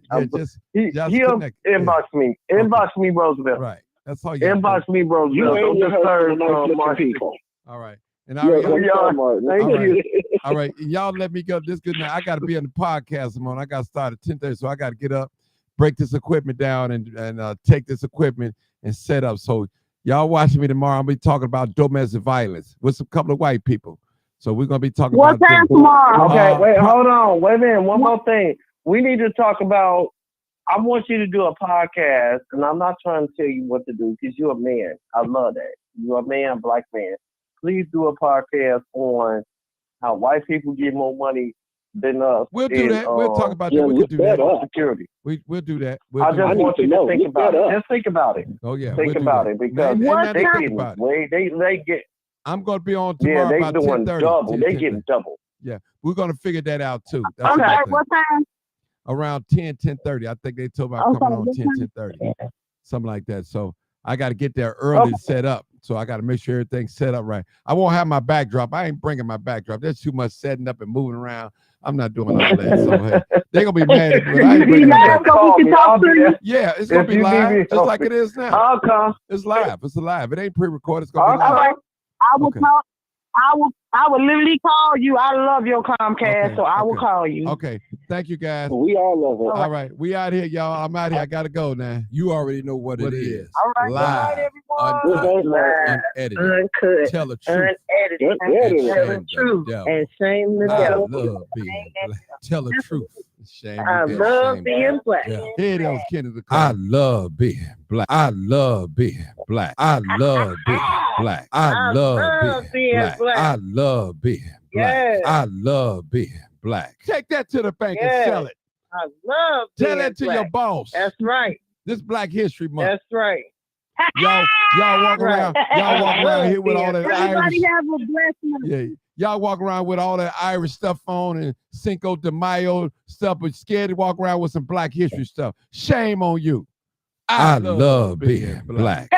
He'll inbox me. Inbox me, Roosevelt.
Right. That's all you
inbox me, Roosevelt.
You and your husband are nice looking people.
All right. And
thank you.
All right. Y'all let me go. This good night. I got to be on the podcast tomorrow. I got to start at 10:30, so I got to get up, break this equipment down, and take this equipment and set up. So y'all watching me tomorrow. I'll be talking about domestic violence with a couple of white people. So we're going to be talking about
what time tomorrow?
Okay, wait, hold on. Wait a minute. One more thing. We need to talk about, I want you to do a podcast, and I'm not trying to tell you what to do because you're a man. I love that. You're a man, black man. Please do a podcast on how white people get more money than us.
We'll do that. We'll talk about that. We can do that.
Security.
We'll do that.
I just want you to think about it. Just think about it.
Oh, yeah.
Think about it because they get.
I'm going to be on tomorrow about 10:30.
Double. They getting double.
Yeah, we're going to figure that out too.
That's okay, what time?
Around 10:30. I think they told me I'm coming on 10:30. Something like that. So I got to get there early to set up So I got to make sure everything's set up right. I won't have my backdrop. I ain't bringing my backdrop. There's too much setting up and moving around. I'm not doing all that. So hey, they're going to be mad at me. I ain't bringing my backdrop. Yeah, it's going to be live, just like it is now.
I'll come.
It's live. It's live. It ain't pre-recorded. It's going to be live.
I will literally call you. I love your Comcast, so I will call you.
Okay. Thank you, guys.
We all love it.
All right. We out here, y'all. I'm out here. I got to go now.
You already know what it is.
All right.
Live, unedited,
Uncut,
tell the truth,
unedited, tell the truth, and shame the
I
devil.
love being black. Tell the truth.
Shame
I
the
love
shame
being black.
Yeah.
Here it is, Kenny the
I love being black. I love being black. I love being black. I love being black. I love being black. I love being black.
Take that to the bank and sell it.
I love
Tell
being
that to
black.
your boss.
That's right.
This Black History Month.
That's right.
Y'all walk around. Y'all walk around here with all that
Everybody
Irish.
have a blessed month.
Yeah, y'all walk around with all that Irish stuff on and Cinco de Mayo stuff, but scared to walk around with some Black History stuff. Shame on you.
I love being black.